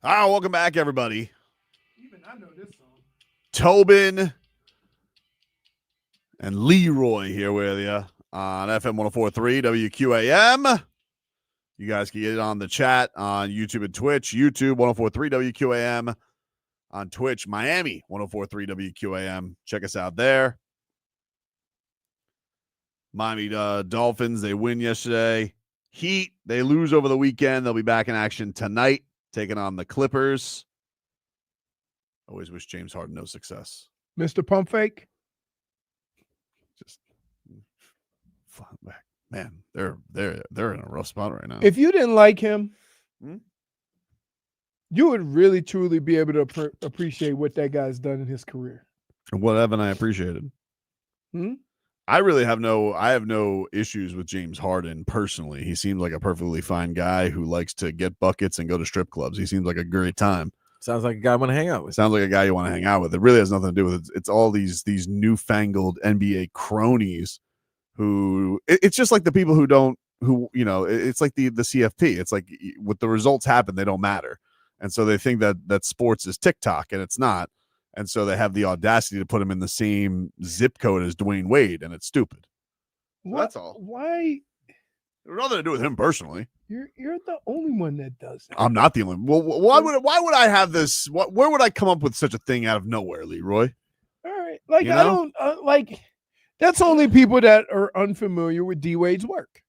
A: All right, welcome back, everybody.
C: Even I know this song.
A: Tobin and Leroy here with you on FM 104.3 WQAM. You guys can get it on the chat on YouTube and Twitch. YouTube 104.3 WQAM. On Twitch, Miami 104.3 WQAM. Check us out there. Miami Dolphins, they win yesterday. Heat, they lose over the weekend. They'll be back in action tonight, taking on the Clippers. Always wish James Harden no success.
C: Mr. Pump Fake.
A: Just man, they're in a rough spot right now.
C: If you didn't like him,
A: Hmm?
C: you would really truly be able to appreciate what that guy's done in his career.
A: What haven't I appreciated? I really have no issues with James Harden personally. He seems like a perfectly fine guy who likes to get buckets and go to strip clubs. He seems like a great time.
F: Sounds like a guy I want to hang out with.
A: Sounds like a guy you want to hang out with. It really has nothing to do with it. It's all these newfangled NBA cronies who it's just like the people it's like the CFP. It's like what the results happen, they don't matter. And so they think that sports is TikTok, and it's not. And so they have the audacity to put him in the same zip code as Dwyane Wade, and it's stupid. That's all.
C: Why?
A: It has nothing to do with him personally.
C: You're the only one that does that.
A: I'm not the only. Well, why would I have this? Where would I come up with such a thing out of nowhere, Leroy?
C: All right, like I don't like. That's only people that are unfamiliar with D Wade's work.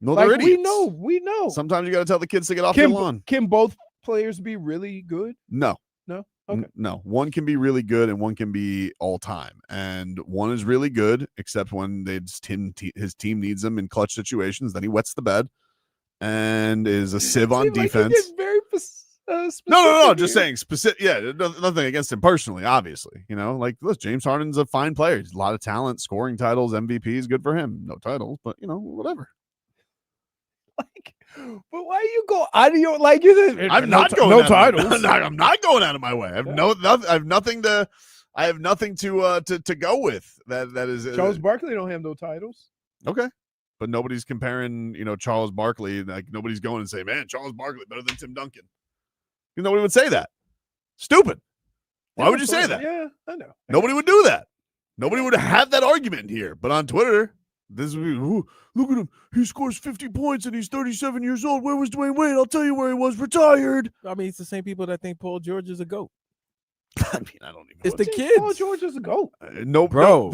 A: No, they're idiots.
C: We know.
A: Sometimes you got to tell the kids to get off the lawn.
C: Can both players be really good?
A: No.
C: Okay.
A: No, one can be really good and one can be all time. And one is really good, except when his team needs him in clutch situations. Then he wets the bed and is a sieve on defense.
C: Like very
A: no. Just saying specific. Yeah, nothing against him personally. Obviously, like look, James Harden's a fine player. He's a lot of talent, scoring titles, MVP is good for him. No titles, but whatever.
C: Like, but why you go out of your like?
A: I'm not going
C: no titles.
A: I'm not going out of my way. I have nothing to go with. That is
C: Charles Barkley don't have no titles.
A: Okay, but nobody's comparing. Charles Barkley. Like nobody's going and say, man, Charles Barkley better than Tim Duncan. Nobody would say that. Stupid. Why would you say that?
C: Yeah, I know.
A: Nobody would do that. Nobody would have that argument here. But on Twitter, look at him. He scores 50 points and he's 37 years old. Where was Dwyane Wade? I'll tell you where he was. Retired.
F: I mean, it's the same people that think Paul George is a GOAT.
A: I mean, I don't even.
F: It's the kids.
C: Paul George is a GOAT.
A: There's no
F: Paul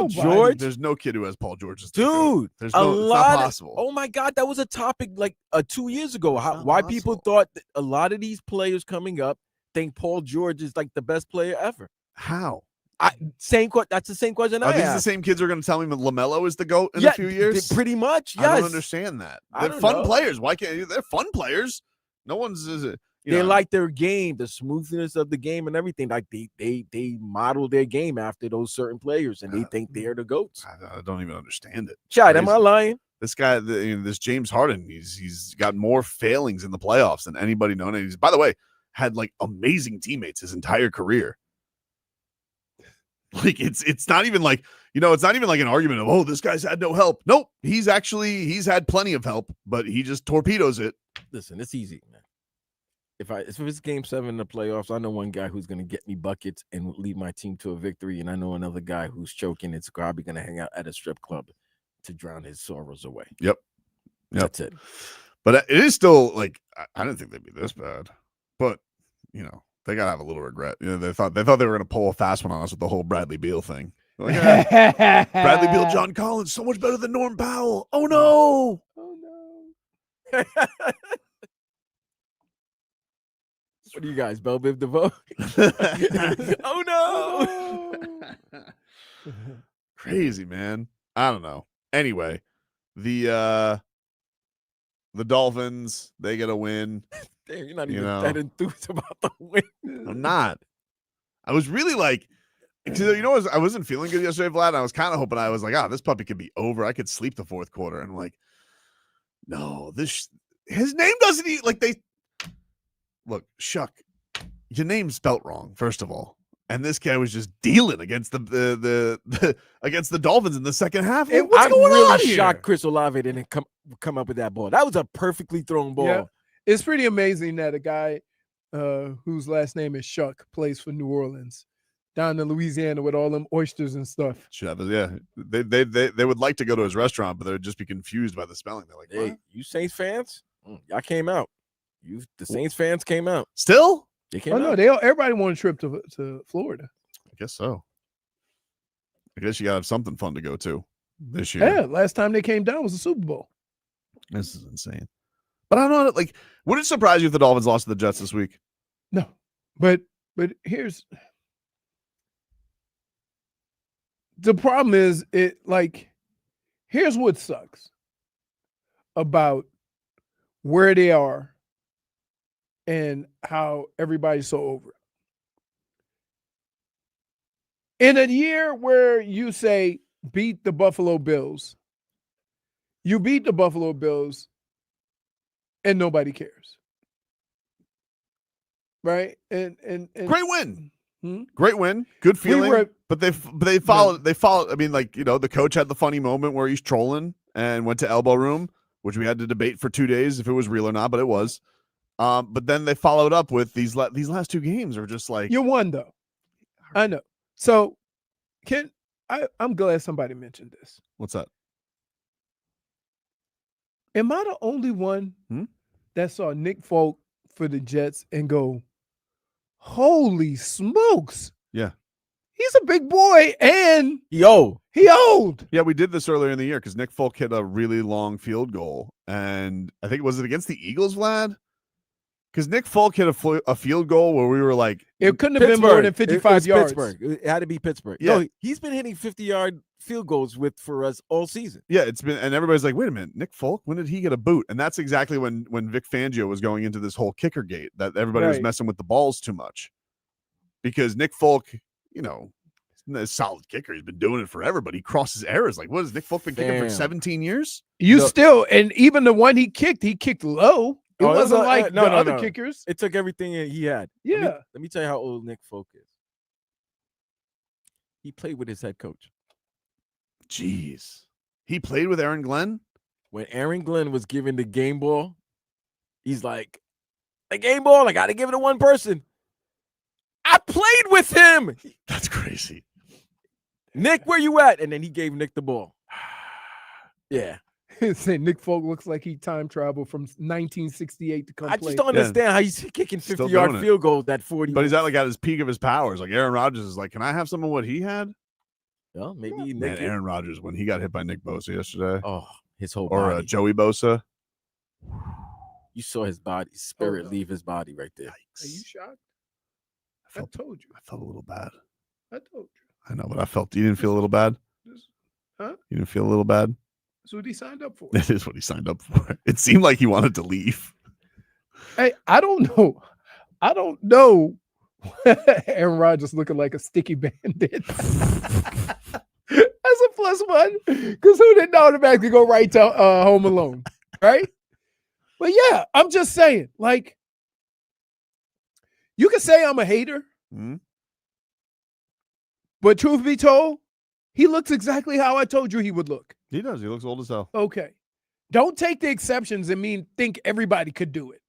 A: kid.
F: George.
A: There's no kid who has Paul George as the
F: Dude,
A: GOAT. There's
F: a
A: no.
F: lot.
A: It's not possible.
F: Oh my God, that was a topic like 2 years ago. Why people
A: possible.
F: thought that a lot of these players coming up think Paul George is like the best player ever.
A: How?
F: That's the same question
A: Are
F: I
A: these
F: asked.
A: the same kids who are going to tell me that LaMelo is the GOAT in a few years?
F: Pretty much, yes.
A: I don't understand that. They're fun players. Why can't they're fun players? No one's.
F: They like their game, the smoothness of the game, and everything. Like they model their game after those certain players, and they think they're the GOATs.
A: I don't even understand it.
F: Chad, am I lying?
A: This guy, this James Harden, he's got more failings in the playoffs than anybody known. He's, by the way, had like amazing teammates his entire career. Like it's not even like it's not even like an argument of this guy's had no help. Nope, he's had plenty of help, but he just torpedoes it.
F: Listen, it's easy, man. If it's game 7 in the playoffs, I know one guy who's going to get me buckets and lead my team to a victory, and I know another guy who's choking. It's probably going to hang out at a strip club to drown his sorrows away.
A: Yep.
F: That's it.
A: But it is still like I didn't think they'd be this bad, but they gotta have a little regret. They thought they were gonna pull a fast one on us with the whole Bradley Beal thing. Like, Bradley Beal, John Collins, so much better than Norm Powell. Oh no!
F: What are you guys, Belle Biv DeVoe? Oh no!
A: Crazy, man. I don't know. Anyway, the Dolphins, they get a win.
F: Damn, you're not even that enthused about the win.
A: I'm not. I was really like, I wasn't feeling good yesterday, Vlad. And I was kind of hoping I was like, this puppy could be over. I could sleep the fourth quarter. And I'm like, no, his name doesn't even look, Shuck, your name's spelt wrong, first of all. And this guy was just dealing against the against the Dolphins in the second half.
C: Hey,
A: what's
F: I'm
A: going
F: really
A: on here?
F: shocked Chris Olave didn't come up with that ball. That was a perfectly thrown ball.
C: Yeah. It's pretty amazing that a guy whose last name is Shuck, plays for New Orleans, down in Louisiana with all them oysters and stuff.
A: Yeah, they would like to go to his restaurant, but they'd just be confused by the spelling. They're like,
F: Hey,
A: what?
F: you Saints fans? Y'all came out. The Saints fans came out.
A: Still?
F: They came
C: Oh
F: out.
C: no, everybody want a trip to Florida.
A: I guess so. I guess you gotta have something fun to go to this year.
C: Yeah, last time they came down was the Super Bowl.
A: This is insane. But I don't know, like, would it surprise you if the Dolphins lost to the Jets this week?
C: No, but here's the problem is here's what sucks about where they are and how everybody's so over it. In a year where you say beat the Buffalo Bills, you beat the Buffalo Bills and nobody cares. Right? And
A: Great win.
C: Hmm?
A: Great win. Good feeling.
C: were-
A: but they followed. I mean, like, you know, the coach had the funny moment where he's trolling and went to elbow room, which we had to debate for 2 days if it was real or not, but it was. But then they followed up with these last two games are just like,
C: you won though. I know. So I'm glad somebody mentioned this.
A: what's that?
C: Am I the only one that saw Nick Folk for the Jets and go, holy smokes?
A: Yeah.
C: He's a big boy and he old.
A: Yeah, we did this earlier in the year because Nick Folk hit a really long field goal. And I think, was it against the Eagles, Vlad? Because Nick Folk hit a field goal where we were like,
C: It couldn't have been more than 55 yards.
F: Pittsburgh. It had to be Pittsburgh.
A: Yeah.
F: No, he's been hitting 50-yard field goals for us all season.
A: yeah, it's been, and everybody's like, wait a minute, Nick Folk, when did he get a boot? And that's exactly when Vic Fangio was going into this whole kicker gate, that everybody was
C: Right.
A: messing with the balls too much. Because Nick Folk, you know, he's a solid kicker. He's been doing it forever, but he crosses errors. Like, what has Nick Folk been kicking for
F: Damn.
A: 17 years?
C: And even the one he kicked low. It
F: Oh,
C: wasn't
F: no,
C: like
F: no,
C: the
F: no,
C: other
F: no.
C: kickers.
F: It took everything he had.
C: Yeah.
F: Let me tell you how old Nick Folk is. He played with his head coach.
A: Jeez. He played with Aaron Glenn?
F: When Aaron Glenn was given the game ball, he's like, the game ball, I got to give it to one person. I played with him.
A: That's crazy.
F: Nick, where you at? And then he gave Nick the ball. Yeah.
C: Say Nick Folk looks like he time traveled from 1968 to come
F: I
C: play.
F: just don't understand how he's kicking
A: Still
F: 50-yard
A: doing it.
F: field goals at 40.
A: But he's at his peak of his powers. Like, Aaron Rodgers is like, can I have some of what he had?
F: Well, maybe
A: Man,
F: Nick.
A: Aaron Rodgers, when he got hit by Nick Bosa yesterday,
F: Oh, his whole
A: or
F: body.
A: Joey Bosa.
F: You saw his body, spirit leave his body right there.
C: Are you shocked?
A: I
C: told you.
A: I felt a little bad.
C: I told you.
A: I know, but you didn't feel a little bad?
C: Huh?
A: You didn't feel a little bad?
C: That's what he signed up for.
A: That is what he signed up for. It seemed like he wanted to leave.
C: Hey, I don't know. I don't know. Aaron Rodgers looking like a sticky bandit. That's a plus one. Because who didn't automatically go right to Home Alone? Right? But yeah, I'm just saying, like, you can say I'm a hater, but truth be told, he looks exactly how I told you he would look.
A: He does. He looks old as hell.
C: Okay. Don't take the exceptions and think everybody could do it.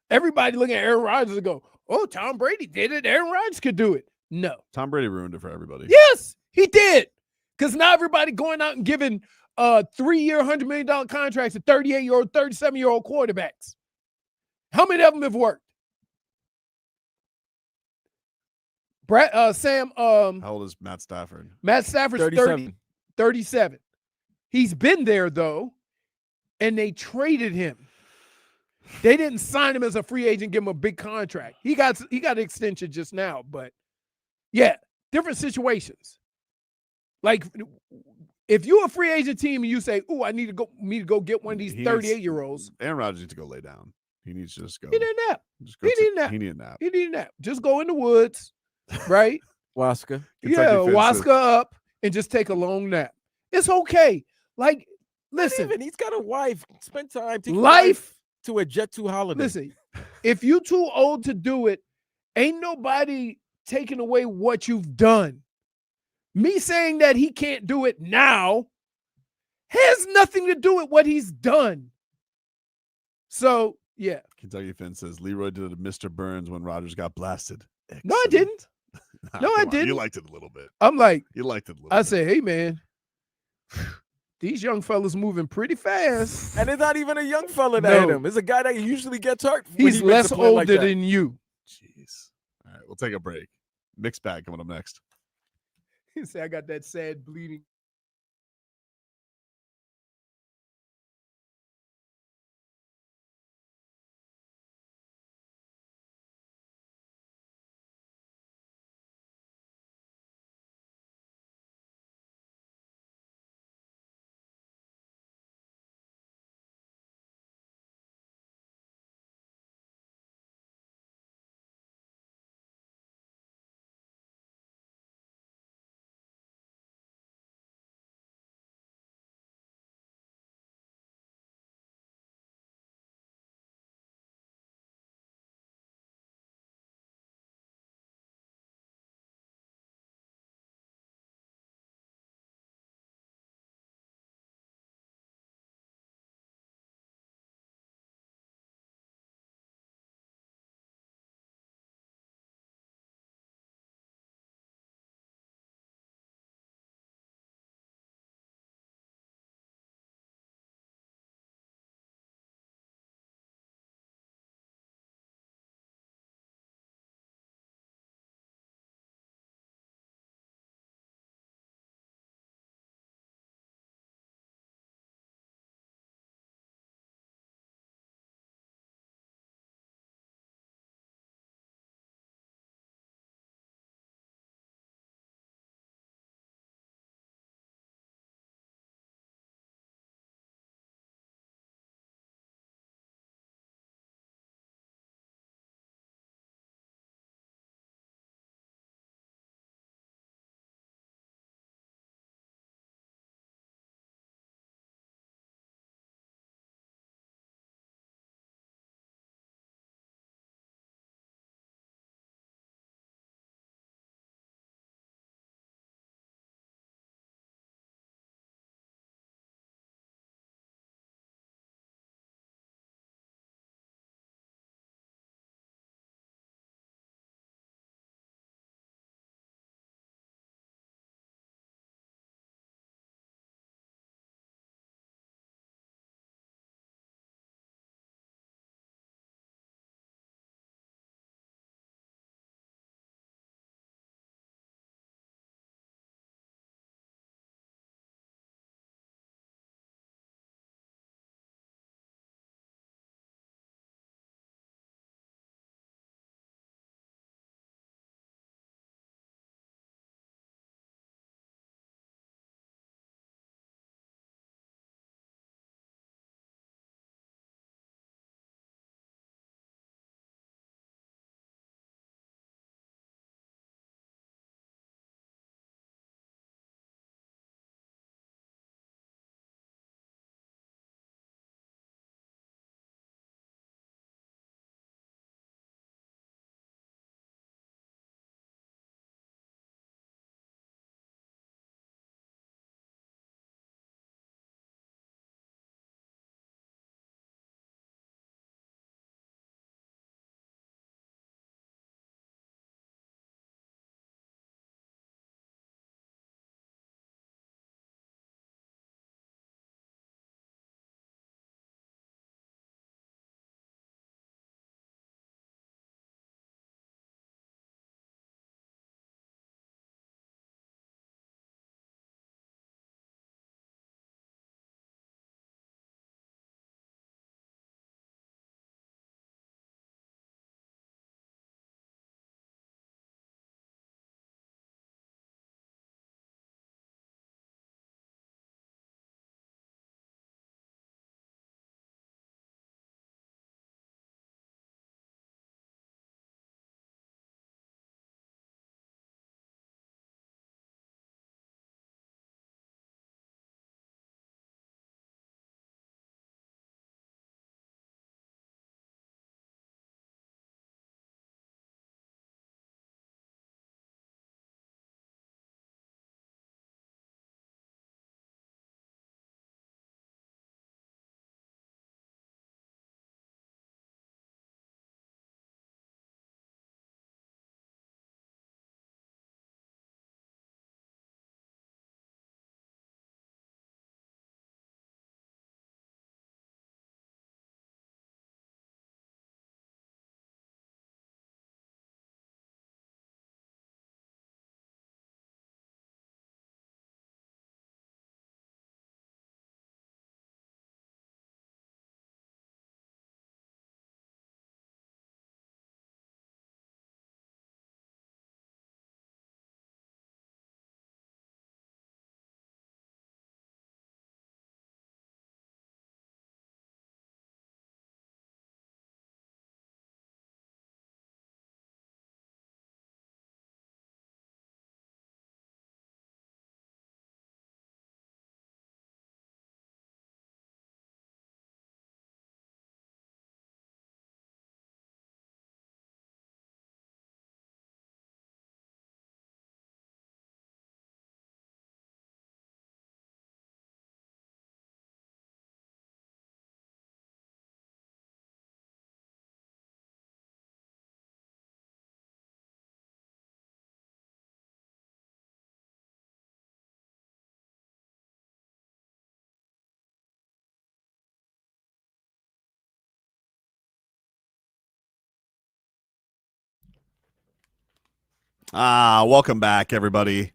C: Everybody look at Aaron Rodgers and go, oh, Tom Brady did it. Aaron Rodgers could do it. No.
A: Tom Brady ruined it for everybody.
C: Yes, he did. Because now everybody going out and giving 3-year, $100 million contracts to 38-year-old, 37-year-old quarterbacks. How many of them have worked? Sam.
A: How old is Matt Stafford?
C: Matt Stafford's 37. He's been there, though, and they traded him. They didn't sign him as a free agent, give him a big contract. He got an extension just now, but yeah, different situations. Like, if you're a free agent team and you say, "Oh, I need to go get one of these 38-year-olds,"
A: Aaron Rodgers needs to go lay down. He needs to just go.
C: He need a nap.
A: He need a nap.
C: He need a nap. Just go in the woods, right?
F: Waska.
C: Waska up and just take a long nap. It's okay. Like, listen,
F: He's got a wife. Spend time. Take
C: life
F: to a Jet2 holiday.
C: Listen, if you too old to do it, ain't nobody taking away what you've done. Me saying that he can't do it now has nothing to do with what he's done. So, yeah.
A: Kentucky Finn says Leroy did a Mr. Burns when Rodgers got blasted.
C: No, I
A: Excellent.
C: didn't.
A: Nah,
C: No, I
A: come on.
C: didn't.
A: You liked it a little bit.
C: I'm like,
A: You liked it a little
C: I
A: bit.
C: say, hey man, these young fellas moving pretty fast.
F: And it's not even a young fella that hit
C: No.
F: him. It's a guy that usually gets hurt. when
C: He's
F: he makes
C: less
F: a play
C: older
F: like that.
C: than you.
A: Jeez. All right, we'll take a break. Mixed bag coming up next.
C: He say, I got that sad bleeding
A: Welcome back, everybody.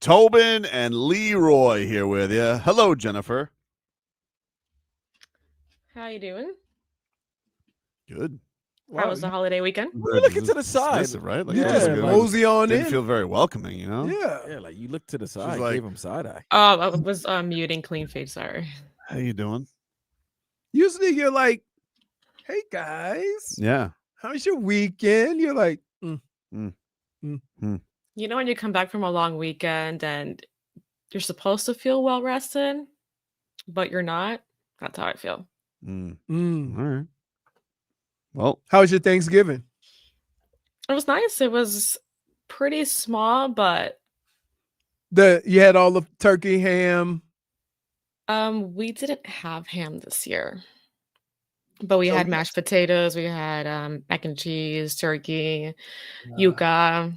A: Tobin and Leroy here with you. Hello, Jennifer.
K: How you doing?
A: Good.
K: How was the holiday weekend?
F: You're looking to the side,
A: Dismissive, right? Like,
C: Yeah,
A: just
C: mosey on
A: didn't
C: in.
A: feel very welcoming, you know?
C: Yeah.
F: like you look to the side,
A: like-
F: gave him side eye.
K: Oh, I was muting clean feed. Sorry.
A: How you doing?
C: Usually you're like, hey, guys,
A: Yeah.
C: how's your weekend? You're like,
K: You know when you come back from a long weekend and you're supposed to feel well rested, but you're not? That's how I feel.
A: All right. Well,
C: how was your Thanksgiving?
K: It was nice. It was pretty small, but
C: You had all the turkey, ham.
K: we didn't have ham this year. But we had mashed potatoes, we had mac and cheese, turkey, yuca.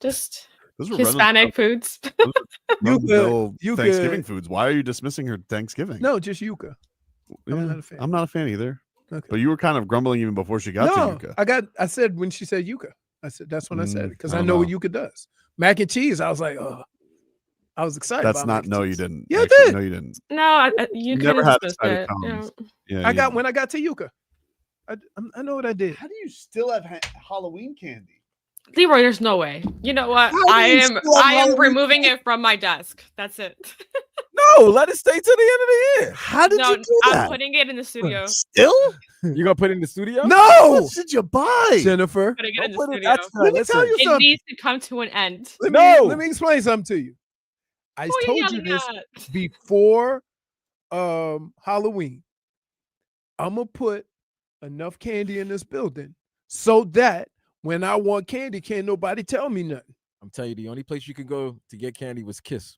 K: Just
A: those were
K: Hispanic foods.
A: run-of-the-mill Thanksgiving foods. Why are you dismissing her Thanksgiving?
C: No, just yuca. I'm not a fan.
A: I'm not a fan either.
C: Okay.
A: But you were kind of grumbling even before she got to yuca.
C: I said when she said yuca. I said that's when I said it because
A: I
C: I
A: don't
C: know what
A: know.
C: yuca does. Mac and cheese. I was like, oh, I was excited.
A: That's
C: about
A: not.
C: mac and
A: No,
C: cheese.
A: you didn't.
C: Yeah,
A: Actually,
C: I did.
A: No, you didn't.
K: No, you
A: never
K: kind
A: had
K: of dismissed
A: excited
K: it.
A: comments. Yeah,
C: I
A: you
C: got
A: didn't.
C: when I got to yuca. I know what I did.
A: How do you still have Halloween candy?
K: Leroy, there's no way. You know what?
A: How do
K: I
A: you
K: am
A: still have Halloween
K: removing it from my desk. That's it.
F: No, let it stay to the end of the year.
A: How did
K: No,
A: you do
K: I'm
A: that?
K: putting it in the studio.
A: Still?
F: You gonna put it in the studio?
C: No,
A: What did you buy?
C: Jennifer.
K: Putting it in the
F: Put it-
K: studio.
F: that's
C: Let me tell you
K: It
C: something.
K: needs to come to an end.
C: Let me explain something to you. I
K: Who are
C: told you
K: yelling
C: this
K: at?
C: before Halloween. I'm gonna put enough candy in this building so that when I want candy, can't nobody tell me nothing.
F: I'm telling you, the only place you could go to get candy was Kiss.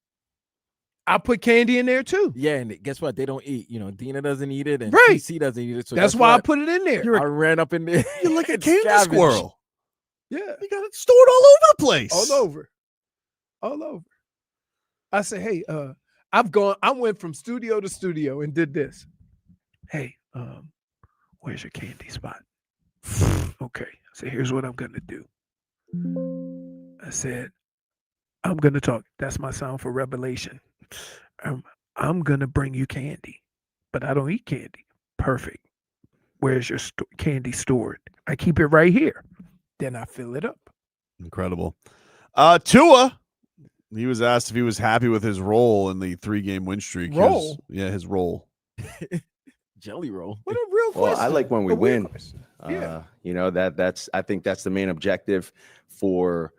C: I put candy in there too.
F: Yeah, and guess what? They don't eat. You know, Dina doesn't eat it, and
C: Right.
F: TC doesn't eat it. So
C: That's
F: guess
C: why I
F: what?
C: put it in there.
F: I ran up in there.
A: You're like a
F: and
A: candy
F: scavenged.
A: squirrel.
C: Yeah,
A: You got it stored all over the place.
C: all over. I say, hey, I went from studio to studio and did this. Hey, where's your candy spot? Okay. I said, here's what I'm gonna do. I said, I'm gonna talk. That's my sound for revelation. I'm gonna bring you candy, but I don't eat candy. Perfect. Where's your candy stored? I keep it right here. Then I fill it up.
A: Incredible. Tua. He was asked if he was happy with his role in the 3-game win streak.
C: Role?
A: His role.
F: Jelly roll.
C: What a real
L: Well,
C: question.
L: I like when we
C: A weird
L: win.
C: question. Yeah.
L: You know, I think that's the main objective for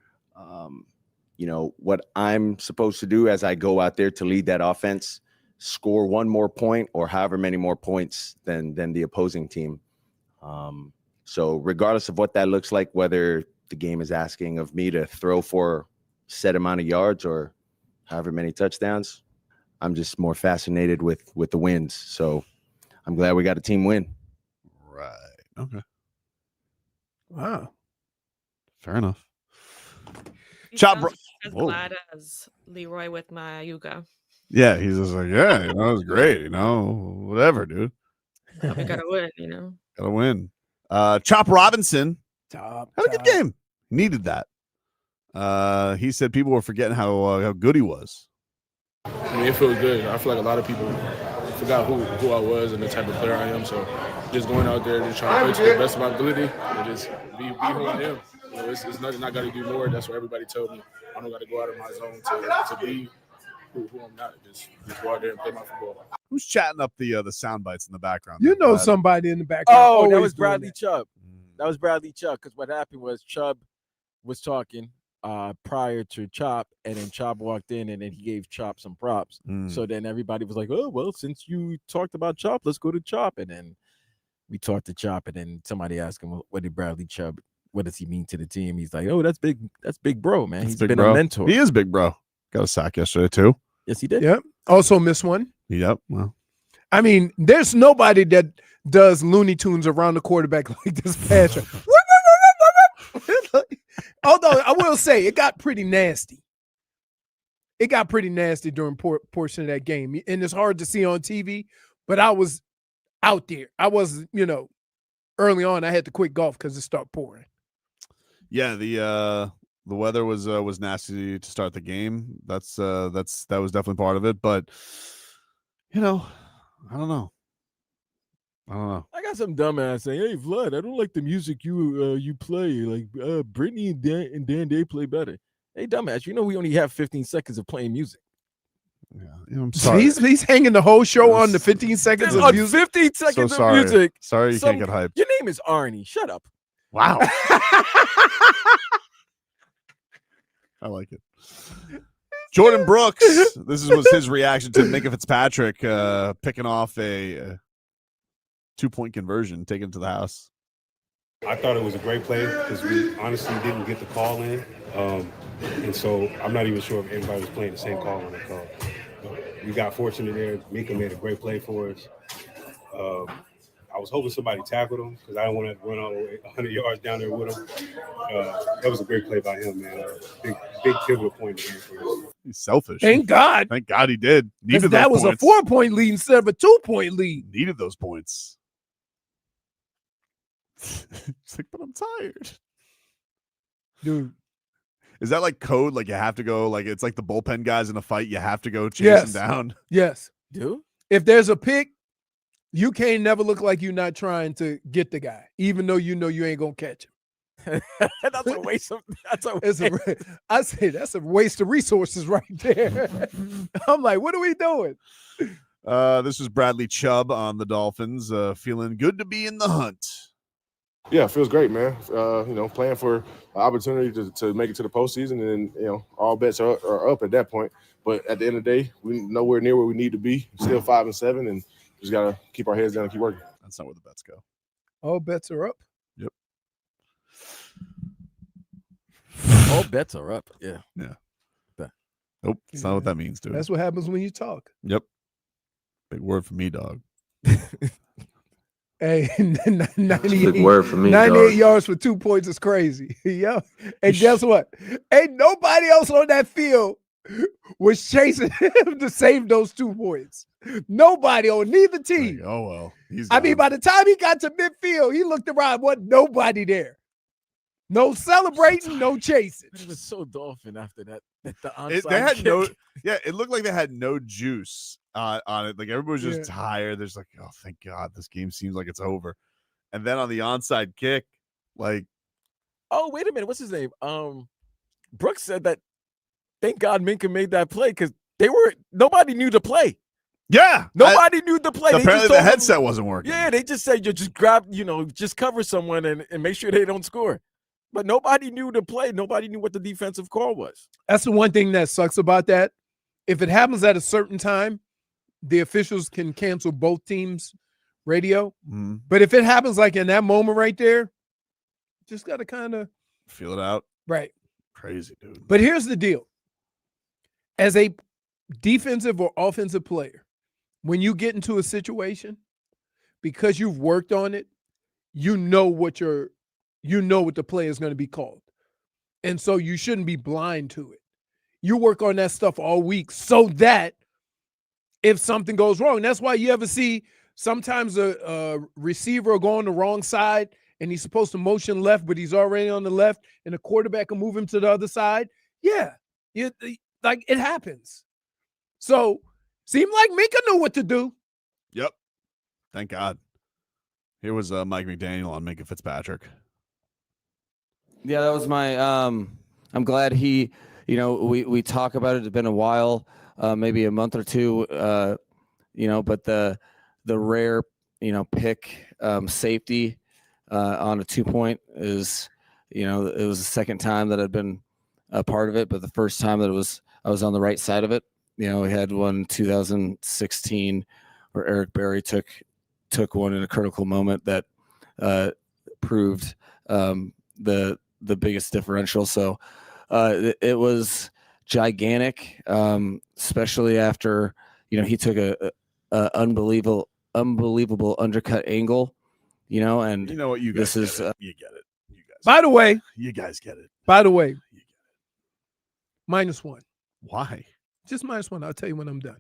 L: you know, what I'm supposed to do as I go out there to lead that offense, score one more point or however many more points than the opposing team. So regardless of what that looks like, whether the game is asking of me to throw for set amount of yards or however many touchdowns, I'm just more fascinated with the wins. So I'm glad we got a team win.
A: Right. Okay.
C: Wow.
A: Fair enough.
K: You
A: Chop
K: sound
A: bro-
K: as
A: Whoa.
K: glad as Leroy with my yuca.
A: Yeah, he's just like, yeah, it was great, whatever, dude.
K: But we gotta win, you know.
A: Gotta win. Chop Robinson
C: Top.
A: had a good game. Needed that. He said people were forgetting how good he was.
M: I mean, it feels good. I feel like a lot of people forgot who I was and the type of player I am. So just going out there, just trying to play to the best of my ability and just be who I am. You know, it's nothing I got to do more. That's what everybody told me. I don't got to go out of my zone to be who I'm not. Just go out there and play my football.
A: Who's chatting up the sound bites in the background?
C: You
A: there,
C: know
A: Brad?
C: somebody in the background.
F: Oh, that
C: always
F: was
C: doing
F: Bradley
C: that.
F: Chubb. That was Bradley Chubb. Because what happened was Chubb was talking prior to Chop, and then Chop walked in, and then he gave Chop some props. So then everybody was like, "Oh, well, since you talked about Chop, let's go to Chop." And then we talked to Chop, and then somebody asked him, "What did Bradley Chubb? What does he mean to the team?" He's like, "Oh, that's big. That's big, bro, man.
A: That's
F: He's
A: big
F: been
A: bro.
F: a mentor."
A: He is big, bro. Got a sack yesterday too.
F: Yes, he did.
C: Yep. Also missed one.
A: Yep. Well,
C: I mean, there's nobody that does Looney Tunes around the quarterback like this passer. Although I will say it got pretty nasty. It got pretty nasty during portion of that game. And it's hard to see on TV, but I was out there. I was, early on I had to quit golf because it started pouring.
A: Yeah, the weather was nasty to start the game. That was definitely part of it. But I don't know.
F: I got some dumbass saying, "Hey, Vlad, I don't like the music you play. Like Brittany and Dan, they play better." Hey, dumbass, we only have 15 seconds of playing music.
A: Yeah, I'm sorry.
C: He's hanging the whole show on the 15 seconds of music.
F: 15 seconds
A: sorry.
F: of music.
A: Sorry, you can't get hyped.
F: Your name is Arnie. Shut up.
A: Wow. I like it. Jordan Brooks. This was his reaction to Minka Fitzpatrick picking off a 2-point conversion, taking it to the house.
N: I thought it was a great play because we honestly didn't get the call in. And so I'm not even sure if everybody was playing the same call on the call. But we got fortunate there. Minka made a great play for us. I was hoping somebody tackled him because I didn't want to run all the way 100 yards down there with him. That was a great play by him, man. Big pivotal point in the game for us.
A: He's selfish.
C: Thank God.
A: Thank God he did. Needed
C: that
A: those
C: was
A: points.
C: a 4-point lead instead of a 2-point lead.
A: Needed those points. It's like, but I'm tired.
C: Dude.
A: Is that like code? Like you have to go, like it's like the bullpen guys in a fight, you have to go chase him down.
C: Yes.
F: Dude.
C: If there's a pick, you can't never look like you're not trying to get the guy, even though you know you ain't gonna catch him.
F: That's a waste of
C: I say that's a waste of resources right there. I'm like, what are we doing?
A: This was Bradley Chubb on the Dolphins, feeling good to be in the hunt.
M: Yeah, it feels great, man. Playing for an opportunity to make it to the postseason, and all bets are up at that point. But at the end of the day, we're nowhere near where we need to be. Still 5-7, and just gotta keep our heads down and keep working.
A: That's not where the bets go.
C: All bets are up.
A: Yep.
F: All bets are up. Yeah.
A: Yeah. Nope. That's not what that means, dude.
C: That's what happens when you talk.
A: Yep. Big word for me, dog.
C: Hey, 98,
O: word for me,
C: 98
O: dog.
C: yards for 2 points is crazy. Yeah. And guess what? Ain't nobody else on that field was chasing him to save those 2 points. Nobody on neither team.
A: Like, oh, well.
C: I mean, by the time he got to midfield, he looked around, wasn't nobody there. No celebrating, no chasing.
F: It was so Dolphin after that. The
A: They had
F: onside kick.
A: it looked like they had no juice on it. Like everybody was just tired. There's like, oh, thank God, this game seems like it's over. And then on the onside kick, like,
F: oh, wait a minute, what's his name? Brooks said that. Thank God Minka made that play because nobody knew the play.
A: Yeah,
F: nobody knew the play.
A: Apparently, the headset wasn't working.
F: Yeah, they just said you just grab, just cover someone and make sure they don't score. But nobody knew the play. Nobody knew what the defensive call was.
C: That's the one thing that sucks about that. If it happens at a certain time, the officials can cancel both teams' radio.
A: Mm-hmm.
C: But if it happens like in that moment right there, just got to kind of
A: feel it out.
C: Right.
A: Crazy, dude.
C: But here's the deal. As a defensive or offensive player, when you get into a situation, because you've worked on it, you know what the play is going to be called. And so you shouldn't be blind to it. You work on that stuff all week so that if something goes wrong, that's why you ever see sometimes a receiver will go on the wrong side and he's supposed to motion left, but he's already on the left and the quarterback will move him to the other side. Yeah. Like it happens. So seemed like Minka knew what to do.
A: Yep. Thank God. Here was Mike McDaniel on Minka Fitzpatrick.
H: Yeah, that was my I'm glad he, we talk about it. It's been a while, maybe a month or two, but the rare, pick safety on a 2-point is, it was the second time that I'd been a part of it, but the first time that I was on the right side of it. We had one in 2016 where Eric Berry took one in a critical moment that proved the biggest differential. So it was gigantic, especially after he took a unbelievable undercut angle. And
A: you know what you guys
H: this is
A: you get it. You guys.
C: By the way,
A: you guys get it.
C: By the way, -1.
A: Why?
C: Just -1. I'll tell you when I'm done.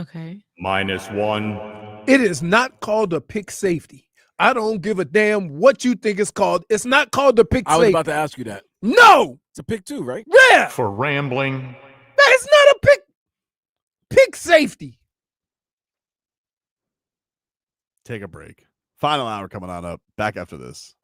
K: Okay.
G: -1.
C: It is not called a pick safety I don't give a damn what you think it's called. It's not called the pick
F: I was
C: safety.
F: about to ask you that.
C: No,
F: It's a pick 2, right?
C: yeah,
G: For rambling.
C: that is not a pick safety.
A: Take a break. Final hour coming on up. Back after this.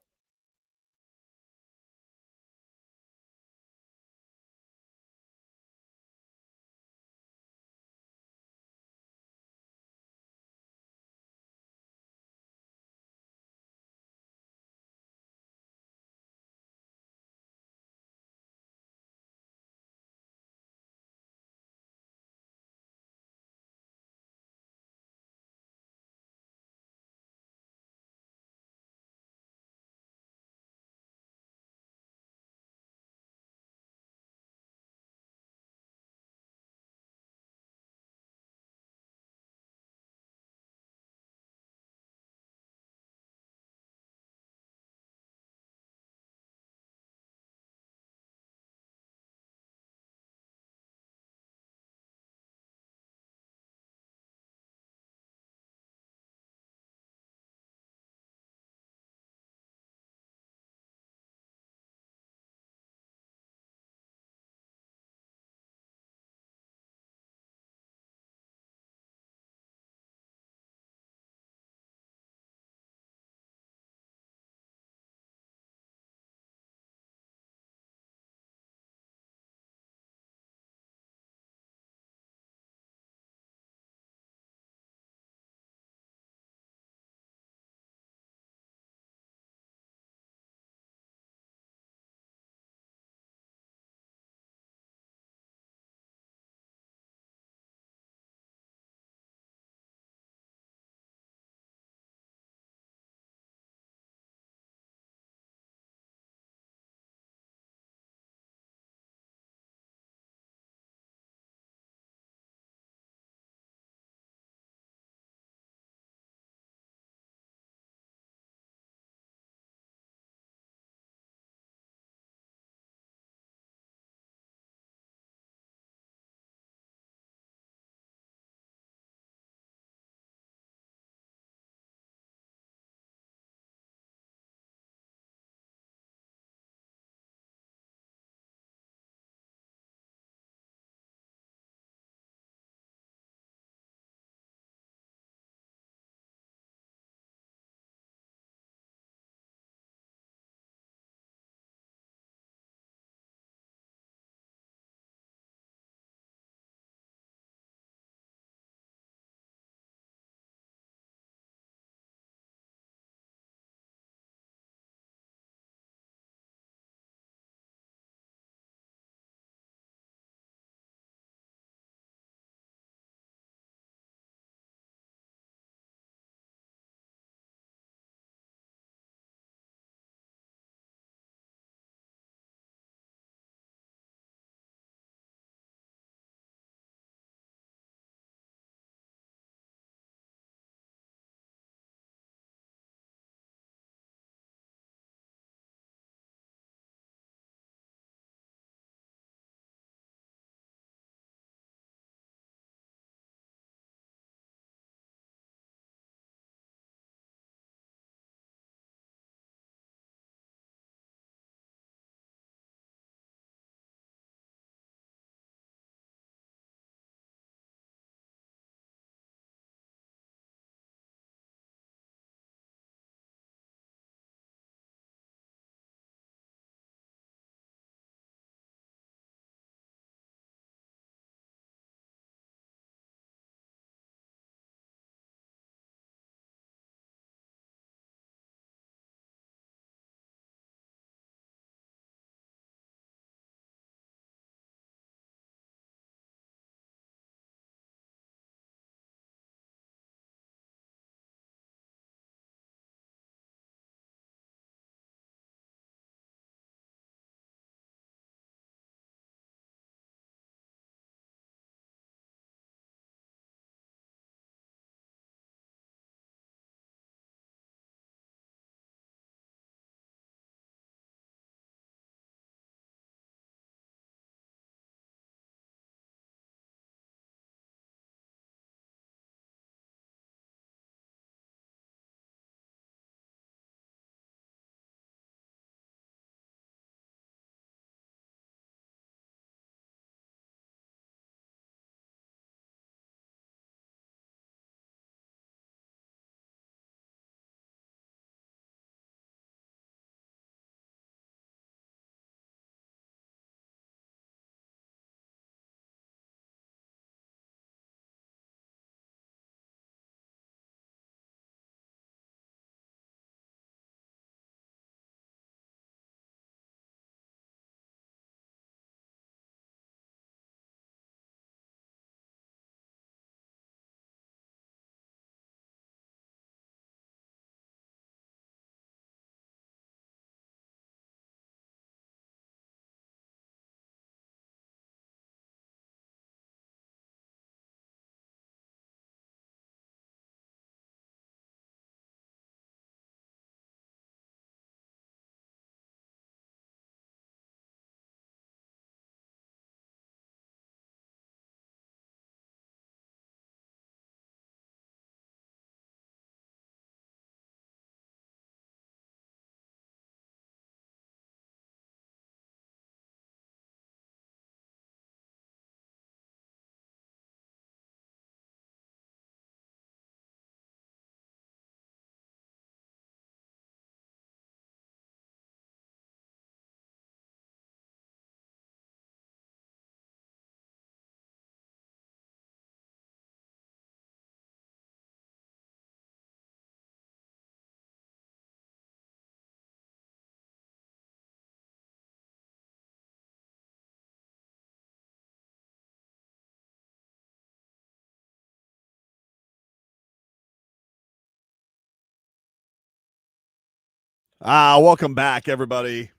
A: Welcome back, everybody.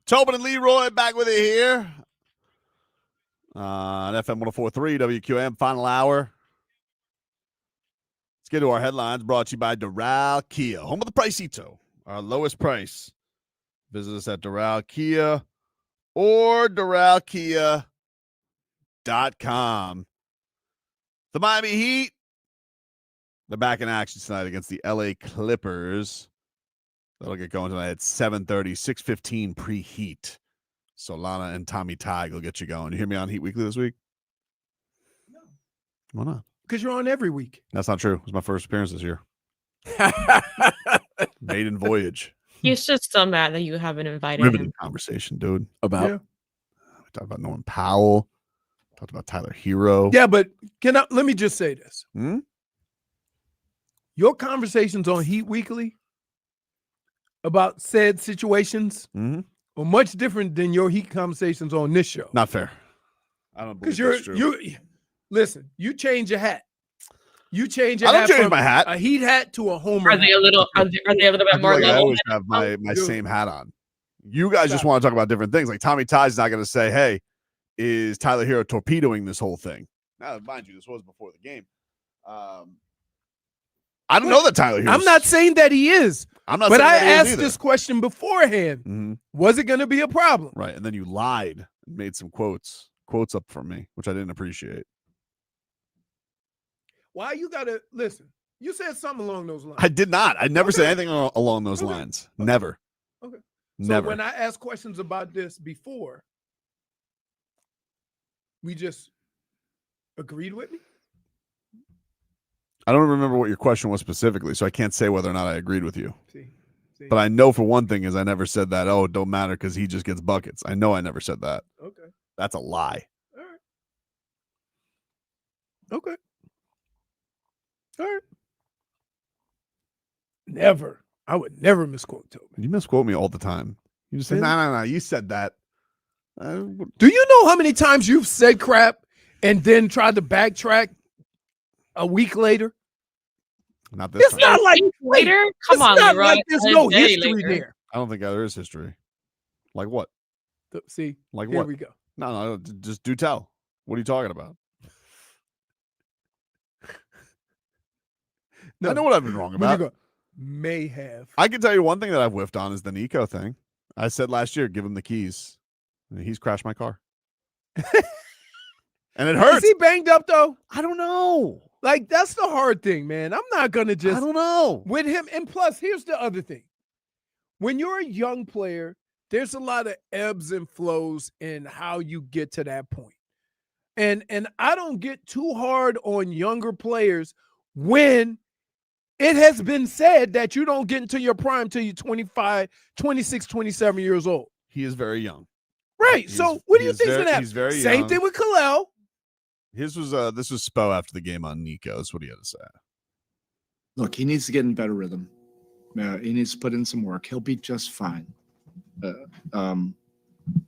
A: Tobin and Leroy back with you here on FM 104.3 WQM Final Hour. Let's get to our headlines brought to you by Doral Kia, home of the Pricito, our lowest price. Visit us at Doral Kia or DoralKia.com. The Miami Heat, they're back in action tonight against the LA Clippers. That'll get going tonight at 7:30, 6:15 preheat. Solana and Tommy Tig will get you going. You hear me on Heat Weekly this week?
C: No.
A: Why not?
C: Because you're on every week.
A: That's not true. It was my first appearance this year. Maiden voyage.
K: He's just so mad that you haven't invited
A: Riveting
K: him.
A: conversation, dude.
F: About?
C: Yeah.
A: We talked about Norman Powell. Talked about Tyler Herro.
C: Yeah, but let me just say this.
A: Hmm?
C: Your conversations on Heat Weekly about said situations
A: Mm-hmm.
C: are much different than your Heat conversations on this show.
A: Not fair. I don't believe
C: Because
A: that's true.
C: listen, you change your hat. You change your
A: I don't
C: hat
A: change
C: from
A: my hat.
C: a Heat hat to a homer.
K: Are they a little? Are they a little
A: I
K: bit
A: feel
K: more
A: like I
K: level?
A: always have my
C: Dude.
A: same hat on. You guys just want to talk about different things. Like Tommy Ty's not going to say, hey, is Tyler Herro torpedoing this whole thing? Now, mind you, this was before the game. I don't know that Tyler Herro.
C: I'm not saying that he is.
A: I'm not
C: But
A: saying
C: I
A: that he is
C: asked
A: either.
C: this question beforehand.
A: Mhm.
C: Was it going to be a problem?
A: Right. And then you lied and made some quotes up for me, which I didn't appreciate.
C: Why you got to listen? You said something along those lines.
A: I did not. I never said
C: Okay.
A: anything along those
C: Okay.
A: lines. Never.
C: Okay.
A: Never.
C: So when I asked questions about this before, we just agreed with me?
A: I don't remember what your question was specifically, so I can't say whether or not I agreed with you.
C: See.
A: But I know for one thing is I never said that, oh, it don't matter because he just gets buckets. I know I never said that.
C: Okay.
A: That's a lie.
C: All right. Okay. All right. Never. I would never misquote Tobin.
A: You misquote me all the time. You just say,
C: Really?
A: no, you said that.
C: Do you know how many times you've said crap and then tried to backtrack a week later?
A: Not this
C: It's
A: time.
C: not like
K: Later? Come
C: it's
K: on,
C: not
K: Leroy.
C: like there's
K: A
C: no
K: day
C: history
K: later.
C: there.
A: I don't think there is history. Like what?
C: See,
A: Like
C: here
A: what?
C: we go.
A: No, just do tell. What are you talking about? I know what I've been wrong
C: When you
A: about.
C: go, may have.
A: I can tell you one thing that I've whiffed on is the Niko thing. I said last year, give him the keys. And he's crashed my car. And it hurts.
C: Is he banged up though?
A: I don't know.
C: Like that's the hard thing, man. I'm not gonna just
A: I don't know.
C: with him. And plus, here's the other thing: when you're a young player, there's a lot of ebbs and flows in how you get to that point. And I don't get too hard on younger players when it has been said that you don't get into your prime till you're 25, 26, 27 years old.
A: He is very young.
C: Right. So what do you think's gonna happen?
A: He's very
C: Same
A: young.
C: thing with Kalel.
A: This was Spo after the game on Niko. That's what he had to say.
O: Look, he needs to get in better rhythm. He needs to put in some work. He'll be just fine.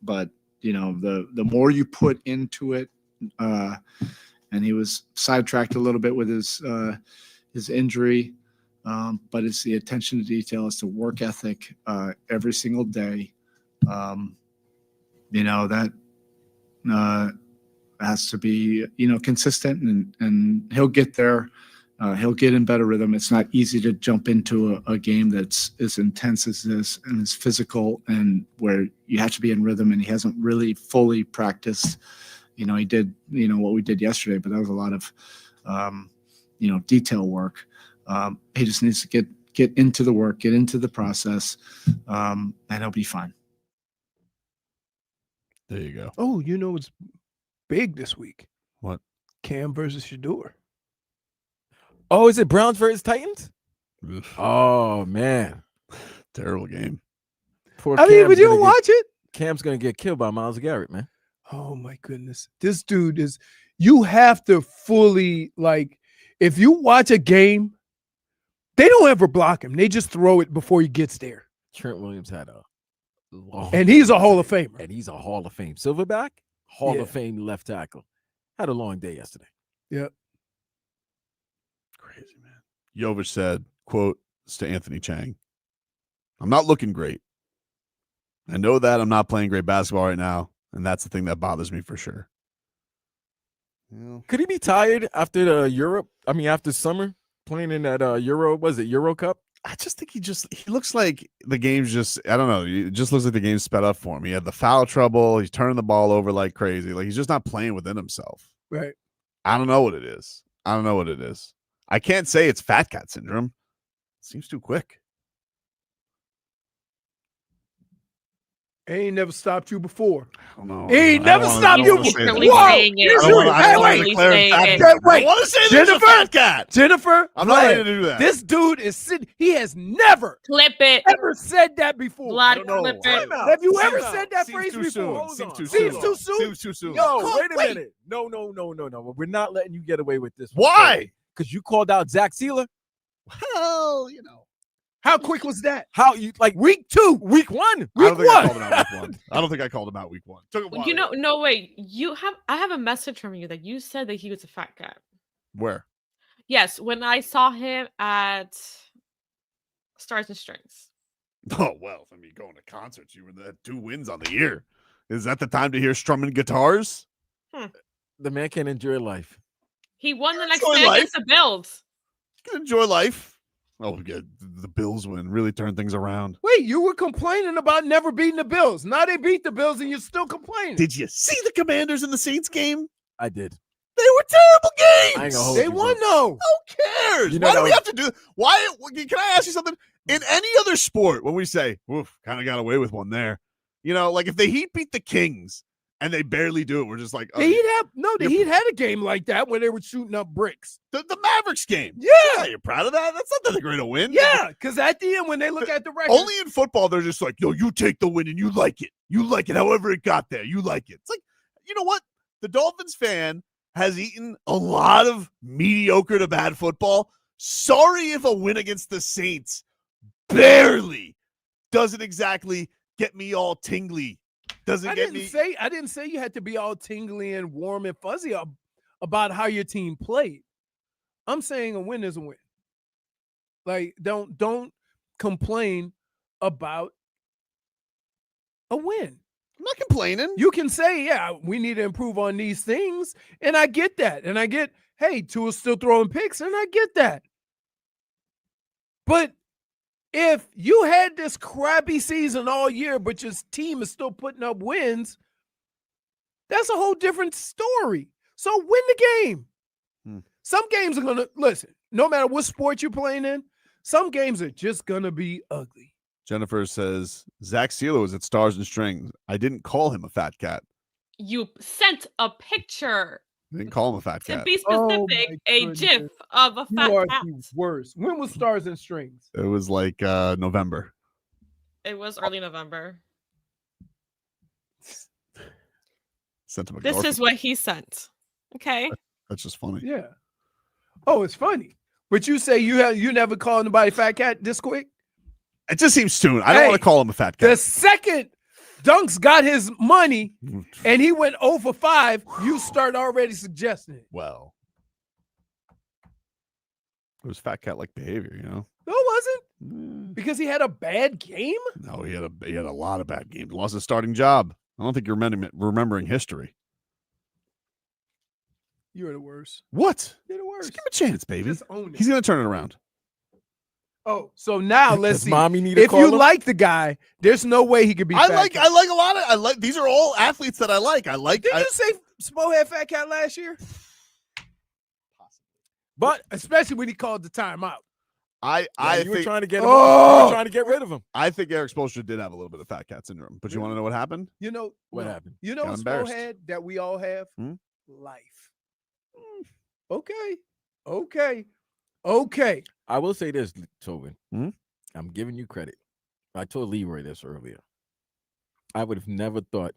O: But you know, the more you put into it, and he was sidetracked a little bit with his injury, but it's the attention to detail, it's the work ethic every single day. You know that has to be consistent, and he'll get there. He'll get in better rhythm. It's not easy to jump into a game that's as intense as this and as physical, and where you have to be in rhythm, and he hasn't really fully practiced. He did what we did yesterday, but that was a lot of detail work. He just needs to get into the work, get into the process, and he'll be fine.
A: There you go.
C: Oh, it's big this week.
A: What?
C: Cam versus Shador.
F: Oh, is it Browns versus Titans?
A: Oof.
F: Oh man,
A: Terrible game.
F: Poor
C: But
F: Cam's
C: you
F: gonna
C: don't watch it?
F: Cam's gonna get killed by Myles Garrett, man.
C: Oh my goodness. This dude you have to fully, if you watch a game, they don't ever block him. They just throw it before he gets there.
F: Trent Williams had a long
C: And he's a Hall of Famer.
F: and he's a Hall of Fame Silverback, Hall
C: Yeah.
F: of Fame left tackle. Had a long day yesterday.
C: Yep.
A: Crazy, man. Jović said, quote, this to Anthony Chang. I'm not looking great. I know that I'm not playing great basketball right now, and that's the thing that bothers me for sure.
F: Could he be tired after the after summer playing in that Euro Cup?
A: I just think he looks like the game's I don't know. It just looks like the game's sped up for him. He had the foul trouble. He's turning the ball over like crazy. Like he's just not playing within himself.
C: Right.
A: I don't know what it is. I can't say it's fat cat syndrome. It seems too quick.
C: Ain't never stopped you before.
A: I don't know.
C: Ain't never stopped you before.
K: Saying it.
C: Wait.
A: I want to say
C: Jennifer,
A: there's a fat cat.
C: Jennifer,
A: I'm not ready to do that.
C: This dude is sitting. He has never
K: clip it.
C: Ever said that before.
K: Blood clip it.
C: Have you ever said that phrase before?
A: Seems too soon.
F: No, wait a minute. No. We're not letting you get away with this.
A: Why?
F: Because you called out Zach Sealer.
A: Well,
C: How quick was that?
F: How you like
C: week 2,
F: week 1?
A: I don't think I called him out week 1. I don't think I called him out week 1. Took a while.
K: No way. I have a message from you that you said that he was a fat cat.
A: Where?
K: Yes, when I saw him at Stars and Strings.
A: Oh, well, I mean, going to concerts, you were the 2 wins on the year. Is that the time to hear strumming guitars?
F: The man can enjoy life.
K: He won the next day against the Bills.
A: You can enjoy life. Oh, yeah, the Bills win. Really turn things around.
C: Wait, you were complaining about never beating the Bills. Now they beat the Bills and you're still complaining.
A: Did you see the Commanders in the Saints game?
F: I did.
A: They were terrible games.
F: I ain't gonna hold
C: They
F: you,
C: won,
F: bro.
C: though.
A: Who cares? Why do we have to do? Why? Can I ask you something? In any other sport, when we say, "Oof, kind of got away with one there," like if the Heat beat the Kings and they barely do it, we're just like,
C: The Heat had a game like that where they were shooting up bricks.
A: The Mavericks game.
C: Yeah,
A: you're proud of that. That's not that great a win.
C: Yeah, because at the end when they look at the record,
A: only in football they're just like, "Yo, you take the win and you like it. You like it. However it got there, you like it." It's like, you know what? The Dolphins fan has eaten a lot of mediocre to bad football. Sorry if a win against the Saints barely doesn't exactly get me all tingly. I didn't say you had to be all tingly and warm and fuzzy about how your team played. I'm saying a win is a win. Like, don't complain about a win. I'm not complaining.
C: You can say, yeah, we need to improve on these things. And I get that. And I get, hey, Tua's still throwing picks. And I get that. But if you had this crappy season all year, but your team is still putting up wins, that's a whole different story. So win the game. Some games are going to, listen, no matter what sport you're playing in, some games are just going to be ugly.
A: Jennifer says, Zach Sealer was at Stars and Strings. I didn't call him a fat cat.
K: You sent a picture.
A: I didn't call him a fat
K: To
A: cat.
K: be specific, a GIF of a fat
C: You are
K: cat.
C: the worst. When was Stars and Strings?
A: It was like November.
K: It was early November.
A: Sent him a
K: This is what he sent. Okay.
A: That's just funny.
C: Yeah. Oh, it's funny. But you say you never called nobody fat cat this quick?
A: It just seems soon. I don't want to call him a fat cat.
C: The second Dunks got his money and he went 0 for 5, you start already suggesting it.
A: Well, it was fat cat like behavior,
C: No, it wasn't. Because he had a bad game?
A: No, he had a lot of bad games. Lost his starting job. I don't think you're remembering history.
C: You're the worst.
A: What?
C: You're the worst.
A: Just give him a chance, baby.
C: Just own it.
A: He's going to turn it around.
C: Oh, so now let's
F: Does
C: see.
F: mommy need to
C: If
F: call
C: you
F: him?
C: like the guy, there's no way he could be.
A: I
C: fat
A: like
C: cat.
A: a lot of these are all athletes that I like.
C: Did you say Spo had fat cat last year? But especially when he called the timeout.
F: You were trying to get him.
C: Oh!
F: You were trying to get rid of him.
A: I think Erik Spoelstra did have a little bit of fat cat syndrome. But you want to know what happened?
C: You know
F: What happened?
C: You know
A: Got
C: what Spo
A: embarrassed.
C: had that we all have?
A: Hmm?
C: Life. Okay.
F: I will say this, Tobin.
A: Hmm?
F: I'm giving you credit. I told Leroy this earlier. I would have never thought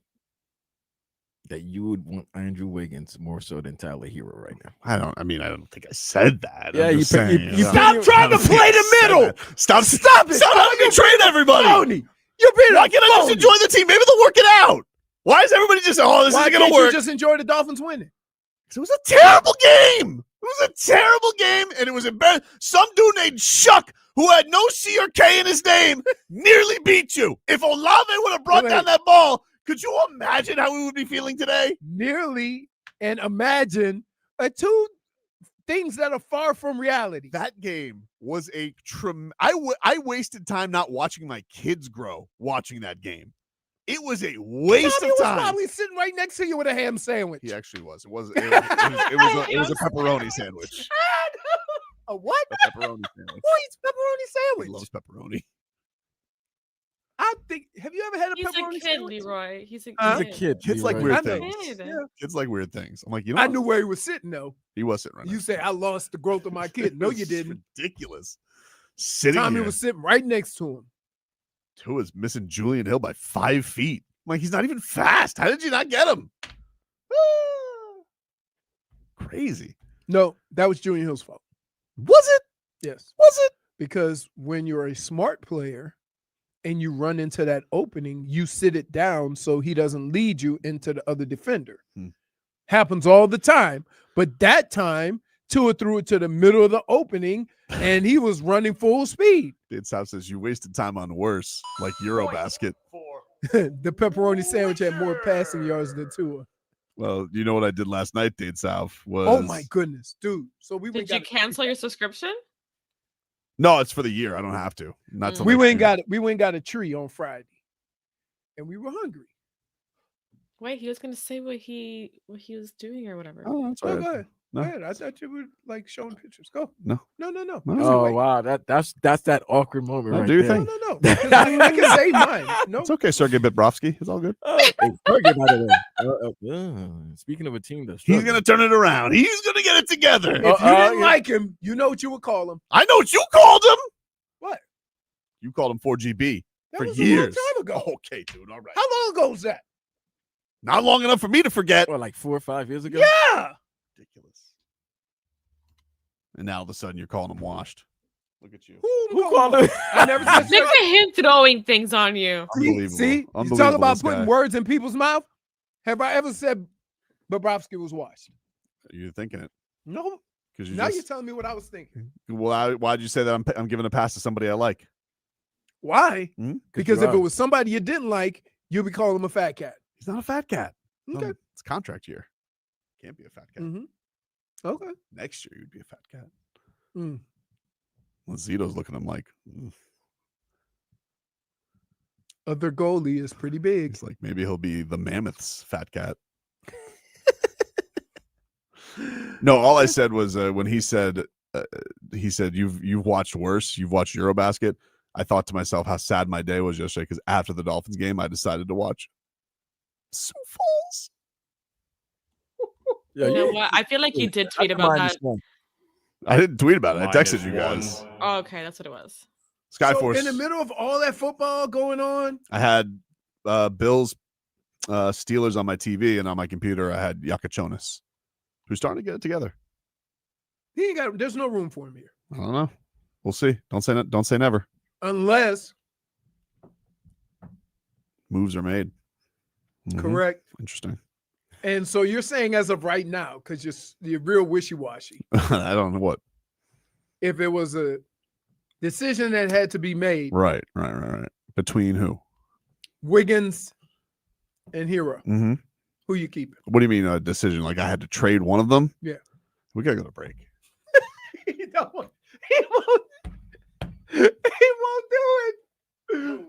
F: that you would want Andrew Wiggins more so than Tyler Herro right now.
A: I don't think I said that.
F: Yeah,
A: I'm
F: you
A: just
F: pick- you-
A: saying,
F: you
A: know.
F: pick-
C: Stop trying to play the middle.
A: Stop
C: it.
A: Stop having me trade everybody.
C: Phony. You're being
A: Why can't I just enjoy the team? Maybe they'll work it out. Why is everybody just, this
C: Why
A: isn't going
C: can't
A: to work?
C: you just enjoy the Dolphins winning?
A: It was a terrible game. was a terrible game, and it was embarrassing. Some dude named Shuck, who had no C or K in his name, nearly beat you. If Olave would have brought down that ball, could you imagine how we would be feeling today?
C: Nearly, and imagine two things that are far from reality.
A: That game was a I wasted time not watching my kids grow watching that game. It was a waste
C: Tommy
A: of
C: was
A: time.
C: probably sitting right next to you with a ham sandwich.
A: He actually was. It was a pepperoni sandwich.
C: A what?
A: A pepperoni sandwich.
C: Who eats pepperoni sandwich?
A: He loves pepperoni.
C: I think. Have you ever had a
K: He's
C: pepperoni
K: a kid,
C: sandwich?
K: Leroy. He's a
F: He's a kid.
A: Kids like
F: Leroy.
A: weird
C: I know.
A: things.
K: Kid.
C: Yeah.
A: Kids like weird things. I'm like, you know,
C: I knew where he was sitting though.
A: he was sitting right
C: You
A: now.
C: say I lost the growth of my kid. No, you
A: It's
C: didn't.
A: ridiculous. Sitting
C: Tommy
A: here.
C: was sitting right next to him.
A: Tua's missing Julian Hill by 5 feet. I'm like, he's not even fast. How did you not get him? Crazy.
C: No, that was Julian Hill's fault.
A: Was it?
C: Yes.
A: Was it?
C: Because when you're a smart player and you run into that opening, you sit it down so he doesn't lead you into the other defender. Happens all the time. But that time, Tua threw it to the middle of the opening and he was running full speed.
A: Dade South says you wasted time on worse, like Eurobasket.
C: The pepperoni sandwich had more passing yards than Tua.
A: Well, you know what I did last night, Dade South, was
C: Oh my goodness, dude. So we went
K: Did you cancel your subscription?
A: No, it's for the year. I don't have to. Not till
C: we
A: next
C: went and
A: year.
C: got it. We went and got a tree on Friday. And we were hungry.
K: Wait, he was gonna say what he was doing or whatever.
A: Oh, that's
C: Oh,
A: all
C: go
A: right.
C: ahead.
A: No.
C: Go ahead. I thought you were like showing pictures. Go.
A: No.
C: No.
A: No.
F: Oh wow, that's that awkward moment
A: No,
F: right
A: do your
F: there.
A: thing.
C: No. 'Cause I can say mine. No.
A: It's okay, Sergey Bobrovsky. It's all good.
F: Hey, Sergey, by the way. Speaking of a team that's
A: He's going to turn it around. He's going to get it together.
C: If you didn't like him, you know what you would call him.
A: I know what you called him.
C: What?
A: You called him 4GB
C: That
A: for
C: was
A: years.
C: a long time ago.
A: Okay, dude. All right.
C: How long ago was that?
A: Not long enough for me to forget.
F: What, like 4 or 5 years ago?
C: Yeah.
A: Ridiculous. And now all of a sudden you're calling him washed. Look at you.
F: Who called him?
C: I never said
K: Look at him throwing things on you.
A: Unbelievable.
C: See, you talk
A: Unbelievable,
C: about
A: this
C: putting
A: guy.
C: words in people's mouth. Have I ever said Bobrovsky was washed?
A: You're thinking it.
C: No.
A: Because
C: Now you're telling me what I was thinking.
A: Well, why'd you say that I'm giving a pass to somebody I like?
C: Why?
A: Hmm?
C: Because
F: you
C: if it
F: are.
C: was somebody you didn't like, you'd be calling him a fat cat.
A: He's not a fat cat.
C: Okay.
A: It's contract year. Can't be a fat cat.
C: Mm-hmm. Okay.
A: Next year you'd be a fat cat.
C: Mm.
A: Well, Zito's looking at him like,
C: Other goalie is pretty big.
A: it's like maybe he'll be the Mammoth's fat cat. No, all I said was when he said you've watched worse. You've watched Eurobasket. I thought to myself how sad my day was yesterday because after the Dolphins game, I decided to watch Sioux Falls.
F: Yeah,
K: You know what? I feel like you did tweet about that.
A: I didn't tweet about it. I texted
G: -1.
A: you guys.
K: Oh, okay, that's what it was.
A: Skyforce.
C: So in the middle of all that football going on,
A: I had Bills Steelers on my TV, and on my computer I had Yakachonis, who's starting to get it together.
C: he ain't got. There's no room for him here,
A: I don't know. We'll see. Don't say never.
C: unless
A: Moves are made. Mhm.
C: correct.
A: Interesting.
C: And so you're saying as of right now, because you're real wishy-washy.
A: I don't know what.
C: If it was a decision that had to be made,
A: Right. Between who?
C: Wiggins and Hero,
A: Mm-hmm.
C: who you keeping?
A: What do you mean a decision? Like I had to trade one of them?
C: Yeah.
A: We gotta go to break.
C: He won't do it.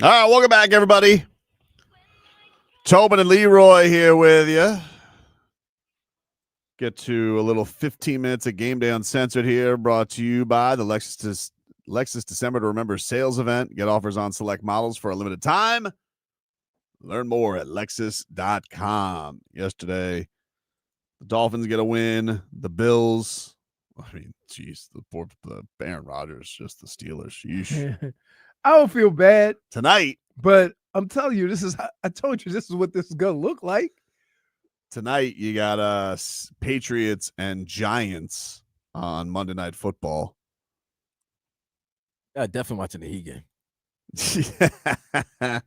A: All right, welcome back, everybody. Tobin and Leroy here with you. Get to a little 15 minutes of Game Day Uncensored here, brought to you by the Lexus December to Remember sales event. Get offers on select models for a limited time. Learn more at Lexus.com. Yesterday, the Dolphins get a win. The Bills, I mean, geez, the Aaron Rodgers, just the Steelers. Yeesh.
C: I don't feel bad
A: Tonight,
C: but I'm telling you, I told you this is what this is gonna look like.
A: Tonight, you got Patriots and Giants on Monday Night Football.
F: Yeah, definitely watching the Heat game.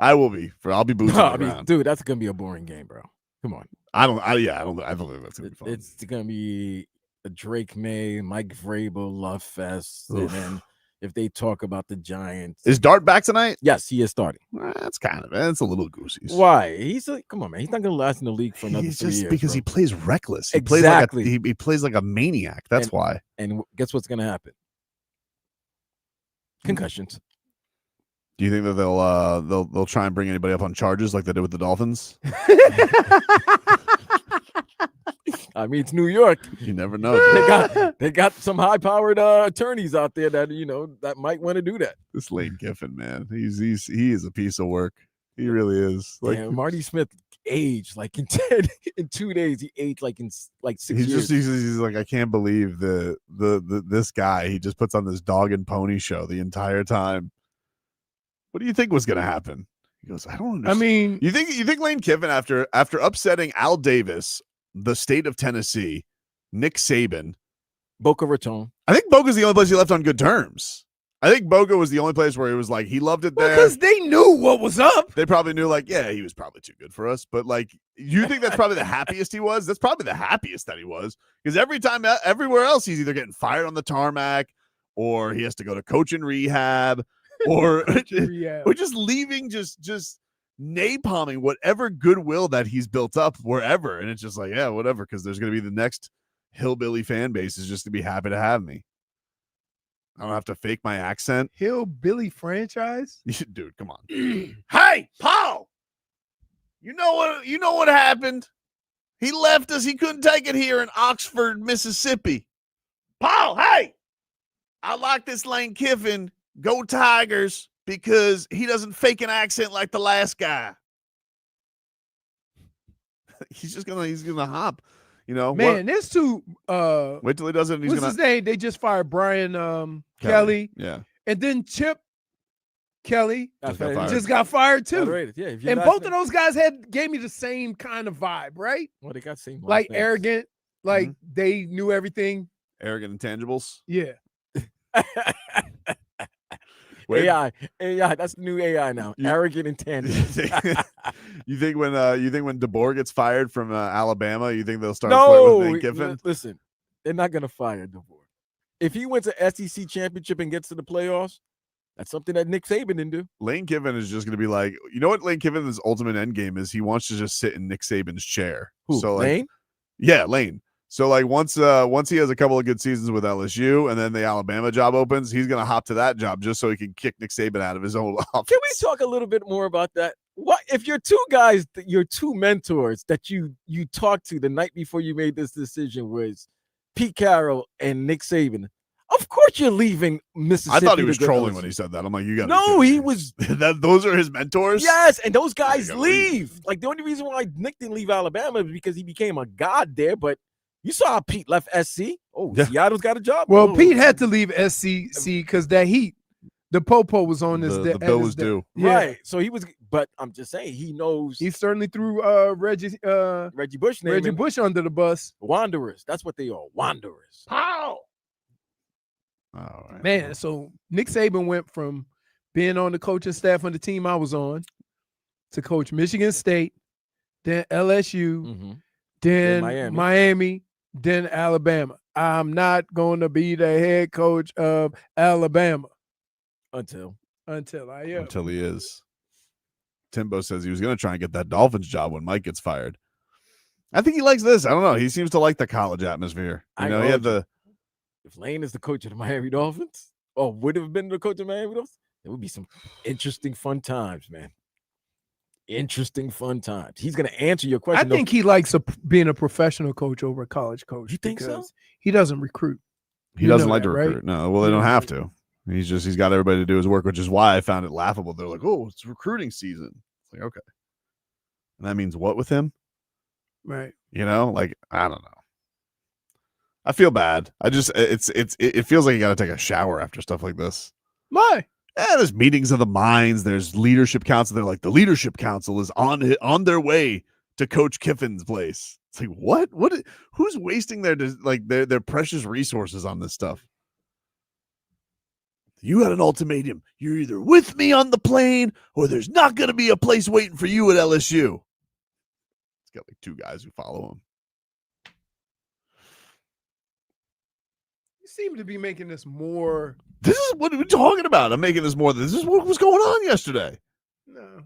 A: I will be. I'll be booting around.
F: Dude, that's gonna be a boring game, bro. Come on.
A: I don't think that's gonna be fun.
F: It's gonna be a Drake May, Mike Vrabel love fest, and then if they talk about the Giants,
A: is Dart back tonight?
F: Yes, he is starting.
A: That's it's a little goosey.
F: Why? Come on, man. He's not gonna last in the league for another 3 years.
A: Because he plays reckless. He
F: Exactly.
A: plays he plays like a maniac. That's why.
F: And guess what's gonna happen? Concussions.
A: Do you think that they'll try and bring anybody up on charges like they did with the Dolphins?
F: I mean, it's New York.
A: You never know.
F: They got some high-powered attorneys out there that that might want to do that.
A: This Lane Kiffin, man, he is a piece of work. He really is. Like
F: Marty Smith aged like in 2 days. He aged like in 6 years.
A: He's like, I can't believe this guy. He just puts on this dog and pony show the entire time. What do you think was going to happen? He goes, I don't understand.
C: I mean,
A: you think Lane Kiffin after upsetting Al Davis, the state of Tennessee, Nick Saban,
F: Boca Raton.
A: I think Boca's the only place he left on good terms. I think Boca was the only place where he was like, he loved it there.
C: Because they knew what was up.
A: They probably knew, like, yeah, he was probably too good for us. But, like, you think that's probably the happiest he was? That's probably the happiest that he was. Because everywhere else, he's either getting fired on the tarmac or he has to go to coaching rehab or just leaving, just napalming whatever goodwill that he's built up wherever. And it's just like, yeah, whatever, because there's going to be the next hillbilly fan base is just to be happy to have me. I don't have to fake my accent.
C: Hillbilly franchise?
A: Dude, come on. Hey, Paul! You know what happened? He left us. He couldn't take it here in Oxford, Mississippi. Paul, hey! I like this Lane Kiffin. Go Tigers, because he doesn't fake an accent like the last guy. He's gonna hop.
C: Man, there's two.
A: Wait till he does it. And
C: What's his name? They just fired Brian Kelly.
A: Yeah.
C: And then Chip Kelly
F: just
C: got fired too.
F: Yeah,
C: and both of those guys gave me the same kind of vibe, right?
F: Well, they got same
C: like arrogant, like they knew everything.
A: Arrogant intangibles.
C: Yeah.
F: AI, that's the new AI now. Arrogant intangibles.
A: You think when DeBoer gets fired from Alabama, you think they'll start
F: flirting
A: with Lane Kiffin?
F: Listen, they're not gonna fire DeBoer. If he wins an SEC championship and gets to the playoffs, that's something that Nick Saban didn't do.
A: Lane Kiffin is just gonna be like, you know what Lane Kiffin's ultimate end game is? He wants to just sit in Nick Saban's chair.
F: Who,
A: so
F: Lane?
A: Yeah, Lane. So like once he has a couple of good seasons with LSU and then the Alabama job opens, he's gonna hop to that job just so he can kick Nick Saban out of his own office.
F: Can we talk a little bit more about that? What if your two guys, your two mentors that you talked to the night before you made this decision was Pete Carroll and Nick Saban? Of course you're leaving Mississippi.
A: I thought he was trolling when he said that. I'm like, you got
F: no, he was.
A: Those are his mentors.
F: Yes, and those guys leave. Like the only reason why Nick didn't leave Alabama is because he became a god there. But you saw how Pete left SC. Oh, yeah. Seattle's got a job.
C: Well, Pete had to leave SC because that heat. The Popo was on this.
A: The bill was due.
C: Yeah.
F: Right. So he was, but I'm just saying he knows.
C: He certainly threw Reggie
F: Bush
C: under the bus.
F: Wanderers. That's what they are. Wanderers.
C: How?
A: All right.
C: Man, so Nick Saban went from being on the coaching staff on the team I was on to coach Michigan State, then LSU, then Miami, then Alabama. I'm not going to be the head coach of Alabama.
F: Until
C: I am.
A: Until he is. Timbo says he was going to try and get that Dolphins job when Mike gets fired. I think he likes this. I don't know. He seems to like the college atmosphere. He had the.
F: If Lane is the coach of the Miami Dolphins, or would have been the coach of the Miami Dolphins, It would be some interesting, fun times, man. Interesting, fun times. He's going to answer your
C: I
F: question.
C: think he likes being a professional coach over a college coach.
F: You think so?
C: because he doesn't recruit.
A: He
C: You
A: doesn't
C: know
A: like
C: that,
A: to
C: right?
A: recruit. No, well, they don't have to. He's got everybody to do his work, which is why I found it laughable. They're like, "Oh, it's recruiting season." It's like, okay, and that means what with him?
C: Right.
A: You know, like I don't know. I feel bad. It feels like you got to take a shower after stuff like this.
C: Why?
A: Yeah, there's meetings of the minds. There's leadership council. They're like, the leadership council is on their way to Coach Kiffin's place. It's like, what? Who's wasting their precious resources on this stuff? You got an ultimatum. You're either with me on the plane or there's not going to be a place waiting for you at LSU. It's got like 2 guys who follow him.
C: You seem to be making this more.
A: This is what we're talking about. I'm making this more. This is what was going on yesterday.
C: No,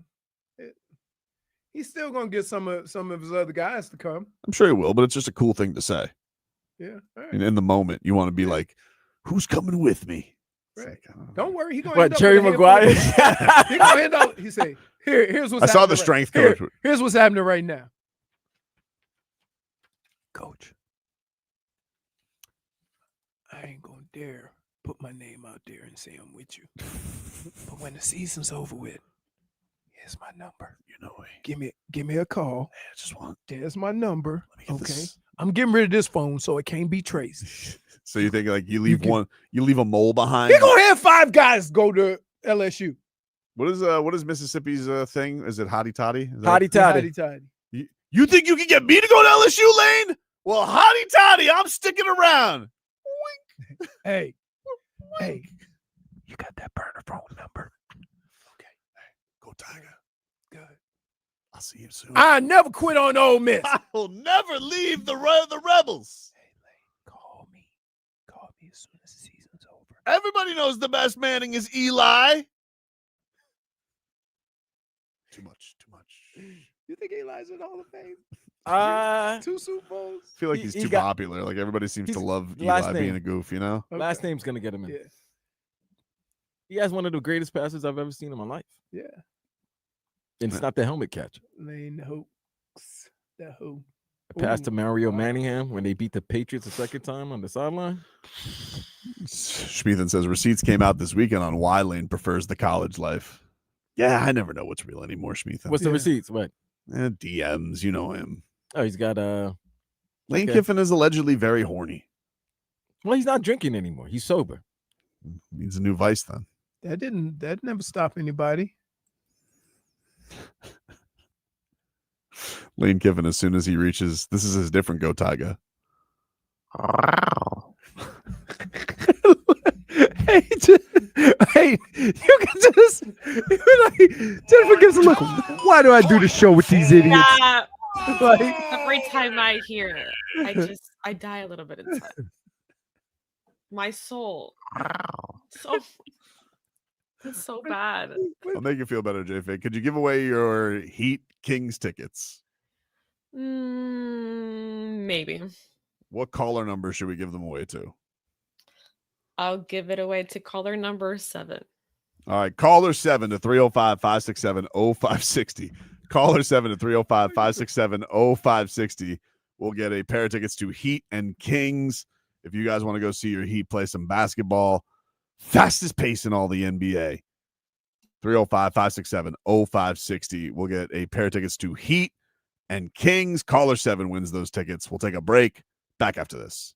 C: he's still gonna get some of his other guys to come.
A: I'm sure he will, but it's just a cool thing to say.
C: Yeah, all right.
A: And in the moment, you want to be like, "Who's coming with me?"
C: Right. Don't worry, he gonna
F: What,
C: end up
F: Jerry
C: with a
F: Maguire?
C: handful. He gonna end up. He say, "Here's what's."
A: I saw
C: happening
A: the
C: right-
A: strength
C: here-
A: coach.
C: Here's what's happening right now, Coach. I ain't gonna dare put my name out there and say I'm with you. But when the season's over with, here's my number.
A: You know me.
C: Give me a call.
A: I just want.
C: There's my number. Okay.
A: This.
C: I'm getting rid of this phone so it can't be traced.
A: So you think like you leave a mole behind?
C: He gonna have 5 guys go to LSU.
A: What is Mississippi's thing? Is it hotty toddy?
F: Hotty toddy.
C: Hotty toddy.
A: You think you can get me to go to LSU, Lane? Well, hotty toddy, I'm sticking around.
C: Hey, you got that burner phone number? Okay.
A: Hey, go Tiger.
C: Good.
A: I'll see you soon.
C: I never quit on Ole Miss.
A: I will never leave the Rebels.
C: Hey, Lane, call me as soon as the season's over.
A: Everybody knows the best Manning is Eli. Too much.
C: You think Eli's in the Hall of Fame? 2 Super Bowls.
A: I feel like he's too popular. Like everybody seems to love Eli being a goof, you know?
C: Okay.
F: Last name's gonna get him in.
C: Yeah.
F: He has one of the greatest passes I've ever seen in my life.
C: Yeah.
F: And it's not the helmet catch.
C: Lane Hoax. The who?
F: Pass to Mario Manningham when they beat the Patriots the second time on the sideline.
A: Schmiethan says receipts came out this weekend on why Lane prefers the college life. Yeah, I never know what's real anymore, Schmiethan.
F: What's the receipts? What?
A: DMs, you know him.
F: Oh, he's got
A: Lane Kiffin is allegedly very horny.
F: Well, he's not drinking anymore. He's sober.
A: Needs a new vice then.
C: That never stopped anybody.
A: Lane Kiffin, as soon as he reaches, this is his different go Tiger.
C: Hey, you can just Jennifer gives a look. Why do I do the show with these idiots?
K: Yeah.
C: Like,
K: Every time I hear it, I die a little bit inside. My soul. It's so bad.
A: I'll make you feel better, JFA. Could you give away your Heat Kings tickets?
K: Maybe.
A: What caller number should we give them away to?
K: I'll give it away to caller number 7.
A: All right, caller 7 to 305-567-0560. Caller 7 to 305-567-0560. We'll get a pair of tickets to Heat and Kings. If you guys want to go see your Heat play some basketball, fastest pace in all the NBA. 305-567-0560. We'll get a pair of tickets to Heat and Kings. Caller 7 wins those tickets. We'll take a break. Back after this.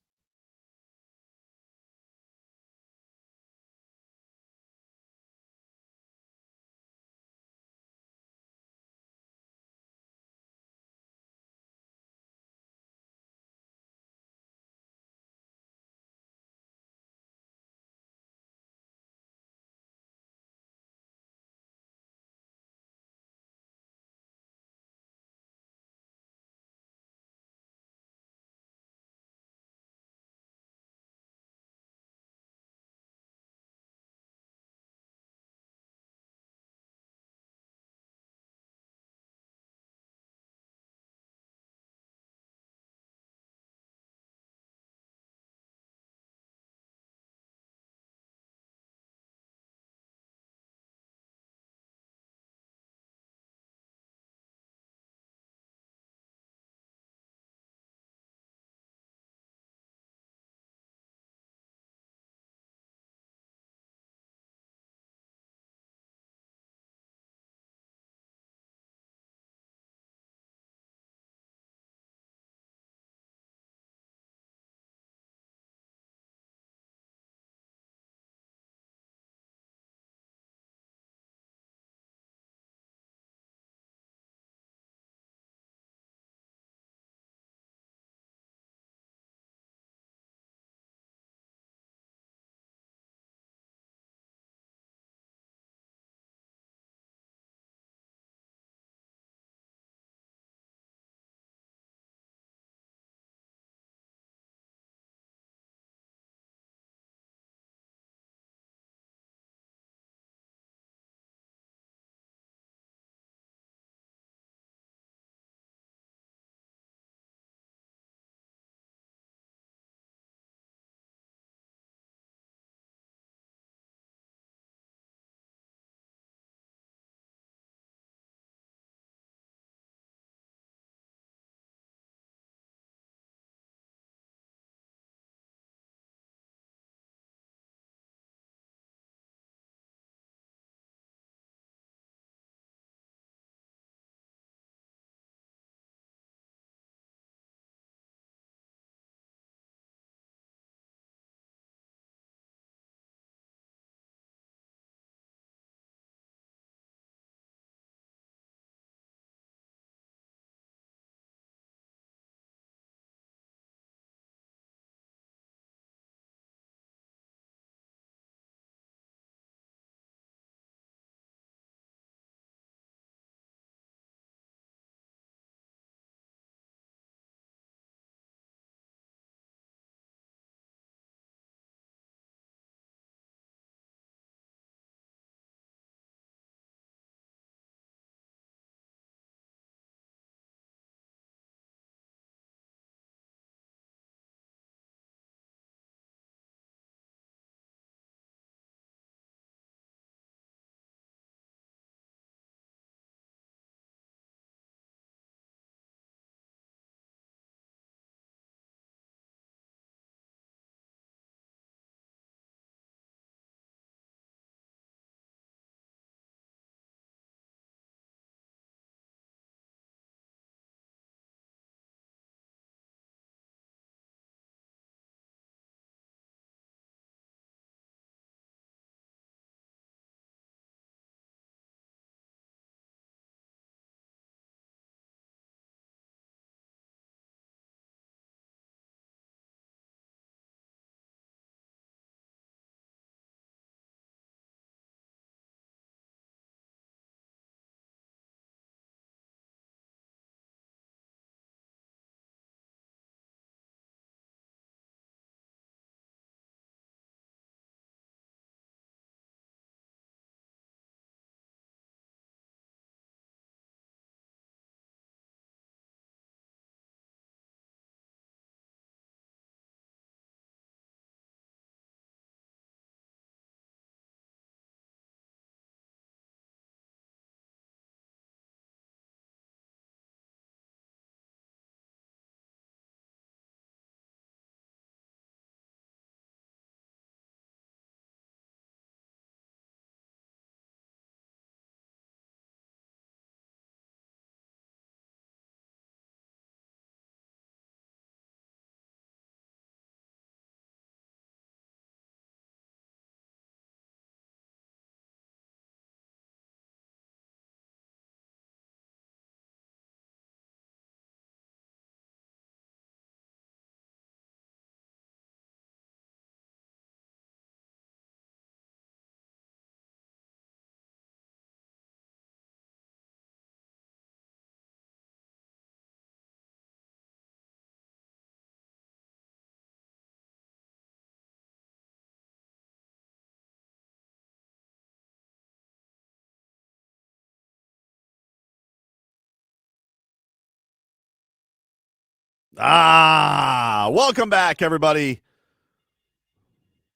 A: Welcome back, everybody.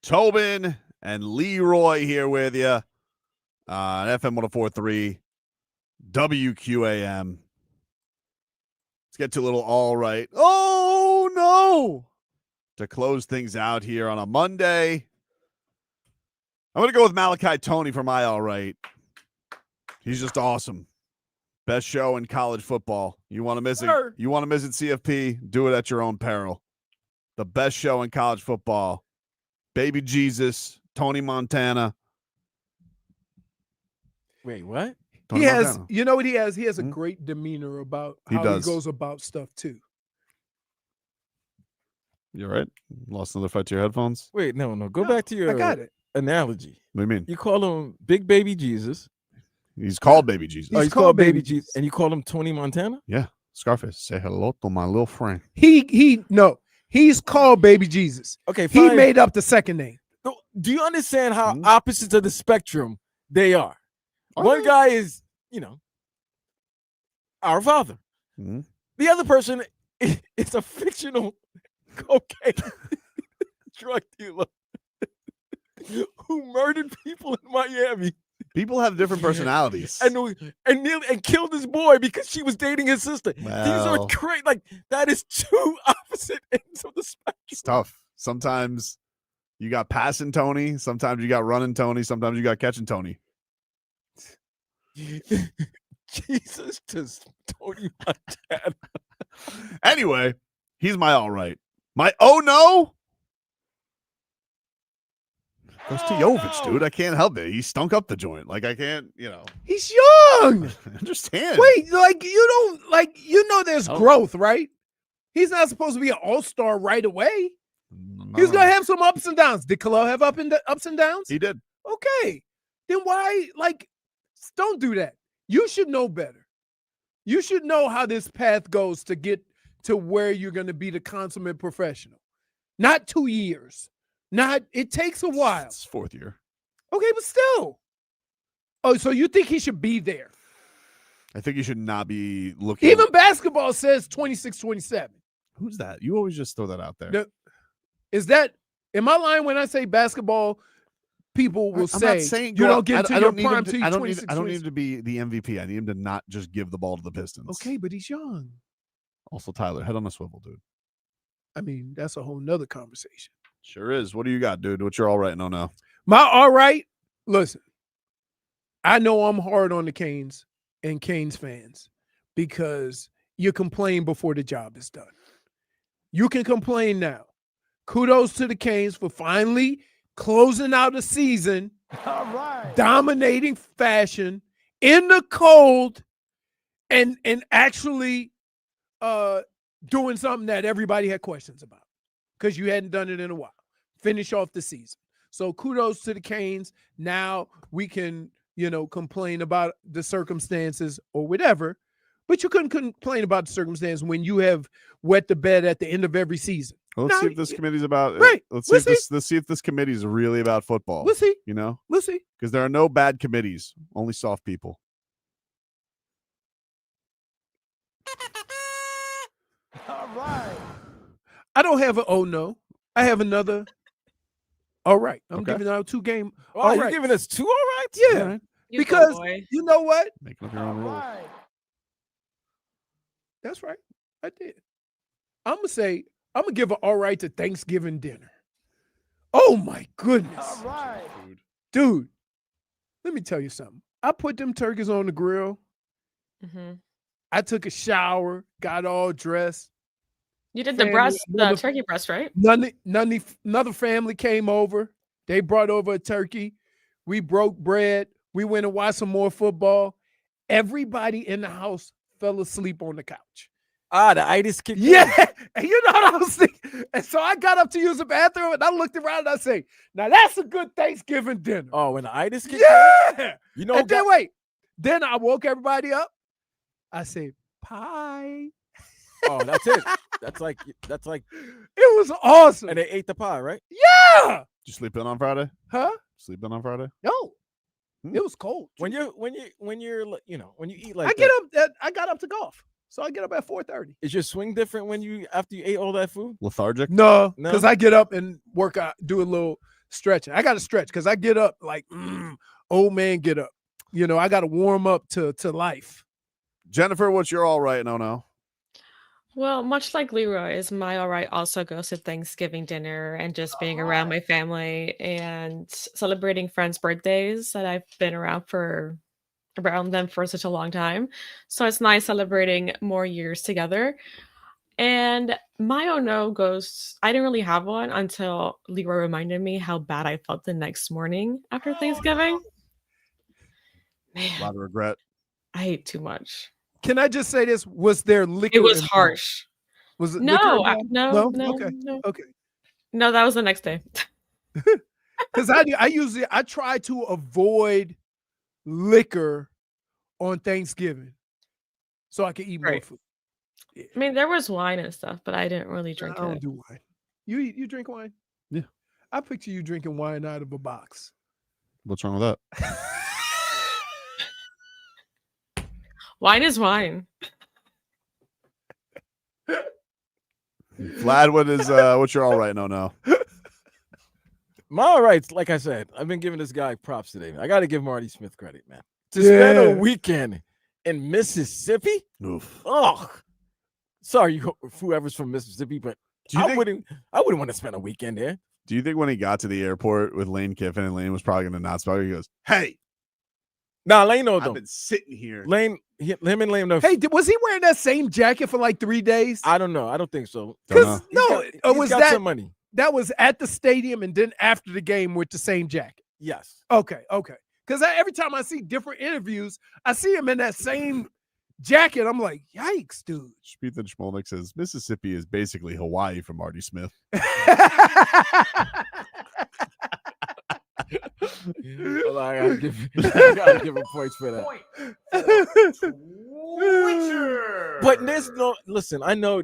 A: Tobin and Leroy here with you on FM 104.3 WQAM. Let's get to a little all right. Oh, no. To close things out here on a Monday. I'm going to go with Malachi Toney for my all right. He's just awesome. Best show in college football. You want to miss it? You want to visit CFP? Do it at your own peril. The best show in college football. Baby Jesus, Tony Montana.
F: Wait, what?
A: Tony
C: He has,
A: Montana.
C: you know what he has? He has a great demeanor about how he goes about stuff too.
A: You all right? Lost another fight to your headphones?
F: Wait, no. Go back to your
C: I got it.
F: analogy.
A: What do you mean?
F: You call him Big Baby Jesus.
A: He's called Baby Jesus.
F: He's called Baby Jesus. And you call him Tony Montana?
A: Yeah. Scarface, say hello to my little friend.
C: He's called Baby Jesus.
F: Okay,
C: he
F: fine.
C: made up the second name.
F: Do you understand how opposites of the spectrum they are? One guy is, our father. The other person is a fictional cocaine drug dealer who murdered people in Miami.
A: People have different personalities.
F: and killed his boy because she was dating his sister. These are crazy. Like, that is two opposite ends of the spectrum.
A: It's tough. Sometimes you got passing Tony. Sometimes you got running Tony. Sometimes you got catching Tony.
F: Jesus to Tony Montana.
A: Anyway, he's my all right. My oh no goes to Jović, dude. I can't help it. He stunk up the joint. Like, I can't,
C: He's young.
A: I understand.
C: Wait, there's growth, right? He's not supposed to be an all-star right away. He's gonna have some ups and downs. Did Khalil have ups and downs?
A: He did.
C: Okay. Then why, don't do that. You should know better. You should know how this path goes to get to where you're going to be the consummate professional. Not 2 years. It takes a while.
A: It's fourth year.
C: Okay, but still. Oh, so you think he should be there?
A: I think you should not be looking.
C: Even basketball says 26-27.
A: Who's that? You always just throw that out there.
C: Am I lying when I say basketball? People will
A: I'm
C: say
A: not saying
C: you don't get into your prime till
A: I
C: you're
A: don't need
C: 26,
A: him to be the MVP. I need him to not just give the ball to the Pistons.
C: Okay, but he's young.
A: Also, Tyler, head on a swivel, dude.
C: I mean, that's a whole nother conversation.
A: Sure is. What do you got, dude? What's your all right? No.
C: My all right, listen, I know I'm hard on the Canes and Canes fans because you complain before the job is done. You can complain now. Kudos to the Canes for finally closing out a season, dominating fashion in the cold, and actually doing something that everybody had questions about because you hadn't done it in a while. Finish off the season. So kudos to the Canes. Now we can, complain about the circumstances or whatever, but you couldn't complain about the circumstance when you have wet the bed at the end of every season.
A: Well, let's see if this committee's about
C: right.
A: Let's see if this committee is really about football.
C: We'll see.
A: We'll
C: see.
A: Because there are no bad committees, only soft people.
C: All right. I don't have an oh no. I have another. All right. I'm giving out 2 game.
F: Oh, you're giving us 2 all rights?
C: Yeah.
F: All right.
C: Because you know what?
A: Making up your own rules.
C: That's right. I did. I'm gonna give an all right to Thanksgiving dinner. Oh my goodness. All right. Dude, let me tell you something. I put them turkeys on the grill.
K: Mm-hmm.
C: I took a shower, got all dressed.
K: You did the turkey breast, right?
C: Another family came over. They brought over a turkey. We broke bread. We went and watched some more football. Everybody in the house fell asleep on the couch.
F: The itis kicked in.
C: Yeah. And you know what I was thinking? And so I got up to use the bathroom and I looked around and I say, now that's a good Thanksgiving dinner.
F: Oh, when the itis kicked
C: in?
F: You know,
C: and then wait. Then I woke everybody up. I said, pie.
F: Oh, that's it. That's like
C: it was awesome.
F: And they ate the pie, right?
C: Yeah.
A: Did you sleep in on Friday?
C: Huh?
A: Sleep in on Friday?
C: No. It was cold.
F: When you eat like
C: I got up to golf. So I get up at 4:30.
F: Is your swing different after you ate all that food?
A: Lethargic?
C: No,
F: No?
C: because I get up and work out, do a little stretching. I got to stretch because I get up like old man get up. You know, I got to warm up to life.
A: Jennifer, what's your all right? No.
K: Well, much like Leroy's, my all right also goes to Thanksgiving dinner and just being around my family and celebrating friends' birthdays that I've been around them for such a long time. So it's nice celebrating more years together. And my oh no goes, I didn't really have one until Leroy reminded me how bad I felt the next morning after Thanksgiving.
A: A lot of regret.
K: I ate too much.
C: Can I just say this? Was there liquor?
K: It was
C: involved?
K: harsh.
C: Was it
K: No,
C: liquor involved? No. Okay.
K: No, that was the next day.
C: Because I try to avoid liquor on Thanksgiving so I can eat more
K: Right.
C: food.
K: I mean, there was wine and stuff, but I didn't really
C: I
K: drink
C: don't
K: it.
C: do wine. You drink wine?
A: Yeah.
C: I picture you drinking wine out of a box.
A: What's wrong with that?
K: Wine is wine.
A: Vlad, what's your all right? No.
F: My all rights, like I said, I've been giving this guy props today. I got to give Marty Smith credit, man. To spend a weekend in Mississippi?
A: Oof.
F: Oh, sorry, whoever's from Mississippi, but I wouldn't want to spend a weekend there.
A: Do you think when he got to the airport with Lane Kiffin and Lane was probably going to not spell, he goes, "Hey,
F: nah, Lane knows
A: I've been sitting here."
F: Him and Lane know.
C: Hey, was he wearing that same jacket for like 3 days?
F: I don't know. I don't think so.
C: Because
F: He's got some money.
C: That was at the stadium and then after the game with the same jacket.
F: Yes.
C: Okay. Because every time I see different interviews, I see him in that same jacket. I'm like, yikes, dude.
A: Ethan Schmolnick says Mississippi is basically Hawaii for Marty Smith.
F: Well, I gotta give him points for that. But there's no listen. I know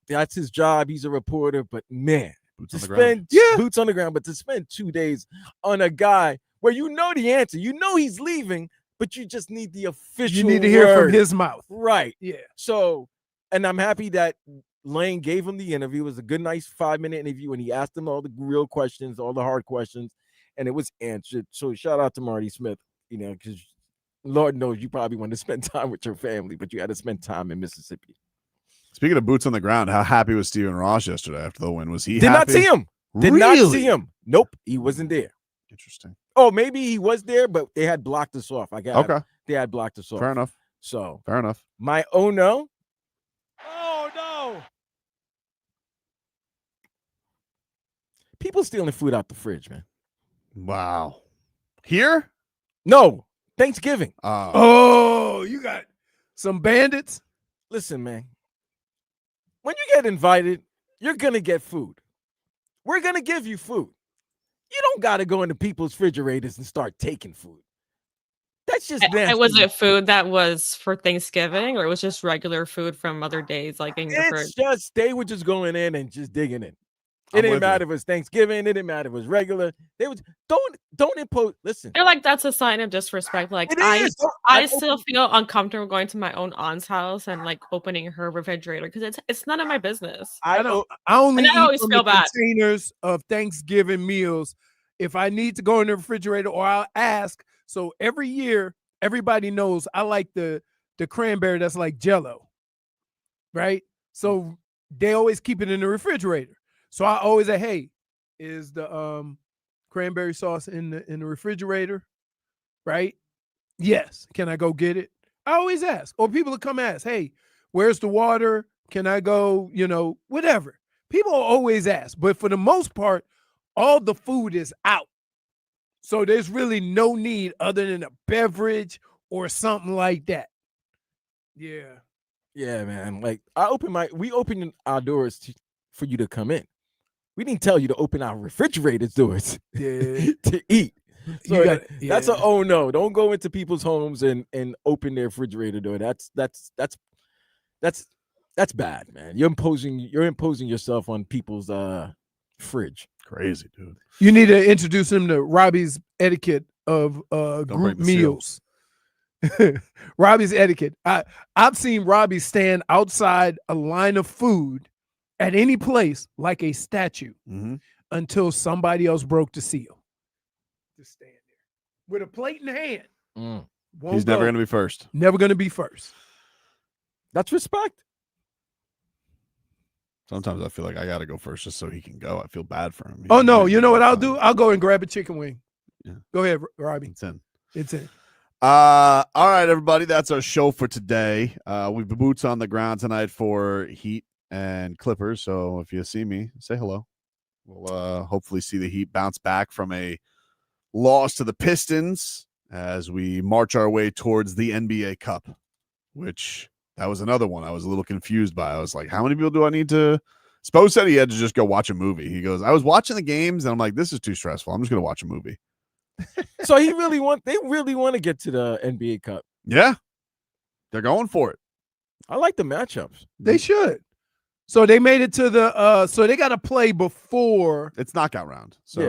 F: that's his job. He's a reporter, but man,
A: Boots
F: to
A: on the
F: spend
A: ground.
F: boots on the ground, but to spend 2 days on a guy where you know the answer, you know he's leaving, but you just need the official.
C: You need to hear from
F: word.
C: his mouth,
F: right?
C: Yeah.
F: So, and I'm happy that Lane gave him the interview. It was a good, nice 5-minute interview, and he asked him all the real questions, all the hard questions, and it was answered. So shout out to Marty Smith, because Lord knows you probably want to spend time with your family, but you had to spend time in Mississippi.
A: Speaking of boots on the ground, how happy was Stephen Ross yesterday after the win? Was he
F: Did
A: happy?
F: not see him. Did not see him. Nope, he wasn't there.
A: Interesting.
F: Oh, maybe he was there, but they had blocked us off. They had blocked us off.
A: Fair enough.
F: So
A: fair enough.
F: My oh no. Oh no. People stealing food out the fridge, man.
A: Wow. Here?
F: No. Thanksgiving.
C: Oh, you got some bandits?
F: Listen, man. When you get invited, you're going to get food. We're going to give you food. You don't got to go into people's refrigerators and start taking food. That's just nasty.
K: Was it food that was for Thanksgiving, or it was just regular food from other days, like in your fridge?
F: It's just they were just going in and just digging in. It didn't matter if it was Thanksgiving. It didn't matter if it was regular. They was don't impose. Listen,
K: They're like, that's a sign of disrespect. Like I still feel uncomfortable going to my own aunt's house and like opening her refrigerator because it's none of my business.
C: I only eat
K: always
C: from
K: feel
C: the
K: bad.
C: containers of Thanksgiving meals. If I need to go in the refrigerator, or I'll ask. So every year, everybody knows I like the cranberry that's like Jell-O, right? So they always keep it in the refrigerator. So I always say, hey, is the cranberry sauce in the refrigerator? Right? Yes. Can I go get it? I always ask. Or people will come ask, hey, where's the water? Can I go, whatever. People always ask. But for the most part, all the food is out. So there's really no need other than a beverage or something like that. Yeah.
F: Yeah, man. Like we opened our doors for you to come in. We didn't tell you to open our refrigerator's doors to eat. So that's a oh no. Don't go into people's homes and open their refrigerator door. That's bad, man. You're imposing yourself on people's fridge.
A: Crazy, dude.
C: You need to introduce him to Robbie's etiquette of group meals. Robbie's etiquette. I've seen Robbie stand outside a line of food at any place like a statue until somebody else broke the seal. Just stand there with a plate in hand.
A: He's never going to be first.
C: Never going to be first.
F: That's respect.
A: Sometimes I feel like I got to go first just so he can go. I feel bad for him.
C: Oh, no. You know what I'll do? I'll go and grab a chicken wing. Yeah. Go ahead, Robbie.
A: It's in.
C: It's in.
A: All right, everybody. That's our show for today. We've been boots on the ground tonight for Heat and Clippers. So if you see me, say hello. We'll hopefully see the Heat bounce back from a loss to the Pistons as we march our way towards the NBA Cup, which that was another one I was a little confused by. I was like, how many people do I need to? Spo said he had to just go watch a movie. He goes, I was watching the games and I'm like, this is too stressful. I'm just going to watch a movie.
F: So they really want to get to the NBA Cup.
A: Yeah. They're going for it.
F: I like the matchups.
C: They should. So they made it to the so they got to play before
A: it's knockout round. So
F: yeah,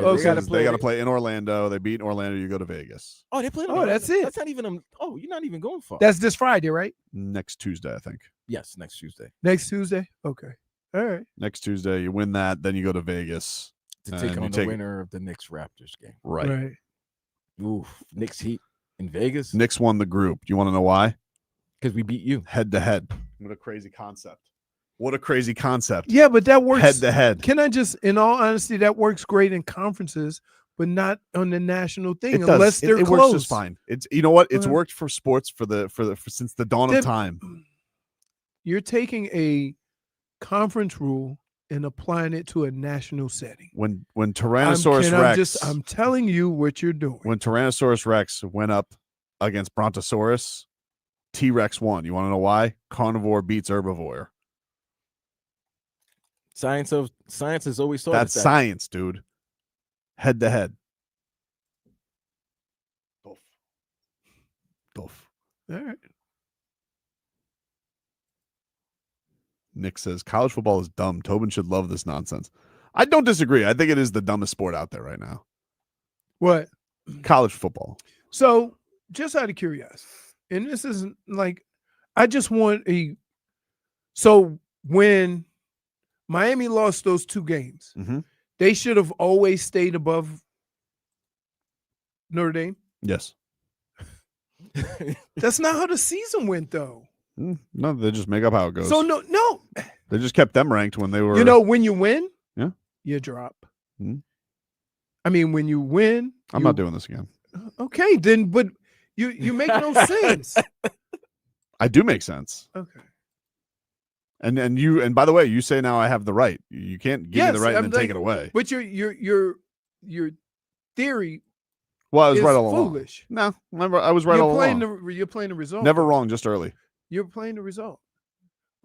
A: they got to play in Orlando. They beat Orlando. You go to Vegas.
F: Oh, they play.
C: Oh, that's it.
F: That's not even. You're not even going far.
C: That's this Friday, right?
A: Next Tuesday, I think.
F: Yes, next Tuesday.
C: Next Tuesday. Okay. All right.
A: Next Tuesday, you win that, then you go to Vegas
F: to take on the winner of the Knicks Raptors game.
A: Right.
F: Ooh, Knicks Heat in Vegas.
A: Knicks won the group. Do you want to know why?
F: Because we beat you
A: head to head. What a crazy concept. What a crazy concept.
C: Yeah, but that works
A: head to head.
C: Can I just, in all honesty, that works great in conferences, but not on the national thing
A: It
C: unless
A: does.
C: they're
A: it
C: close.
A: works just fine. It's you know what? It's worked for sports for since the dawn of time.
C: You're taking a conference rule and applying it to a national setting.
A: When Tyrannosaurus Rex,
C: I'm telling you what you're doing.
A: When Tyrannosaurus Rex went up against Brontosaurus, T-Rex won. You want to know why? Carnivore beats herbivore.
F: Science is always taught.
A: That's science, dude. Head to head. Doof.
C: All right.
A: Nick says college football is dumb. Tobin should love this nonsense. I don't disagree. I think it is the dumbest sport out there right now.
C: What?
A: College football.
C: So, just out of curiosity, and this isn't like, I just want so when Miami lost those 2 games, they should have always stayed above Notre Dame.
A: Yes.
C: That's not how the season went, though.
A: No, they just make up how it goes.
C: So no,
A: they just kept them ranked when they were.
C: You know, when you win,
A: you
C: drop. I mean, when you win,
A: I'm not doing this again.
C: Okay, then, but you make no sense.
A: I do make sense.
C: Okay.
A: And by the way, you say now I have the right. You can't give me the right and then take it away.
C: But your theory.
A: Well, I was right all along.
C: Foolish.
A: No, remember I was right all along.
C: You're playing the result.
A: Never wrong, just early.
C: You're playing the result.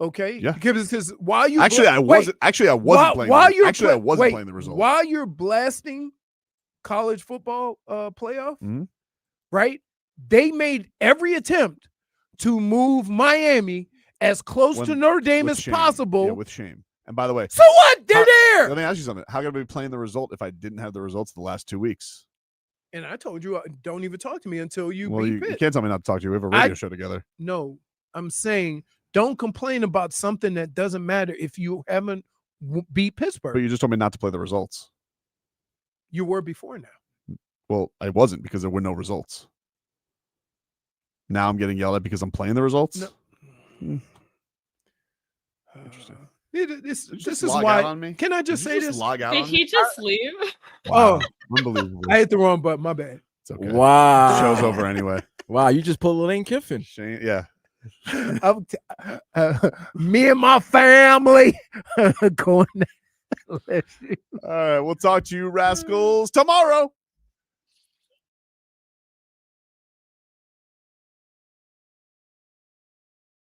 C: Okay.
A: Yeah.
C: Because while you
A: I wasn't playing. I wasn't playing the result.
C: While you're blasting college football playoff, right? They made every attempt to move Miami as close to Notre Dame as possible.
A: Yeah, with shame. And by the way,
C: so what? They're there.
A: Let me ask you something. How could I be playing the result if I didn't have the results the last 2 weeks?
C: And I told you, don't even talk to me until you
A: beat
C: Pitt.
A: You can't tell me not to talk to you. We have a radio show together.
C: No, I'm saying don't complain about something that doesn't matter if you haven't beat Pittsburgh.
A: But you just told me not to play the results.
C: You were before now.
A: Well, I wasn't because there were no results. Now I'm getting yelled at because I'm playing the results?
C: No.
A: Interesting.
C: This is why.
A: On me?
C: Can I just say this?
K: Did he just leave?
A: Wow. Unbelievable.
C: I hit the wrong button. My bad.
A: It's okay.
F: Wow.
A: The show's over anyway.
F: Wow, you just pulled Lane Kiffin.
A: Shane, yeah.
C: Me and my family going.
A: All right, we'll talk to you rascals tomorrow.